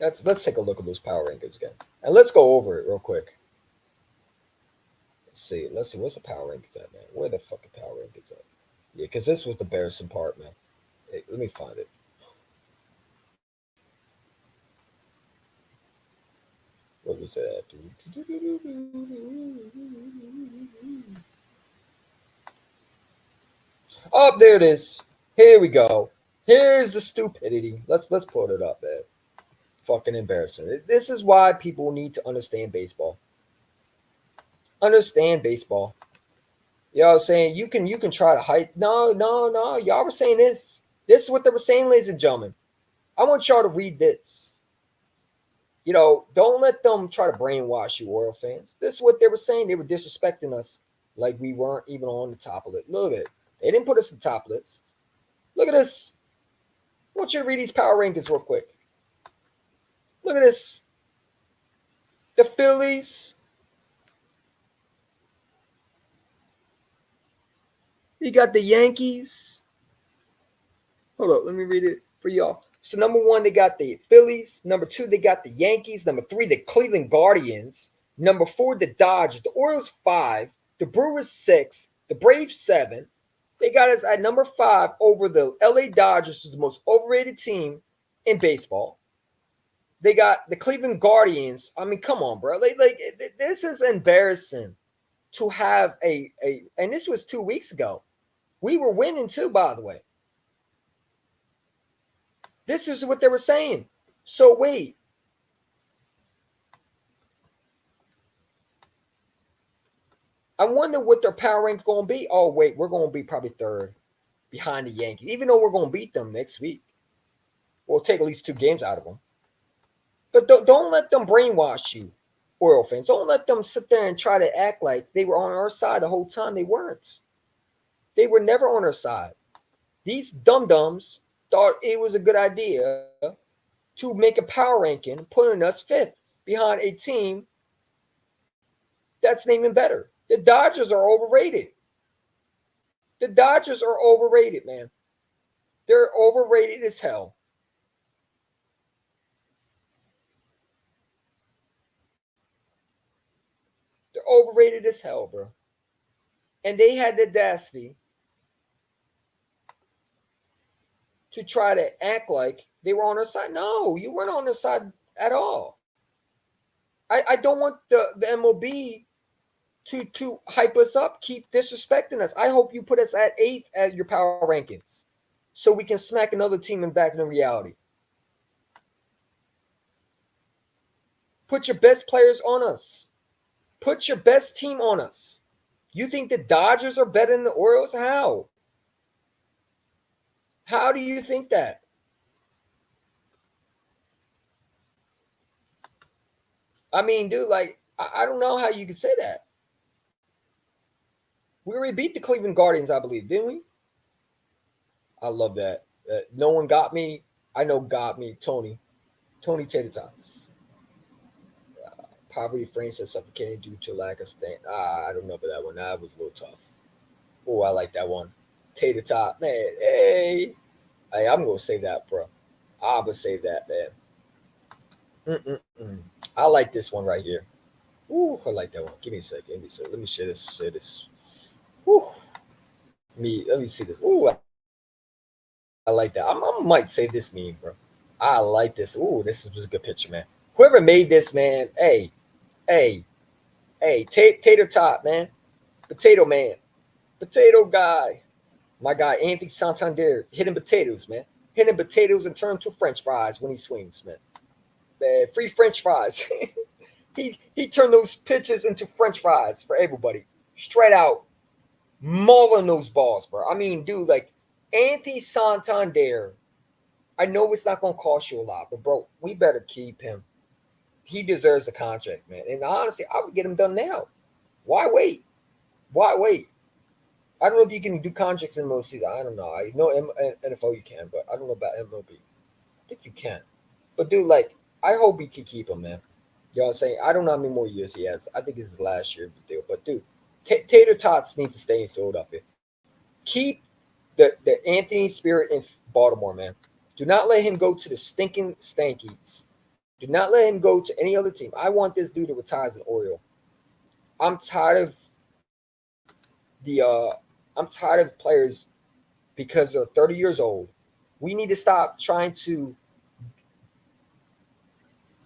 Let's take a look at those power rankings again. And let's go over it real quick. Let's see. What's the power rankings at, man? Where the fucking power rankings at? Yeah, because this was the embarrassing part, man. Hey, let me find it. What was that? Oh, there it is. Here we go. Here's the stupidity. Let's put it up, man. Fucking embarrassing. This is why people need to understand baseball. Understand baseball. Y'all saying you can try to hype. No. Y'all were saying this. This is what they were saying, ladies and gentlemen. I want y'all to read this. Don't let them try to brainwash you, Oriole fans. This is what they were saying. They were disrespecting us like we weren't even on the top of it. Look at it. They didn't put us in the top list. Look at this. I want you to read these power rankings real quick. Look at this. The Phillies. You got the Yankees. Hold up. Let me read it for y'all. So number 1, they got the Phillies. Number 2, they got the Yankees. Number 3, the Cleveland Guardians. Number 4, the Dodgers. The Orioles 5. The Brewers 6. The Braves 7. They got us at number 5 over the LA Dodgers, which is the most overrated team in baseball. They got the Cleveland Guardians. I mean, come on, bro. Like this is embarrassing to have and this was 2 weeks ago. We were winning too, by the way. This is what they were saying. So wait. I wonder what their power rank going to be. Oh, wait, we're going to be probably 3rd behind the Yankees, even though we're going to beat them next week. We'll take at least 2 games out of them. But don't let them brainwash you, Oriole fans. Don't let them sit there and try to act like they were on our side the whole time. They weren't. They were never on our side. These dum-dums thought it was a good idea to make a power ranking, putting us 5th behind a team that's even better. The Dodgers are overrated. The Dodgers are overrated, man. They're overrated as hell. They're overrated as hell, bro. And they had the audacity to try to act like they were on our side. No, you weren't on the side at all. I don't want the MLB to hype us up, keep disrespecting us. I hope you put us at 8th at your power rankings so we can smack another team and back into reality. Put your best players on us. Put your best team on us. You think the Dodgers are better than the Orioles? How? How do you think that? I mean, dude, like, I don't know how you could say that. We already beat the Cleveland Guardians, I believe, didn't we? I love that. No one got me. I know got me. Tony Tater Tots. Poverty frames and suffocating due to lack of stand. I don't know about that one. That was a little tough. Oh, I like that one. Tater Tot, man. Hey, I'm gonna say that, bro. I'm gonna say that, man. I like this one right here. Ooh, I like that one. Give me a second. Let me share this. Ooh. Let me see this. Ooh, I like that. I might say this meme, bro. I like this. Ooh, this was a good picture, man. Whoever made this, man. Hey, Tater Tot, man. Potato man. Potato guy. My guy, Anthony Santander, hitting potatoes, man. Hitting potatoes and turn to French fries when he swings, man. Free French fries. he turned those pitches into French fries for everybody. Straight out. Mauling those balls, bro. I mean, dude, like, Anthony Santander, I know it's not going to cost you a lot, but, bro, we better keep him. He deserves a contract, man. And honestly, I would get him done now. Why wait? Why wait? I don't know if you can do contracts in most seasons. I don't know. I know NFL you can, but I don't know about MLB. I think you can. But, dude, like, I hope we can keep him, man. You know what I'm saying? I don't know how many more years he has. I think this is last year deal. But, dude, Tater Tots need to stay in Philadelphia. Keep the Anthony spirit in Baltimore, man. Do not let him go to the stinking Stankies. Do not let him go to any other team. I want this dude to retire as an Oriole. I'm tired of players because they're 30 years old. We need to stop trying to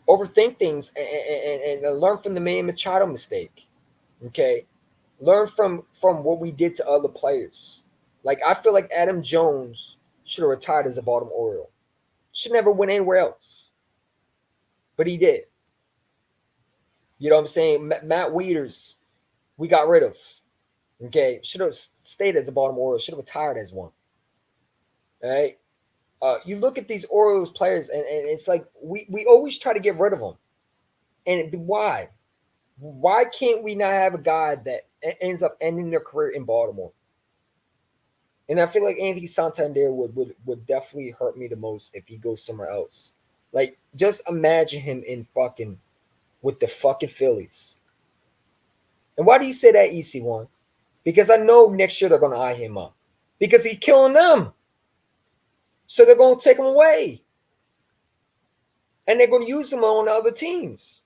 overthink things and learn from the Manny Machado mistake. Okay? Learn from what we did to other players. Like, I feel like Adam Jones should have retired as a Baltimore Oriole. Should never went anywhere else. But he did. You know what I'm saying? Matt Wieters, we got rid of. Okay? Should have stayed as a Baltimore Oriole. Should have retired as one. All right? You look at these Orioles players, and it's like we always try to get rid of them. And why? Why can't we not have a guy that ends up ending their career in Baltimore? And I feel like Anthony Santander would definitely hurt me the most if he goes somewhere else. Like, just imagine him in fucking with the fucking Phillies. And why do you say that, EC1? Because I know next year they're going to eye him up. Because he's killing them. So they're going to take him away. And they're going to use him on other teams.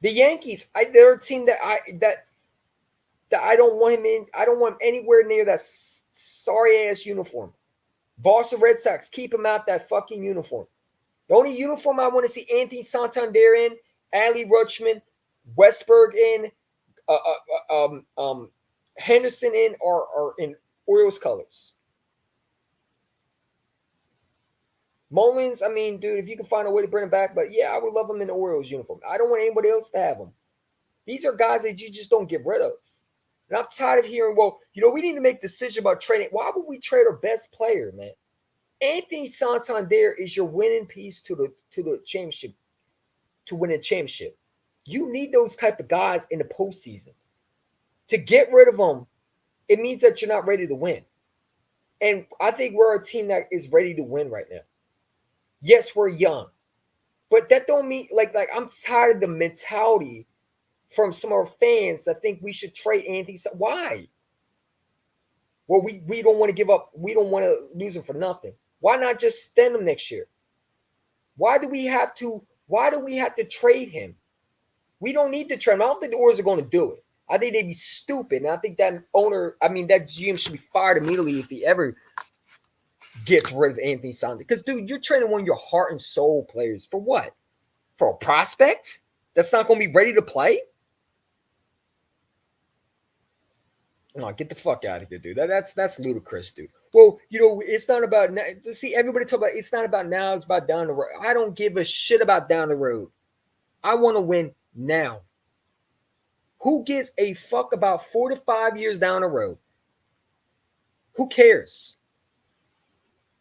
The Yankees, they're a team that I don't want him in. I don't want him anywhere near that sorry ass uniform. Boston Red Sox, keep him out that fucking uniform. The only uniform I want to see Anthony Santander in, Ali Rutschman, Westberg in, Henderson in, are in Orioles colors. Mullins, I mean, dude, if you can find a way to bring him back, but yeah, I would love him in the Orioles uniform. I don't want anybody else to have him. These are guys that you just don't get rid of. And I'm tired of hearing, well, we need to make a decision about trading. Why would we trade our best player, man? Anthony Santander is your winning piece to the championship, to win a championship. You need those type of guys in the postseason. To get rid of them, it means that you're not ready to win. And I think we're a team that is ready to win right now. Yes, we're young. But that don't mean, like I'm tired of the mentality from some of our fans that think we should trade Anthony. Why? Well, we don't want to give up. We don't want to lose him for nothing. Why not just extend him next year? Why do we have to trade him? We don't need to trade him. I don't think the Orioles are going to do it. I think they'd be stupid. And I think that that GM should be fired immediately if he ever gets rid of Anthony Santander. Because, dude, you're trading one of your heart and soul players for what? For a prospect that's not going to be ready to play? No, get the fuck out of here, dude. That's ludicrous, dude. Well, it's not about now. See, everybody talk about it's not about now, it's about down the road. I don't give a shit about down the road. I want to win now. Who gives a fuck about 4 to 5 years down the road? Who cares?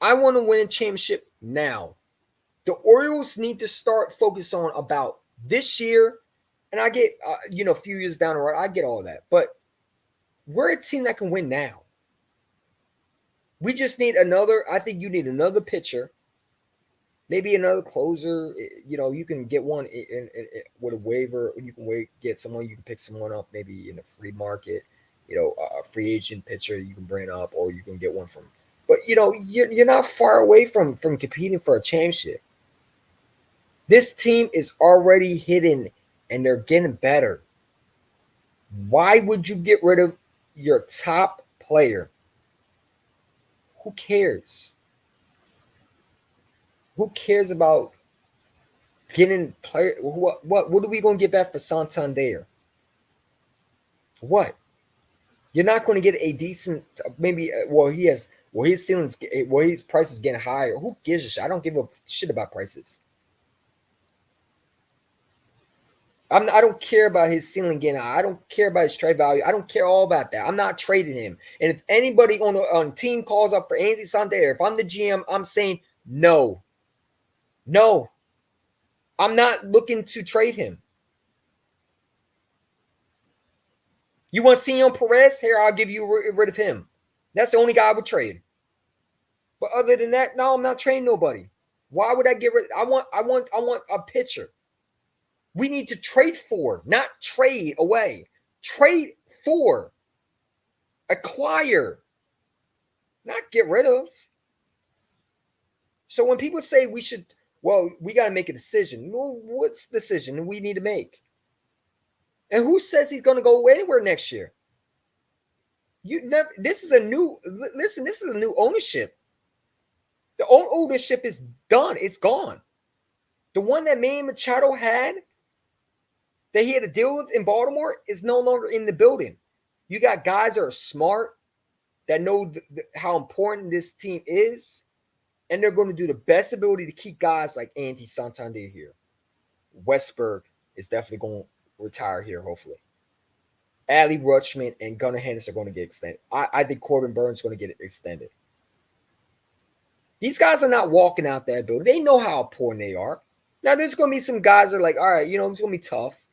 I want to win a championship now. The Orioles need to start focus on about this year, and I get a few years down the road. I get all that, but we're a team that can win now. We just need I think you need another pitcher, maybe another closer. You can get one with a waiver. You can get someone. You can pick someone up maybe in the free market. A free agent pitcher you can bring up, or you can get one from. But you're not far away from competing for a championship. This team is already hidden, and they're getting better. Why would you get rid of your top player? Who cares? Who cares about getting player? What are we going to get back for Santander? What? You're not going to get a decent, maybe. His ceilings, his price is getting higher. Who gives a shit? I don't give a shit about prices. I don't care about his ceiling getting high. I don't care about his trade value. I don't care all about that. I'm not trading him. And if anybody on team calls up for Anthony Santander, if I'm the GM, I'm saying no. No. I'm not looking to trade him. You want Senor Perez? Here, I'll give you rid of him. That's the only guy I would trade. But other than that, no, I'm not trading nobody. Why would I get rid? I want a pitcher. We need to trade for, not trade away. Trade for. Acquire. Not get rid of. So when people say we got to make a decision. Well, what's the decision we need to make? And who says he's going to go anywhere next year? This is a new ownership. The old ownership is done. It's gone. The one that Manny Machado had, that he had to deal with in Baltimore, is no longer in the building. You got guys that are smart, that know how important this team is, and they're going to do the best ability to keep guys like Anthony Santander here. Westberg is definitely going to retire here, hopefully. Adley Rutschman and Gunnar Henderson are going to get extended. I think Corbin Burns is going to get extended. These guys are not walking out that building. They know how important they are. Now, there's going to be some guys that are like, all right, it's going to be tough.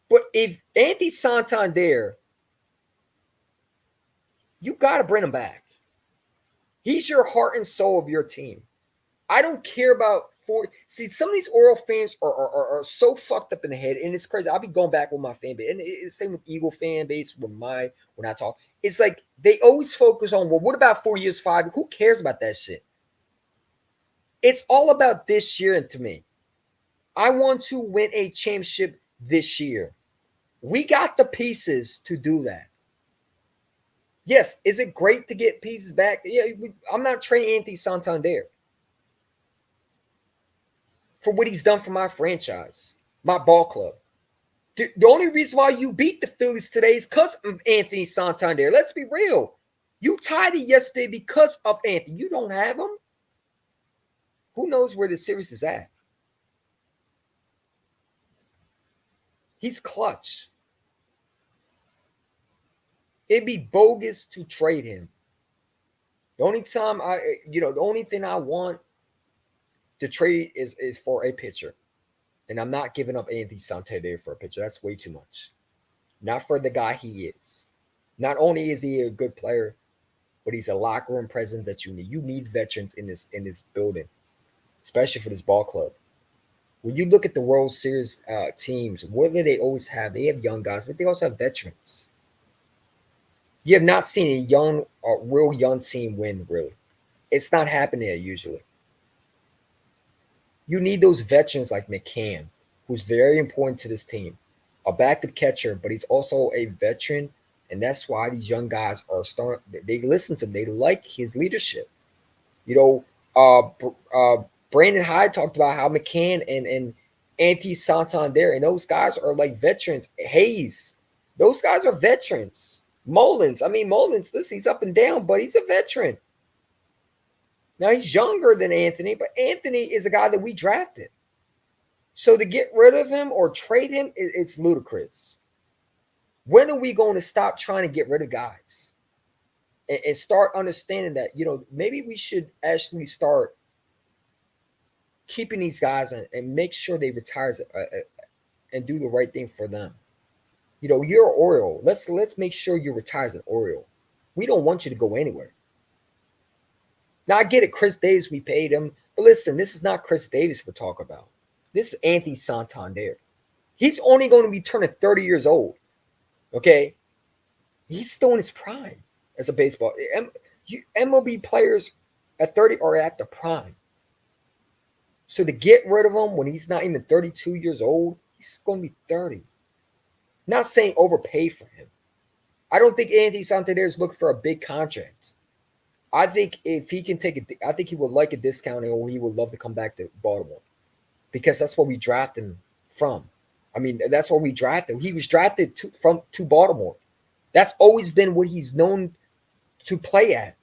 But if Anthony Santander, you got to bring him back. He's your heart and soul of your team. I don't care about see, some of these Oriole fans are so fucked up in the head, and it's crazy. I'll be going back with my fan base, and it's the same with Eagle fan base when I talk. It's like they always focus on, well, what about 4 years, 5? Who cares about that shit? It's all about this year, and to me, I want to win a championship this year. We got the pieces to do that. Yes, is it great to get pieces back? Yeah, I'm not trading Anthony Santander for what he's done for my franchise, my ball club. The only reason why you beat the Phillies today is because of Anthony Santander. Let's be real. You tied it yesterday because of Anthony. You don't have him? Who knows where the series is at? He's clutch. It'd be bogus to trade him. The only time the only thing I want to trade is for a pitcher. And I'm not giving up Anthony Santander for a pitcher. That's way too much. Not for the guy he is. Not only is he a good player, but he's a locker room presence that you need. You need veterans in this building, especially for this ball club. When you look at the World Series teams, what do they always have? They have young guys, but they also have veterans. You have not seen a real young team win, really. It's not happening there usually. You need those veterans like McCann, who's very important to this team. A backup catcher, but he's also a veteran, and that's why these young guys are starting. They listen to him. They like his leadership. You know, Brandon Hyde talked about how McCann and Anthony Santander and those guys are like veterans. Hayes, those guys are veterans. Mullins, listen, he's up and down, but he's a veteran. Now he's younger than Anthony, but Anthony is a guy that we drafted. So to get rid of him or trade him, it's ludicrous. When are we going to stop trying to get rid of guys and start understanding that, maybe we should actually start keeping these guys and make sure they retire and do the right thing for them. You're an Oriole. Let's make sure you retire as an Oriole. We don't want you to go anywhere. Now, I get it, Chris Davis, we paid him. But listen, this is not Chris Davis we're talking about. This is Anthony Santander. He's only going to be turning 30 years old. Okay? He's still in his prime as a baseball. MLB players at 30 are at the prime. So to get rid of him when he's not even 32 years old, he's going to be 30. Not saying overpay for him. I don't think Anthony Santander is looking for a big contract. I think if he can I think he would like a discount, or he would love to come back to Baltimore, because that's what we drafted him from. That's what we drafted. He was drafted to Baltimore. That's always been what he's known to play at.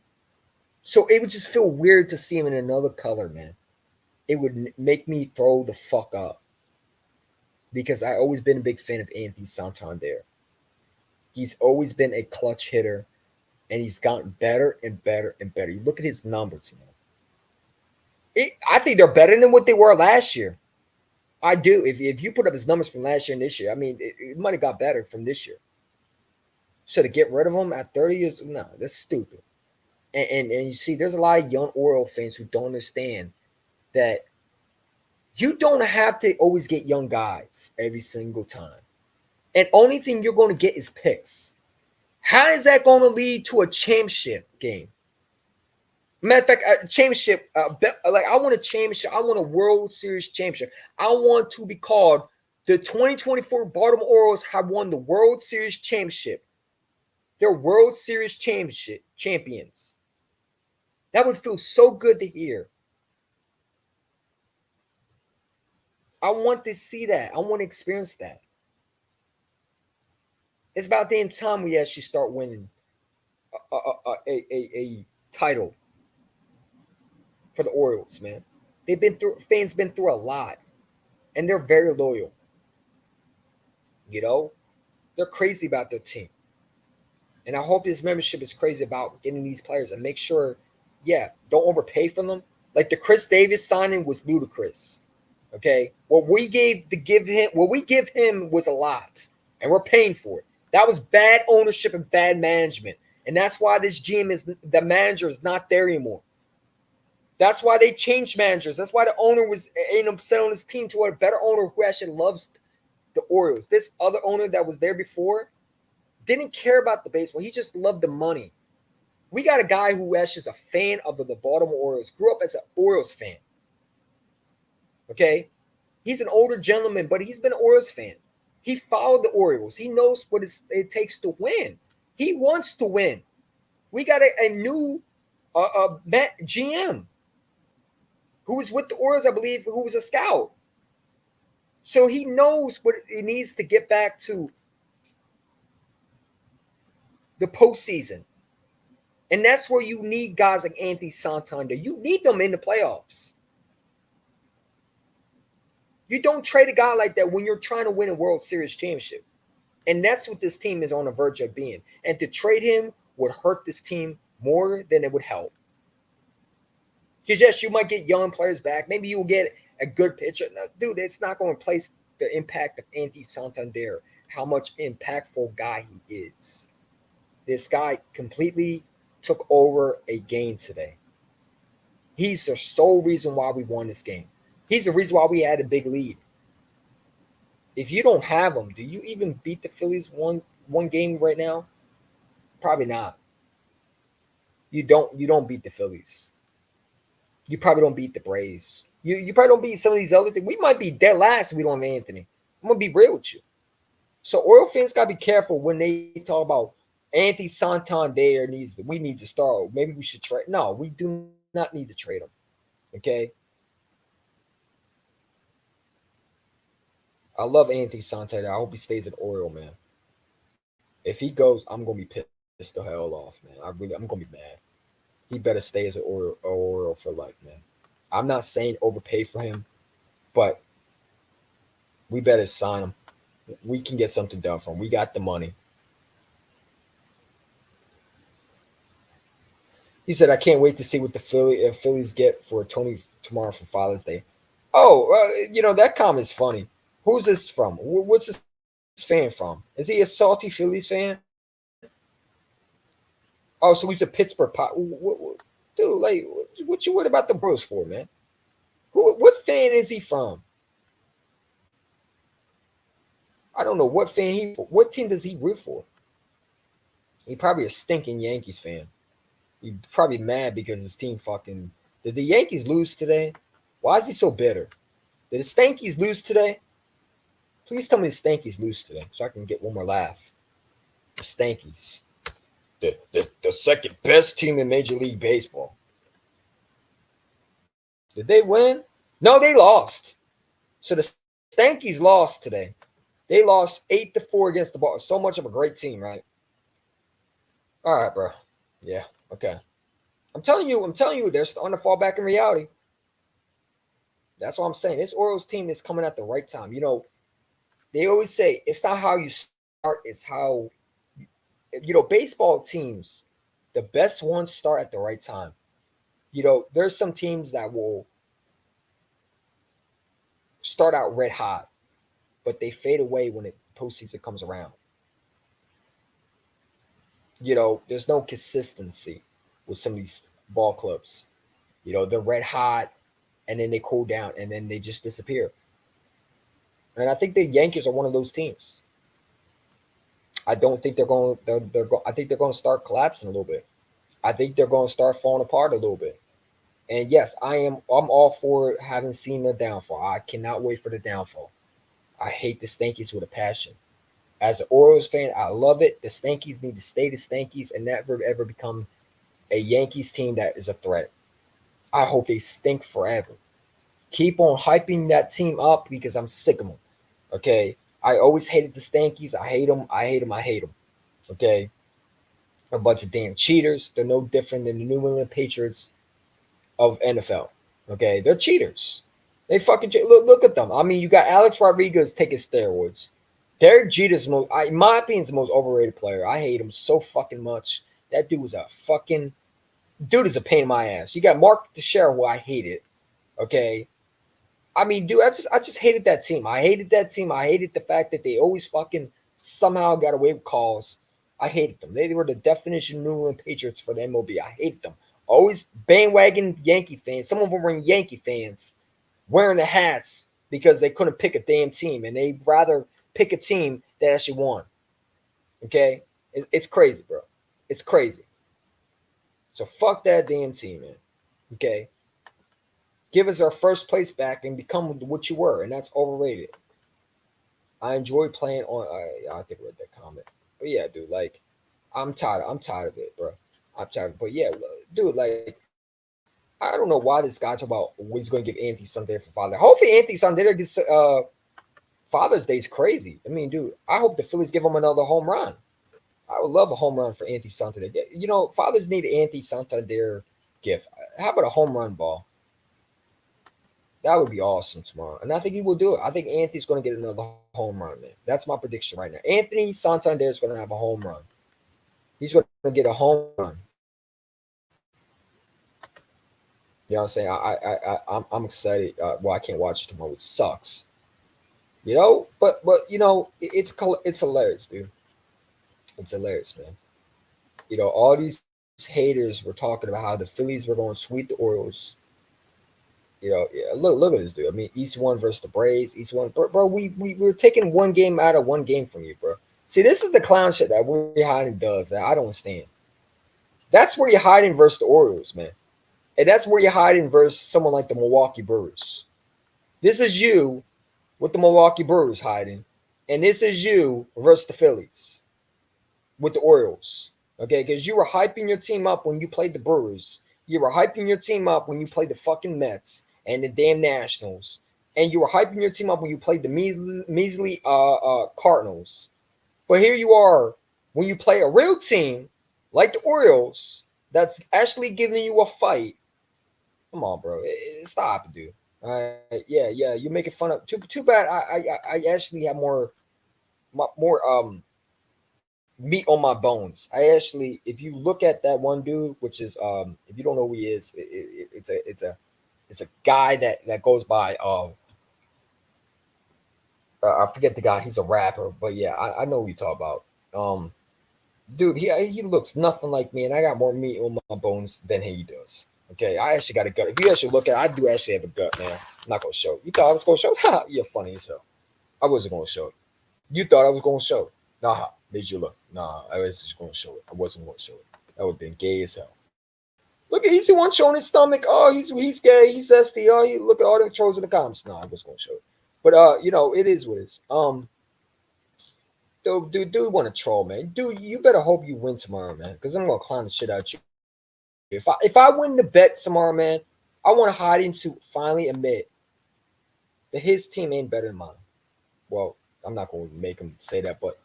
So it would just feel weird to see him in another color, man. It would make me throw the fuck up, because I've always been a big fan of Anthony Santander. He's always been a clutch hitter. And he's gotten better and better and better. You look at his numbers, I think they're better than what they were last year. I do. If you put up his numbers from last year and this year, it might have got better from this year. So to get rid of him at 30 years, no, that's stupid. And you see, there's a lot of young Oriole fans who don't understand that you don't have to always get young guys every single time. And only thing you're going to get is picks. How is that going to lead to a championship game? Matter of fact, a championship, I want a championship. I want a World Series championship. I want to be called the 2024 Baltimore Orioles have won the World Series championship. They're World Series champions. That would feel so good to hear. I want to see that. I want to experience that. It's about damn time we actually start winning a title for the Orioles, man. Fans been through a lot, and they're very loyal. They're crazy about their team, and I hope this membership is crazy about getting these players and make sure, don't overpay for them. Like the Chris Davis signing was ludicrous. Okay, what we give him was a lot, and we're paying for it. That was bad ownership and bad management. And that's why the manager is not there anymore. That's why they changed managers. That's why the owner was set on his team to a better owner who actually loves the Orioles. This other owner that was there before didn't care about the baseball. He just loved the money. We got a guy who actually is a fan of the Baltimore Orioles, grew up as an Orioles fan. Okay? He's an older gentleman, but he's been an Orioles fan. He followed the Orioles. He knows what it takes to win. He wants to win. We got a new GM who was with the Orioles, I believe, who was a scout. So he knows what it needs to get back to the postseason. And that's where you need guys like Anthony Santander. You need them in the playoffs. You don't trade a guy like that when you're trying to win a World Series championship. And that's what this team is on the verge of being. And to trade him would hurt this team more than it would help. Because, yes, you might get young players back. Maybe you'll get a good pitcher. No, dude, it's not going to replace the impact of Anthony Santander, how much impactful guy he is. This guy completely took over a game today. He's the sole reason why we won this game. He's the reason why we had a big lead. If you don't have him, do you even beat the Phillies one game right now? Probably not. You don't beat the Phillies. You probably don't beat the Braves. You probably don't beat some of these other things. We might be dead last if we don't have Anthony. I'm gonna be real with you. So Oriole fans gotta be careful when they talk about Anthony Santander we need to start. Maybe we should trade. No, we do not need to trade him. Okay. I love Anthony Santander. I hope he stays an Oriole, man. If he goes, I'm gonna be pissed the hell off, man. I'm gonna be mad. He better stay as an Oriole for life, man. I'm not saying overpay for him, but we better sign him. We can get something done for him. We got the money. He said, "I can't wait to see what the Phillies get for Tony tomorrow for Father's Day." Oh, that comment's funny. Who's this from? What's this fan from? Is he a salty Phillies fan? Oh, so he's a Pittsburgh dude. Like, what you worried about the Bros for, man? What fan is he from? I don't know what fan what team does he root for? He probably a stinking Yankees fan. He's probably mad because his team fucking. Did the Yankees lose today? Why is he so bitter? Did the Stankies lose today? Please tell me the Stankies lose today so I can get one more laugh. The Stankies. The second best team in Major League Baseball. Did they win? No, they lost. So the Stankies lost today. They lost 8-4 against the ball. So much of a great team, right? All right, bro. Yeah, okay. I'm telling you, they're starting to fall back in reality. That's what I'm saying. This Orioles team is coming at the right time. They always say it's not how you start, it's how baseball teams, the best ones start at the right time. There's some teams that will start out red hot, but they fade away when the postseason comes around. There's no consistency with some of these ball clubs. They're red hot, and then they cool down, and then they just disappear. And I think the Yankees are one of those teams. I don't think they're going. I think they're going to start collapsing a little bit. I think they're going to start falling apart a little bit. And yes, I'm all for having seen the downfall. I cannot wait for the downfall. I hate the Stankies with a passion. As an Orioles fan, I love it. The Stankies need to stay the Stankies and never ever become a Yankees team that is a threat. I hope they stink forever. Keep on hyping that team up because I'm sick of them. Okay. I always hated the Stankies. I hate them. I hate them. I hate them. Okay. A bunch of damn cheaters. They're no different than the New England Patriots of NFL. Okay. They're cheaters. They fucking look at them. I mean, you got Alex Rodriguez taking steroids. Derek Jeter's in my opinion, is the most overrated player. I hate him so fucking much. That dude is a pain in my ass. You got Mark Teixeira, who I hated. Okay. I mean, dude, I just hated that team. I hated that team. I hated the fact that they always fucking somehow got away with calls. I hated them. They were the definition of New England Patriots for the MLB. I hated them. Always bandwagon Yankee fans. Some of them were Yankee fans wearing the hats because they couldn't pick a damn team, and they'd rather pick a team that actually won. Okay? It's crazy, bro. It's crazy. So fuck that damn team, man. Okay? Give us our first place back and become what you were, and that's overrated. I enjoy playing on. I think I read that comment, but yeah, dude, like, I'm tired of it, bro. I'm tired. But yeah, dude, like, I don't know why this guy talk about he's going to give Anthony Sunday for Father. Hopefully, Anthony Sunday gets Father's Day is crazy. I mean, dude, I hope the Phillies give him another home run. I would love a home run for Anthony Santander. Fathers need an Anthony Santander gift. How about a home run ball? That would be awesome tomorrow. And I think he will do it. I think Anthony's going to get another home run, man. That's my prediction right now. Anthony Santander is going to have a home run. He's going to get a home run. You know what I'm saying? I'm excited. Well, I can't watch it tomorrow, which sucks. But it's hilarious, dude. It's hilarious, man. All these haters were talking about how the Phillies were going to sweep the Orioles. Yeah, look at this dude. I mean, East won versus the Braves. East won, bro. We were taking one game out of one game from you, bro. See, this is the clown shit that where you hiding does that I don't understand. That's where you're hiding versus the Orioles, man. And that's where you're hiding versus someone like the Milwaukee Brewers. This is you with the Milwaukee Brewers hiding. And this is you versus the Phillies with the Orioles. Okay, because you were hyping your team up when you played the Brewers. You were hyping your team up when you played the fucking Mets and the damn Nationals. And you were hyping your team up when you played the measly Cardinals. But here you are when you play a real team like the Orioles that's actually giving you a fight. Come on, bro. Stop, dude. All right. Yeah. You're making fun of. Too bad. I actually have more meat on my bones. I actually, if you look at that one dude, which is if you don't know who he is, it's a guy that goes by I forget the guy. He's a rapper, but yeah, I know who you talk about. Dude, he looks nothing like me, and I got more meat on my bones than he does. Okay, I actually got a gut. If you actually look at it, I do actually have a gut, man. I'm not gonna show it. You thought I was gonna show it? You're funny as hell. I wasn't gonna show it. You thought I was gonna show it. Nah, made you look. Nah, I was just gonna show it. I wasn't gonna show it. That would have been gay as hell. Look at he's the one showing his stomach. Oh, he's gay. He's ST. Oh, look at all the trolls in the comments. Nah, I was gonna show it. But it is what it is. Dude, want to troll, man. Dude, you better hope you win tomorrow, man, because I'm gonna clown the shit out you. If I win the bet tomorrow, man, I want Heiden to finally admit that his team ain't better than mine. Well, I'm not gonna make him say that, but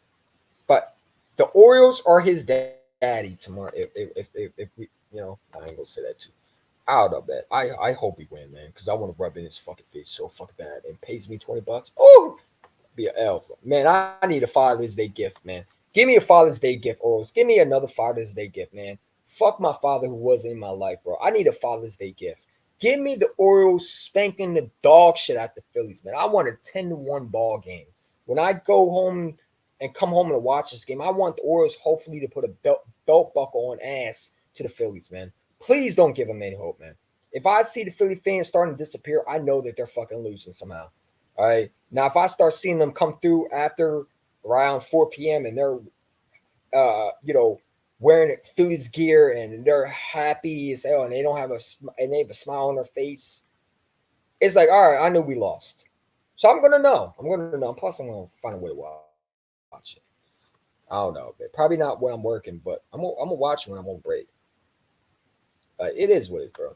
the Orioles are his daddy tomorrow. If we, I ain't gonna say that too. I don't know, man. I hope he win, man, because I want to rub in his fucking face so fucking bad and pays me $20. Oh, be an elf, man. I need a Father's Day gift, man. Give me a Father's Day gift, Orioles. Give me another Father's Day gift, man. Fuck my father who wasn't in my life, bro. I need a Father's Day gift. Give me the Orioles spanking the dog shit out the Phillies, man. I want a 10-1 ball game. When I go home and come home and watch this game, I want the Orioles hopefully to put a belt buckle on ass to the Phillies, man. Please don't give them any hope, man. If I see the Philly fans starting to disappear, I know that they're fucking losing somehow. All right. Now, if I start seeing them come through after around 4 p.m. and they're, wearing Phillies gear and they're happy as hell and they don't have and they have a smile on their face, it's like, all right, I knew we lost. So I'm gonna know. Plus, I'm gonna find a way to watch it. I don't know, but probably not when I'm working, but I'm gonna watch it when I'm on break. It is what it is, bro.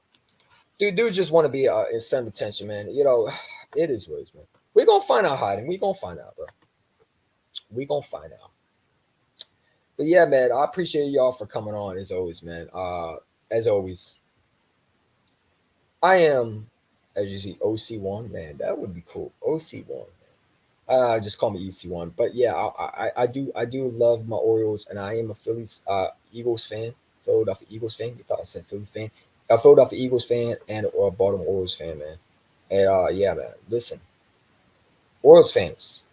Dude just want to be in center of attention, man. It is what it is, man. We're gonna find out, Heiden. We're gonna find out, bro. We're gonna find out. But yeah, man, I appreciate y'all for coming on as always, man. As always, I am, as you see, OC1, man. That would be cool. OC1. Just call me EC1. But yeah, I do love my Orioles, and I am a Phillies Eagles fan, Philadelphia Eagles fan. You thought I said Philly fan? A Philadelphia Eagles fan and a Baltimore Orioles fan, man. And yeah, man. Listen, Orioles fans,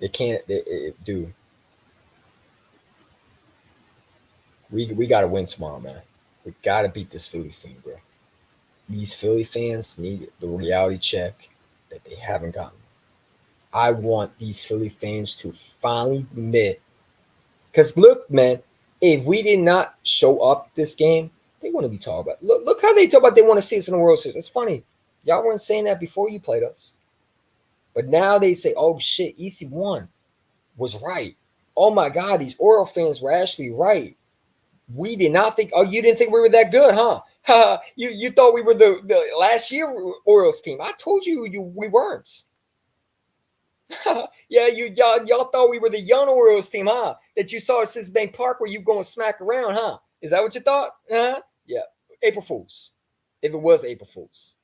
they can't. Dude, we got to win tomorrow, man. We got to beat this Phillies team, bro. These Philly fans need the reality check that they haven't gotten. I want these Philly fans to finally admit, because look, man, if we did not show up this game, they want to be talking about. Look how they talk about they want to see us in the World Series. It's funny. Y'all weren't saying that before you played us. But now they say, oh shit, EC1 was right. Oh my God, these Oriole fans were actually right. We did not think, oh, you didn't think we were that good, huh? You thought we were the last year Orioles team. I told you we weren't. Yeah, y'all thought we were the young Orioles team, huh? That you saw at Citizens Bank Park where you going to smack around, huh? Is that what you thought? Uh-huh. Yeah. April Fools. If it was April Fools.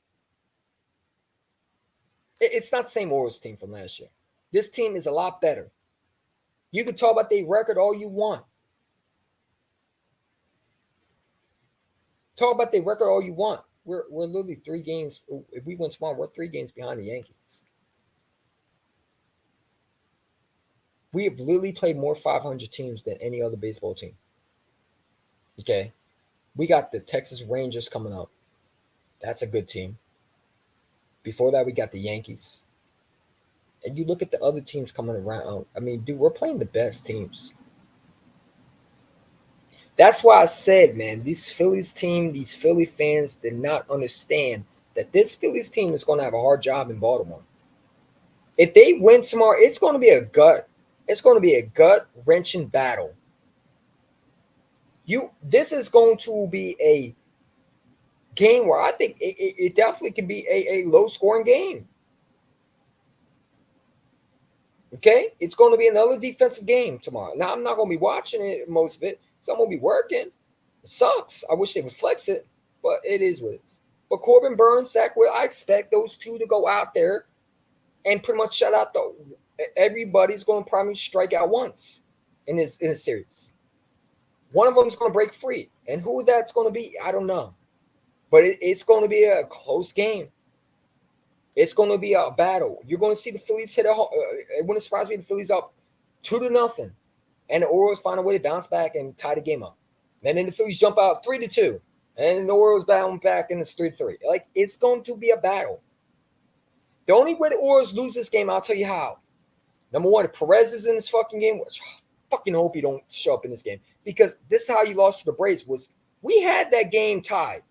It's not the same Orioles team from last year. This team is a lot better. You can talk about their record all you want. Talk about their record all you want. We're literally 3 games. If we win tomorrow, we're 3 games behind the Yankees. We have literally played more 500 teams than any other baseball team. Okay. We got the Texas Rangers coming up. That's a good team. Before that, we got the Yankees. And you look at the other teams coming around. I mean, dude, we're playing the best teams. That's why I said, man, this Phillies team, these Philly fans did not understand that this Phillies team is going to have a hard job in Baltimore. If they win tomorrow, it's going to be a gut. It's going to be a gut wrenching battle. This is going to be a game where I think it definitely can be a low scoring game. Okay, it's going to be another defensive game tomorrow. Now I'm not going to be watching it most of it, so I'm going to be working. It sucks. I wish they would flex it, but it is what it is. But Corbin Burns, Zach Will, I expect those two to go out there and pretty much shut out everybody's going to probably strike out once in this series. One of them is going to break free, and who that's going to be, I don't know. But it's going to be a close game. It's going to be a battle. You're going to see the Phillies hit it wouldn't surprise me if the Phillies up 2-0, and the Orioles find a way to bounce back and tie the game up. And then the Phillies jump out 3-2, and the Orioles bounce back and it's 3-3. Like, it's going to be a battle. The only way the Orioles lose this game, I'll tell you how. Number one, if Perez is in this fucking game, which I fucking hope he don't show up in this game, because this is how you lost to the Braves. Was we had that game tied.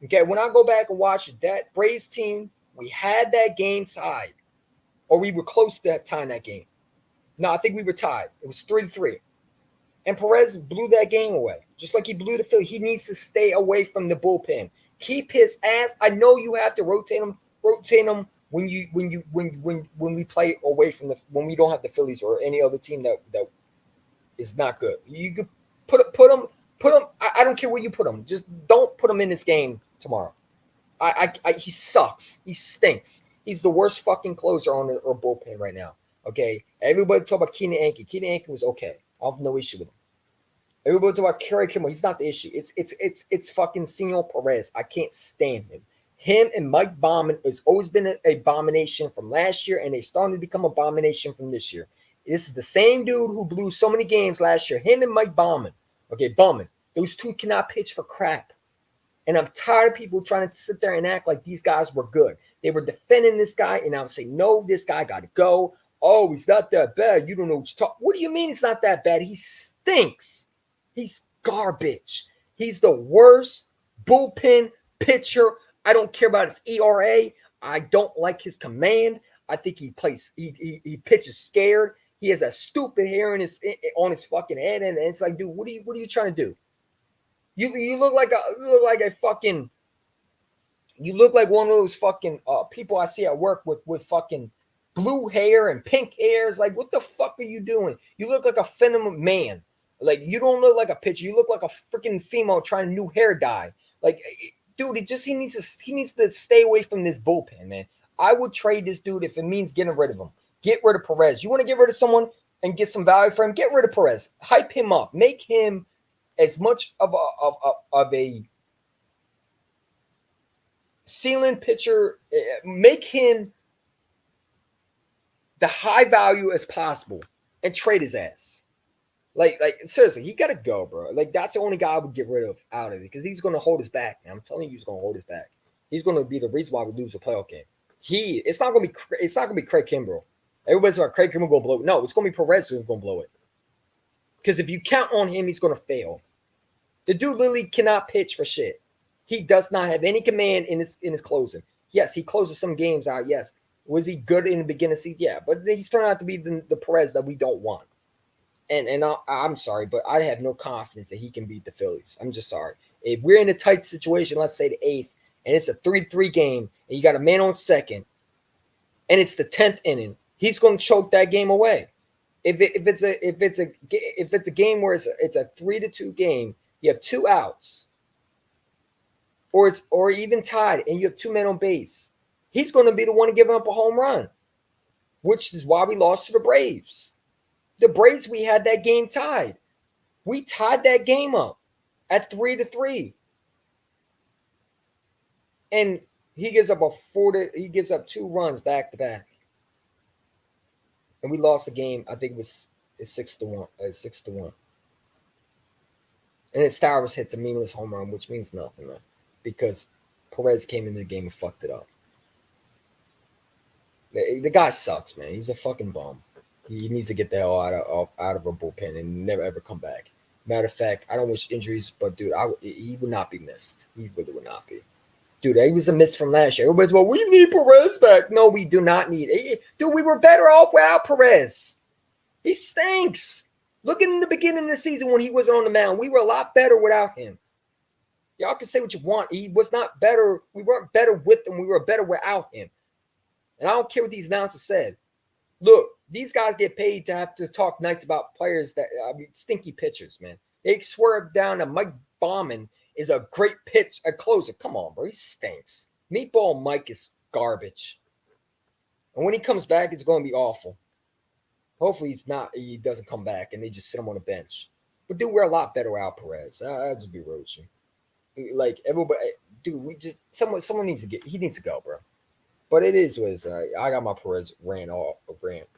Okay, when I go back and watch that Braves team, we had that game tied, or we were close to tying that game. No, I think we were tied. It was 3-3. And Perez blew that game away, just like he blew the Philly. He needs to stay away from the bullpen. Keep his ass. I know you have to rotate him when we play away from when we don't have the Phillies or any other team that is not good. You could put him. I don't care where you put him. Just don't put him in this game tomorrow. He sucks. He stinks. He's the worst fucking closer on our bullpen right now. Okay, everybody talk about Keenan Anke. Keenan Anke was okay. I have no issue with him. Everybody talk about Kerry Kimmel. He's not the issue. It's fucking Senor Perez. I can't stand him. Him and Mike Baumann has always been an abomination from last year, and they starting to become an abomination from this year. This is the same dude who blew so many games last year. Him and Mike Baumann. Okay, Baumann. Those two cannot pitch for crap. And I'm tired of people trying to sit there and act like these guys were good. They were defending this guy, and I would say, no, this guy got to go. Oh, he's not that bad. You don't know what you're talking. What do you mean he's not that bad? He stinks. He's garbage. He's the worst bullpen pitcher. I don't care about his ERA. I don't like his command. I think he pitches scared. He has that stupid hair on his fucking head, and it's like, dude, what are you trying to do? You look like one of those fucking people I see at work with fucking blue hair and pink hair. It's like, what the fuck are you doing? You look like a phenomenal man. Like, you don't look like a pitcher. You look like a freaking female trying a new hair dye. Like, dude, he needs to stay away from this bullpen, man. I would trade this dude if it means getting rid of him. Get rid of Perez. You want to get rid of someone and get some value for him? Get rid of Perez. Hype him up. Make him as much of a ceiling pitcher. Make him the high value as possible and trade his ass. Like seriously, he gotta go, bro. Like, that's the only guy I would get rid of out of it, because he's gonna hold us back. Man. I'm telling you, he's gonna hold us back. He's gonna be the reason why we lose the playoff game. It's not gonna be Craig Kimbrell. Everybody's about Craig Kimbrell gonna blow it. No, it's gonna be Perez who's gonna blow it. Because if you count on him, he's gonna fail. The dude literally cannot pitch for shit. He does not have any command in his closing. Yes, he closes some games out. Yes. Was he good in the beginning? Yeah, but he's turned out to be the Perez that we don't want. And I'm sorry, but I have no confidence that he can beat the Phillies. I'm just sorry. If we're in a tight situation, let's say the 8th, and it's a 3-3 game, and you got a man on second, and it's the 10th inning, he's going to choke that game away. If it's a game where it's a 3-2 game, you have 2 outs, or even tied, and you have 2 men on base, he's going to be the one to give up a home run, which is why we lost to the Braves. The Braves, we had that game tied. We tied that game up at 3-3. And he gives up 2 runs back to back. And we lost the game. I think it's 6-1. 6-1. And then Stowers hits a meaningless home run, which means nothing, man. Because Perez came into the game and fucked it up. The guy sucks, man. He's a fucking bum. He needs to get the hell out of a bullpen and never ever come back. Matter of fact, I don't wish injuries, but dude, he would not be missed. He really would not be. Dude, he was a miss from last year. Everybody's well, we need Perez back. No, we do not need. Dude, we were better off without Perez. He stinks. Look in the beginning of the season when he wasn't on the mound. We were a lot better without him. Y'all can say what you want. He was not better. We weren't better with him. We were better without him. And I don't care what these announcers said. Look, these guys get paid to have to talk nice about players that stinky pitchers, man. They swerve down that Mike Baumann is a great a closer. Come on, bro. He stinks. Meatball Mike is garbage. And when he comes back, it's going to be awful. Hopefully he doesn't come back and they just sit him on the bench. But dude, we're a lot better without Perez. I'll just be real with you. Like everybody, dude, someone needs to go, bro. But it is what it is. I got my Perez rant,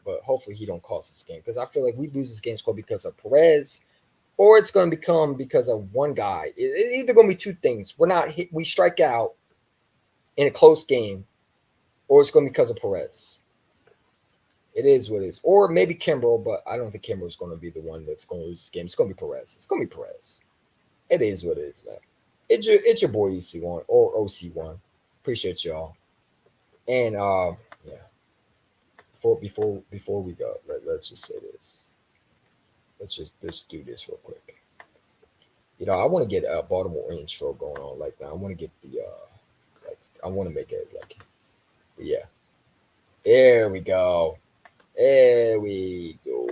but hopefully he don't cost this game because I feel like we lose this game score because of Perez, or it's going to become because of one guy. It's either going to be two things: we strike out in a close game, or it's going to be because of Perez. It is what it is, or maybe Kimbrel, but I don't think Kimbrel's going to be the one that's going to lose this game. It's going to be Perez. It's going to be Perez. It is what it is, man. It's your boy EC1 or OC1. Appreciate y'all. And yeah. Before we go, let's just say this. Let's do this real quick. I want to get a Baltimore intro going on like that. I want to get the I want to make it like, yeah. There we go. There we go.